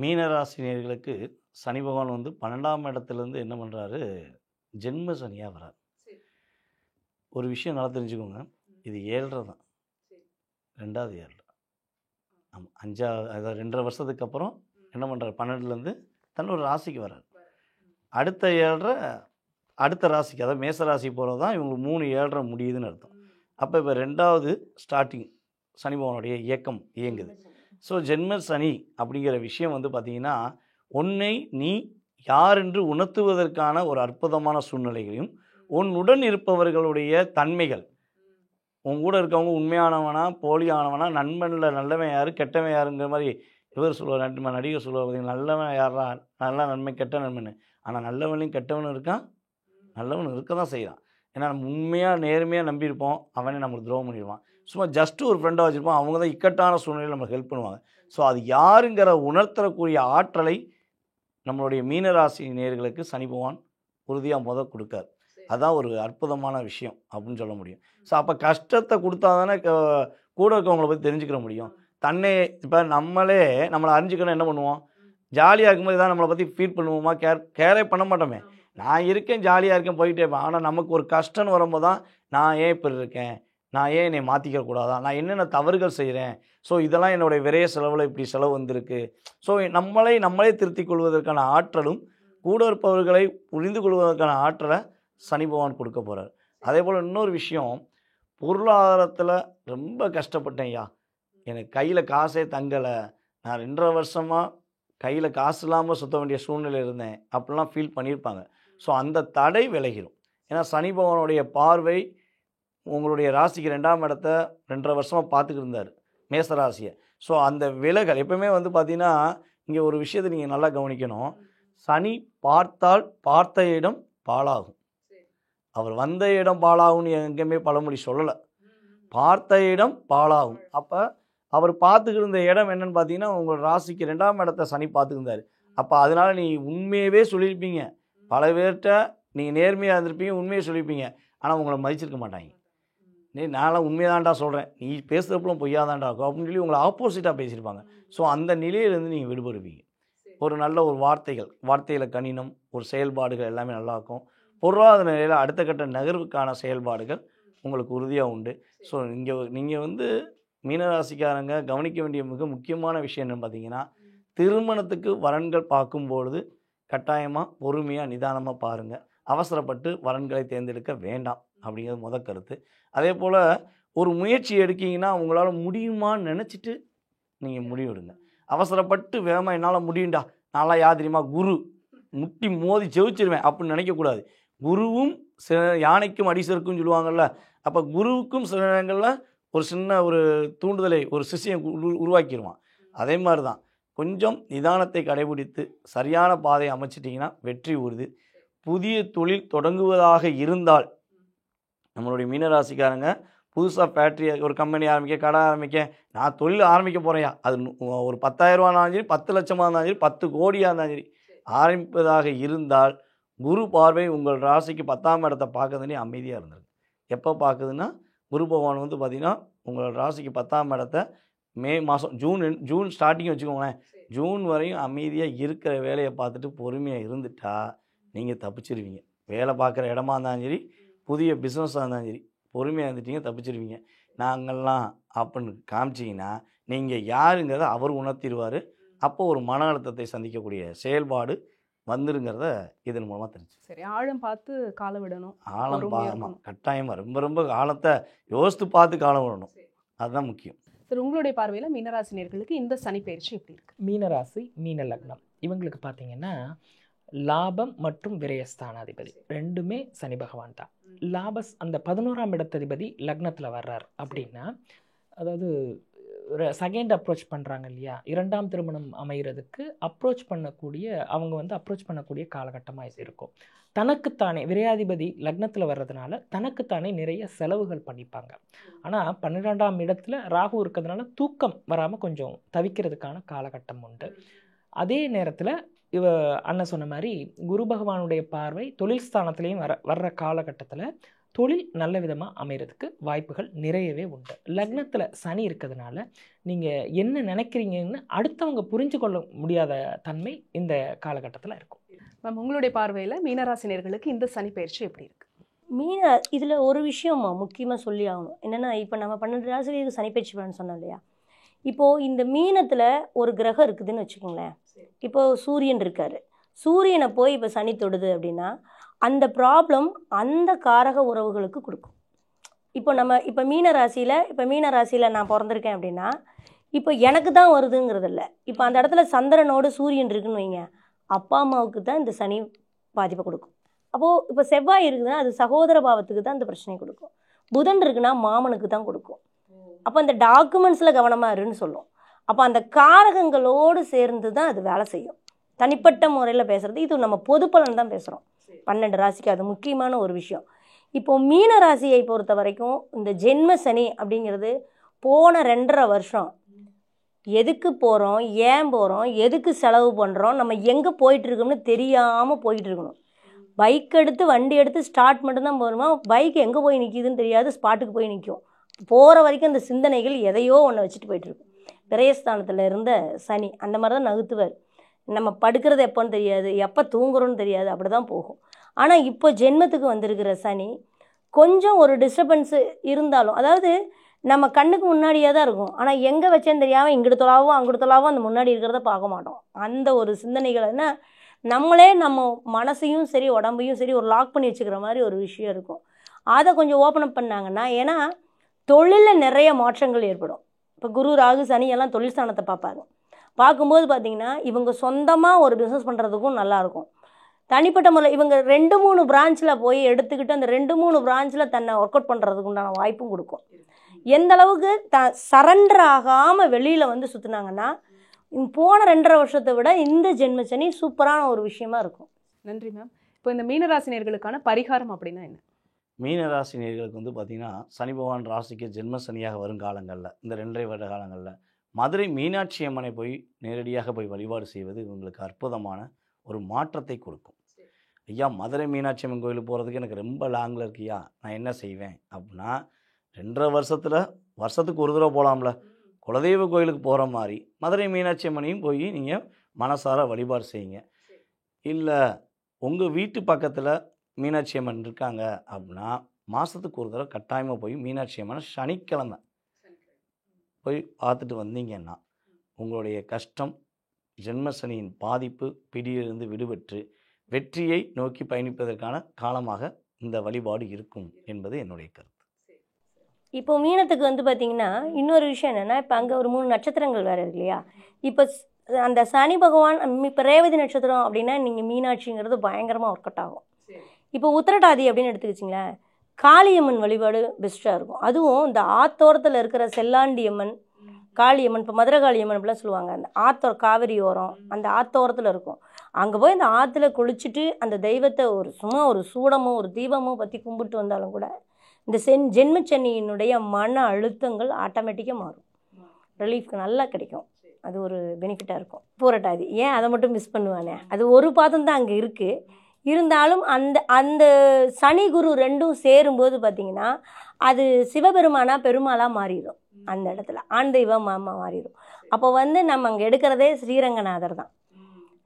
S1: மீனராசினியர்களுக்கு சனி பகவான் 12ஆம் இடத்துலேருந்து என்ன பண்ணுறாரு, ஜென்ம சனியாக வரார். ஒரு விஷயம் நல்லா தெரிஞ்சுக்கோங்க, இது 7.5 தான், 2வது 7. ஆமாம், 5வது, அதாவது 2.5 வருஷத்துக்கு அப்புறம் என்ன பண்ணுறாரு, 12லேருந்து தன்னொரு ராசிக்கு வர்றார். அடுத்த 7.5 அடுத்த ராசிக்கு, அதாவது மேச ராசி போகிறது தான் இவங்களுக்கு 3 7.5 முடியுதுன்னு அர்த்தம். அப்போ இப்போ 2வது ஸ்டார்டிங் சனி பகவானுடைய இயக்கம் இயங்குது. ஸோ ஜென்ம சனி அப்படிங்கிற விஷயம் பார்த்திங்கன்னா, உன்னை நீ யார் என்று உணர்த்துவதற்கான ஒரு அற்புதமான சூழ்நிலைகளையும், உன்னுடன் இருப்பவர்களுடைய தன்மைகள், உன் கூட இருக்கவங்க உண்மையானவனா போலியானவனா, நண்பனில் நல்லவன் யார் கெட்டவன் யாருங்கிற மாதிரி இவர் சொல்லுவார், நடிகர் சொல்லுவார் பார்த்தீங்கன்னா, நல்லவன் யாரா, நல்ல நன்மை கெட்ட நன்மைன்னு. ஆனால் நல்லவனையும் கெட்டவனும் இருக்கான், நல்லவன் இருக்க தான் செய்கிறான். ஏன்னா நம்ம உண்மையாக நேர்மையாக நம்பியிருப்போம், அவனே நம்மளுக்கு துரோகம் பண்ணிடுவான். சும்மா ஜஸ்ட்டு ஒரு ஃப்ரெண்டாக வச்சுருப்போம், அவங்க தான் இக்கட்டான சூழ்நிலையில் நம்மளுக்கு ஹெல்ப் பண்ணுவாங்க. ஸோ அது யாருங்கிற உணர்த்தக்கூடிய ஆற்றலை நம்மளுடைய மீனராசி நேயர்களுக்கு சனி பகவான் உறுதியாக கொடுக்கார். அதுதான் ஒரு அற்புதமான விஷயம் அப்படின்னு சொல்ல முடியும். ஸோ அப்போ கஷ்டத்தை கொடுத்தா தானே கூட இருக்கவங்களை பற்றி தெரிஞ்சுக்கிற முடியும். தன்னை இப்போ நம்மளை அறிஞ்சிக்கணும் என்ன பண்ணுவோம், ஜாலியாக இருக்கும்போது தான் நம்மளை பற்றி ஃபீல் பண்ணுவோமா, கேரே பண்ண மாட்டோமே. நான் இருக்கேன், ஜாலியாக இருக்கேன், போயிட்டே இருப்பேன். ஆனால் நமக்கு ஒரு கஷ்டம்னு வரும்போது தான், நான் ஏன் இப்படி இருக்கேன், நான் ஏன் என்னை மாற்றிக்க கூடாதா, நான் என்னென்ன தவறுகள் செய்கிறேன், ஸோ இதெல்லாம் என்னுடைய விரைய செலவில் இப்படி செலவு வந்திருக்கு. ஸோ நம்மளே திருத்திக் கொள்வதற்கான ஆற்றலும், கூட இருப்பவர்களை புரிந்து கொள்வதற்கான ஆற்றலை சனி பகவான் கொடுக்க போகிறார். அதே போல் இன்னொரு விஷயம், பொருளாதாரத்தில் ரொம்ப கஷ்டப்பட்டேன் ஐயா, எனக்கு கையில் காசே தங்கலை, நான் 2.5 வருஷமாக கையில் காசு இல்லாமல் சுற்ற வேண்டிய சூழ்நிலை இருந்தேன் அப்படிலாம் ஃபீல் பண்ணியிருப்பாங்க. ஸோ அந்த தடை விலகிடும். ஏன்னா சனி பகவானுடைய பார்வை உங்களுடைய ராசிக்கு 2ஆம் இடத்த 2.5 வருஷமாக பார்த்துக்கிட்டு இருந்தார், மேசராசியை. ஸோ அந்த விலகல் எப்பவுமே பார்த்தீங்கன்னா, இங்கே ஒரு விஷயத்தை நீங்கள் நல்லா கவனிக்கணும். சனி பார்த்தால் பார்த்த இடம் பாழாகும். அவர் வந்த இடம் பாழாகும்னு எங்கேயுமே பழமொழி சொல்லலை, பார்த்த இடம் பாழாகும். அப்போ அவர் பார்த்துக்கிருந்த இடம் என்னன்னு பார்த்தீங்கன்னா உங்கள் ராசிக்கு 2ஆம் இடத்தை சனி பார்த்துக்கிருந்தாரு. அப்போ அதனால நீ உண்மையவே சொல்லியிருப்பீங்க, பல பேர்கிட்ட நீங்கள் நேர்மையாக இருந்திருப்பீங்க, உண்மையை சொல்லியிருப்பீங்க, ஆனால் உங்களை மதிச்சிருக்க மாட்டாங்க. நான்லாம் உண்மையாதான்டா சொல்கிறேன், நீ பேசுகிறப்பெல்லாம் பொய்யாதான்டா இருக்கும் அப்படின்னு சொல்லி உங்களை ஆப்போசிட்டாக பேசியிருப்பாங்க. ஸோ அந்த நிலையிலேருந்து நீங்கள் விடுபடுவீங்க. ஒரு நல்ல ஒரு வார்த்தையில் கணினம், ஒரு செயல்பாடுகள் எல்லாமே நல்லாயிருக்கும். பொருளாதார நிலையில் அடுத்த கட்ட நகர்வுக்கான செயல்பாடுகள் உங்களுக்கு உறுதியாக உண்டு. ஸோ நீங்கள் வந்து மீனராசிக்காரங்க கவனிக்க வேண்டிய மிக முக்கியமான விஷயம் என்னென்னு பார்த்தீங்கன்னா, திருமணத்துக்கு வரன்கள் பார்க்கும்பொழுது கட்டாயமாக பொறுமையாக நிதானமாக பாருங்கள். அவசரப்பட்டு வரன்களை தேர்ந்தெடுக்க வேண்டாம் அப்படிங்கிறது முதல் கருத்து. அதே போல் ஒரு முயற்சி எடுக்கிங்கன்னா உங்களால் முடியுமான்னு நினச்சிட்டு நீங்கள் முடிவெடுங்க. அவசரப்பட்டு வேகமாக என்னால் முடியும்டா, நான்லாம் யார் தெரியுமா குரு, முட்டி மோதி ஜெயிச்சிருவேன் அப்படின்னு நினைக்கக்கூடாது. குருவும் சில யானைக்கும் அடிசருக்கும் சொல்லுவாங்கள்ல, அப்போ குருவுக்கும் சில நேரங்களில் ஒரு சின்ன ஒரு தூண்டுதலை ஒரு சிஷ்யம் உருவாக்கிடுவான். அதே மாதிரி தான் கொஞ்சம் நிதானத்தை கடைபிடித்து சரியான பாதையை அமைச்சிட்டிங்கன்னா வெற்றி உறுதி. புதிய தொழில் தொடங்குவதாக இருந்தால் நம்மளுடைய மீனராசிக்காரங்க புதுசாக ஃபேக்ட்ரி, ஒரு கம்பெனி ஆரம்பிக்க, கடை ஆரம்பிக்க, நான் தொழில் ஆரம்பிக்க போகிறேயா, அது ஒரு 10,000 ரூபானாலும் சரி, 10 லட்சமாக இருந்தாலும் சரி, 10 கோடியாக இருந்தாலும் சரி, ஆரம்பிப்பதாக இருந்தால் குரு பார்வை உங்கள் ராசிக்கு 10ஆம் இடத்தை பார்க்குதுன்னே அமைதியாக இருந்திருக்கு. எப்போ பார்க்குதுன்னா குரு பகவான் வந்து பார்த்திங்கன்னா உங்கள் ராசிக்கு 10ஆம் இடத்தை மே மாதம் ஜூன் ஸ்டார்டிங் வச்சுக்கோங்களேன், ஜூன் வரையும் அமைதியாக இருக்கிற வேலையை பார்த்துட்டு பொறுமையாக இருந்துட்டா நீங்கள் தப்பிச்சிருவீங்க. வேலை பார்க்குற இடமா இருந்தாலும் சரி, புதிய பிஸ்னஸாக இருந்தாலும் சரி, பொறுமையாக இருந்துட்டீங்க தப்பிச்சிருவீங்க. நாங்கள்லாம் அப்படின்னு காமிச்சிங்கன்னா நீங்கள் யாருங்கிறத அவர் உணர்த்திடுவார். அப்போ ஒரு மன அழுத்தத்தை சந்திக்கக்கூடிய செயல்பாடு வந்துருங்கிறத இதன் மூலமாக தெரிஞ்சு.
S4: சரி, ஆழம் பார்த்து காலம் விடணும்.
S1: ஆழம் கட்டாயமாக ரொம்ப காலத்தை யோசித்து பார்த்து காலம் விடணும், அதுதான் முக்கியம்.
S4: சரி, உங்களுடைய பார்வையில் மீனராசினியர்களுக்கு இந்த சனி பயிற்சி எப்படி இருக்கு?
S2: மீனராசி, மீன லக்னம் இவங்களுக்கு பார்த்தீங்கன்னா லாபம் மற்றும் விரயஸ்தானாதிபதி ரெண்டுமே சனி பகவான் தான். அந்த 11ஆம் இடத்ததிபதி லக்னத்தில் வர்றார் அப்படின்னா, அதாவது செகண்ட் அப்ரோச் பண்ணுறாங்க இல்லையா, 2ஆம் திருமணம் அமைகிறதுக்கு அப்ரோச் பண்ணக்கூடிய காலகட்டமாக இது இருக்கும். தனக்குத்தானே விரையாதிபதி லக்னத்தில் வர்றதுனால தனக்குத்தானே நிறைய செலவுகள் பண்ணிப்பாங்க. ஆனால் 12ஆம் இடத்துல ராகு இருக்கிறதுனால தூக்கம் வராமல் கொஞ்சம் தவிக்கிறதுக்கான காலகட்டம் உண்டு. அதே நேரத்தில் அண்ணன் சொன்ன மாதிரி குரு பகவானுடைய பார்வை தொழில் ஸ்தானத்துலேயும் வர்ற காலகட்டத்தில் தொழில் நல்ல விதமாக அமைகிறதுக்கு வாய்ப்புகள் நிறையவே உண்டு. லக்னத்தில் சனி இருக்கிறதுனால நீங்கள் என்ன நினைக்கிறீங்கன்னு அடுத்தவங்க புரிஞ்சு கொள்ள முடியாத தன்மை இந்த காலகட்டத்தில் இருக்கும்.
S4: மேம், உங்களுடைய பார்வையில் மீனராசினியர்களுக்கு இந்த சனி பயிற்சி எப்படி இருக்கு?
S3: இதில் ஒரு விஷயம் முக்கியமாக சொல்லி ஆகணும். என்னென்னா, இப்போ நம்ம 12 ராசிக்கு சனி பயிற்சி பண்ணு சொன்னோம் இல்லையா, இப்போது இந்த மீனத்தில் ஒரு கிரகம் இருக்குதுன்னு வச்சுக்கோங்களேன். இப்போது சூரியன் இருக்கார், சூரியனை போய் இப்போ சனி தொடுது அப்படின்னா அந்த ப்ராப்ளம் அந்த காரக உறவுகளுக்கு கொடுக்கும். இப்போ மீனராசியில் நான் பிறந்திருக்கேன் அப்படின்னா இப்போ எனக்கு தான் வருதுங்கிறது இல்லை. இப்போ அந்த இடத்துல சந்திரனோடு சூரியன் இருக்குன்னு வைங்க, அப்பா அம்மாவுக்கு தான் இந்த சனி பாதிப்பை கொடுக்கும். அப்போது இப்போ செவ்வாய் இருக்குதுன்னா அது சகோதர பாவத்துக்கு தான் இந்த பிரச்சனையை கொடுக்கும். புதன் இருக்குன்னா மாமனுக்கு தான் கொடுக்கும். அப்போ அந்த டாக்குமெண்ட்ஸில் கவனமாக இருன்னு சொல்லும். அப்போ அந்த காரகங்களோடு சேர்ந்து தான் அது வேலை செய்யும். தனிப்பட்ட முறையில் பேசுகிறது, இது நம்ம பொது பலன் தான் பேசுகிறோம் 12 ராசிக்கு. அது முக்கியமான ஒரு விஷயம். இப்போது மீன ராசியை பொறுத்த வரைக்கும் இந்த ஜென்ம சனி அப்படிங்கிறது போன 2.5 வருஷம் எதுக்கு போகிறோம், ஏன் போகிறோம், எதுக்கு செலவு பண்ணுறோம், நம்ம எங்கே போயிட்டுருக்கோம்னு தெரியாமல் போயிட்டுருக்கணும். பைக் எடுத்து வண்டி எடுத்து ஸ்டார்ட் மட்டும்தான் போகிறோமா, பைக் எங்கே போய் நிற்கிதுன்னு தெரியாது, ஸ்பாட்டுக்கு போய் நிற்கும். போகிற வரைக்கும் அந்த சிந்தனைகள் எதையோ ஒன்று வச்சுட்டு போயிட்டுருக்கும். விரயஸ்தானத்தில் இருந்த சனி அந்த மாதிரி தான் நகுத்துவார். நம்ம படுக்கிறது எப்போன்னு தெரியாது, எப்போ தூங்குறோன்னு தெரியாது, அப்படி தான் போகும். ஆனால் இப்போ ஜென்மத்துக்கு வந்திருக்கிற சனி கொஞ்சம் ஒரு டிஸ்டர்பன்ஸு இருந்தாலும், அதாவது நம்ம கண்ணுக்கு முன்னாடியே தான் இருக்கும், ஆனால் எங்கே வச்சேன்னு தெரியாமல் இங்கிட்டு தொலாவும் அங்கிட்டு தொலாவும் அந்த முன்னாடி இருக்கிறத பார்க்க மாட்டோம். அந்த ஒரு சிந்தனைகள்னா நம்மளே நம்ம மனசையும் சரி உடம்பையும் சரி ஒரு லாக் பண்ணி வச்சுக்கிற மாதிரி ஒரு விஷயம் இருக்கும். அதை கொஞ்சம் ஓப்பன் அப் பண்ணாங்கன்னா, ஏன்னா தொழிலில் நிறைய மாற்றங்கள் ஏற்படும். இப்போ குரு ராகு சனி எல்லாம் தொழில் ஸ்தானத்தை பார்ப்பாங்க. பார்க்கும்போது பார்த்திங்கன்னா இவங்க சொந்தமாக ஒரு பிஸ்னஸ் பண்ணுறதுக்கும் நல்லாயிருக்கும். தனிப்பட்ட முறையில் இவங்க 2-3 பிரான்ச்சில் போய் எடுத்துக்கிட்டு அந்த 2-3 பிரான்ச்சில் தன்னை ஒர்க் அவுட் பண்ணுறதுக்கு உண்டான வாய்ப்பும் கொடுக்கும். எந்த அளவுக்கு சரண்டர் ஆகாமல் வெளியில் வந்து சுற்றுனாங்கன்னா போன 2.5 வருஷத்தை விட இந்த ஜென்ம சனி சூப்பரான ஒரு விஷயமா இருக்கும்.
S4: நன்றி மேம். இப்போ இந்த மீனராசினியர்களுக்கான பரிகாரம் அப்படின்னா என்ன?
S1: மீன ராசி நேயர்களுக்கு வந்து பார்த்திங்கன்னா சனி பகவான் ராசிக்கு ஜென்ம சனியாக வரும் காலங்களில் இந்த 2.5 வருட காலங்களில் மதுரை மீனாட்சி அம்மனை போய் நேரடியாக போய் வழிபாடு செய்வது உங்களுக்கு அற்புதமான ஒரு மாற்றத்தை கொடுக்கும். ஐயா மதுரை மீனாட்சி அம்மன் கோயிலுக்கு போகிறதுக்கு எனக்கு ரொம்ப லாங்கில் இருக்குயா, நான் என்ன செய்வேன் அப்படின்னா 2.5 வருஷத்துக்கு ஒரு தடவை போகலாம்ல. குலதெய்வ கோயிலுக்கு போகிற மாதிரி மதுரை மீனாட்சி அம்மனையும் போய் நீங்கள் மனசார வழிபாடு செய்யுங்க. இல்லை உங்கள் வீட்டு பக்கத்தில் மீனாட்சி அம்மன் இருக்காங்க அப்படின்னா மாதத்துக்கு ஒரு தடவை கட்டாயமாக போய் மீனாட்சி அம்மனை சனிக்கிழமை போய் பார்த்துட்டு வந்தீங்கன்னா உங்களுடைய கஷ்டம் ஜென்மசனியின் பாதிப்பு பிடியிலிருந்து விடுபட்டு வெற்றியை நோக்கி பயணிப்பதற்கான காலமாக இந்த வழிபாடு இருக்கும் என்பது என்னுடைய கருத்து.
S3: இப்போ மீனத்துக்கு வந்து பார்த்தீங்கன்னா இன்னொரு விஷயம் என்னென்னா, இப்போ அங்கே ஒரு 3 நட்சத்திரங்கள் வேறு இருக்கு இல்லையா? இப்போ அந்த சனி பகவான் இப்போ ரேவதி நட்சத்திரம் அப்படின்னா நீங்கள் மீனாட்சிங்கிறது பயங்கரமாக ஒர்க் அவுட் ஆகும். இப்போ உத்திரட்டாதி அப்படின்னு எடுத்துக்கிச்சிங்களேன், காளியம்மன் வழிபாடு பெஸ்ட்டாக இருக்கும். அதுவும் இந்த ஆத்தோரத்தில் இருக்கிற செல்லாண்டியம்மன் காளியம்மன், இப்போ மதுரை காளியம்மன் அப்படிலாம் சொல்லுவாங்க. அந்த ஆத்தோரம் காவிரி ஓரம் அந்த ஆத்தோரத்தில் இருக்கும். அங்கே போய் அந்த ஆற்றுல குளிச்சுட்டு அந்த தெய்வத்தை சும்மா ஒரு சூடமோ ஒரு தீபமோ பற்றி கும்பிட்டு வந்தாலும் கூட இந்த ஜென்மச்சனியினுடைய மன அழுத்தங்கள் ஆட்டோமேட்டிக்காக மாறும், ரிலீஃப்க்கு நல்லா கிடைக்கும். அது ஒரு பெனிஃபிட்டாக இருக்கும். பூரட்டாதி ஏன் அதை மட்டும் மிஸ் பண்ணுவானே, அது ஒரு பாதம் தான் அங்கே இருக்குது. இருந்தாலும் அந்த அந்த சனி குரு ரெண்டும் சேரும்போது பார்த்திங்கன்னா அது சிவபெருமானா பெருமாளாக மாறிடும். அந்த இடத்துல ஆண் தெய்வம் மாறிடும். அப்போ வந்து நம்ம அங்கே எடுக்கிறதே ஸ்ரீரங்கநாதர் தான்.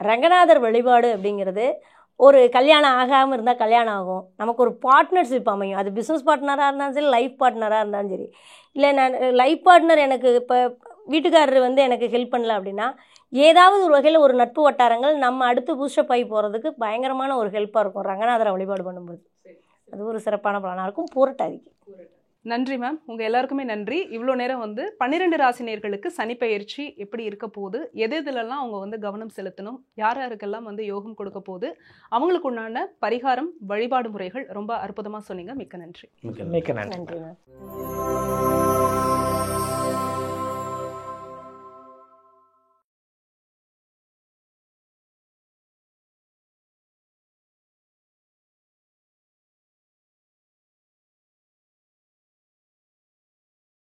S3: ரங்கநாதர் வழிபாடு அப்படிங்கிறது ஒரு கல்யாணம் ஆகாமல் இருந்தால் கல்யாணம் ஆகும், நமக்கு ஒரு பார்ட்னர்ஷிப் அமையும். அது பிஸ்னஸ் பார்ட்னராக இருந்தாலும் சரி, லைஃப் பார்ட்னராக இருந்தாலும் சரி. இல்லை நான் லைஃப் பார்ட்னர் எனக்கு இப்போ வீட்டுக்காரர் வந்து எனக்கு ஹெல்ப் பண்ணல அப்படின்னா ஏதாவது ஒரு வகையில் ஒரு நட்பு வட்டாரங்கள் நம்ம அடுத்து பூஸ்டப் ஆகி போகிறதுக்கு பயங்கரமான ஒரு ஹெல்ப்பாக இருக்கும் ரங்கநாதரை வழிபாடு பண்ணும்போது. அது ஒரு சிறப்பான பலனாக இருக்கும் பூரட்டாதிக்கு.
S4: நன்றி மேம், உங்கள் எல்லாருக்குமே நன்றி. இவ்வளோ நேரம் வந்து 12 ராசினியர்களுக்கு சனிப்பெயர்ச்சி எப்படி இருக்க போகுது, எதுலெல்லாம் அவங்க வந்து கவனம் செலுத்தணும், யார் யாருக்கெல்லாம் வந்து யோகம் கொடுக்க போகுது, அவங்களுக்கு உண்டான பரிகாரம் வழிபாடு முறைகள் ரொம்ப அற்புதமாக சொன்னீங்க. மிக்க நன்றி.
S2: மிக்க நன்றி.
S3: நன்றி மேம்.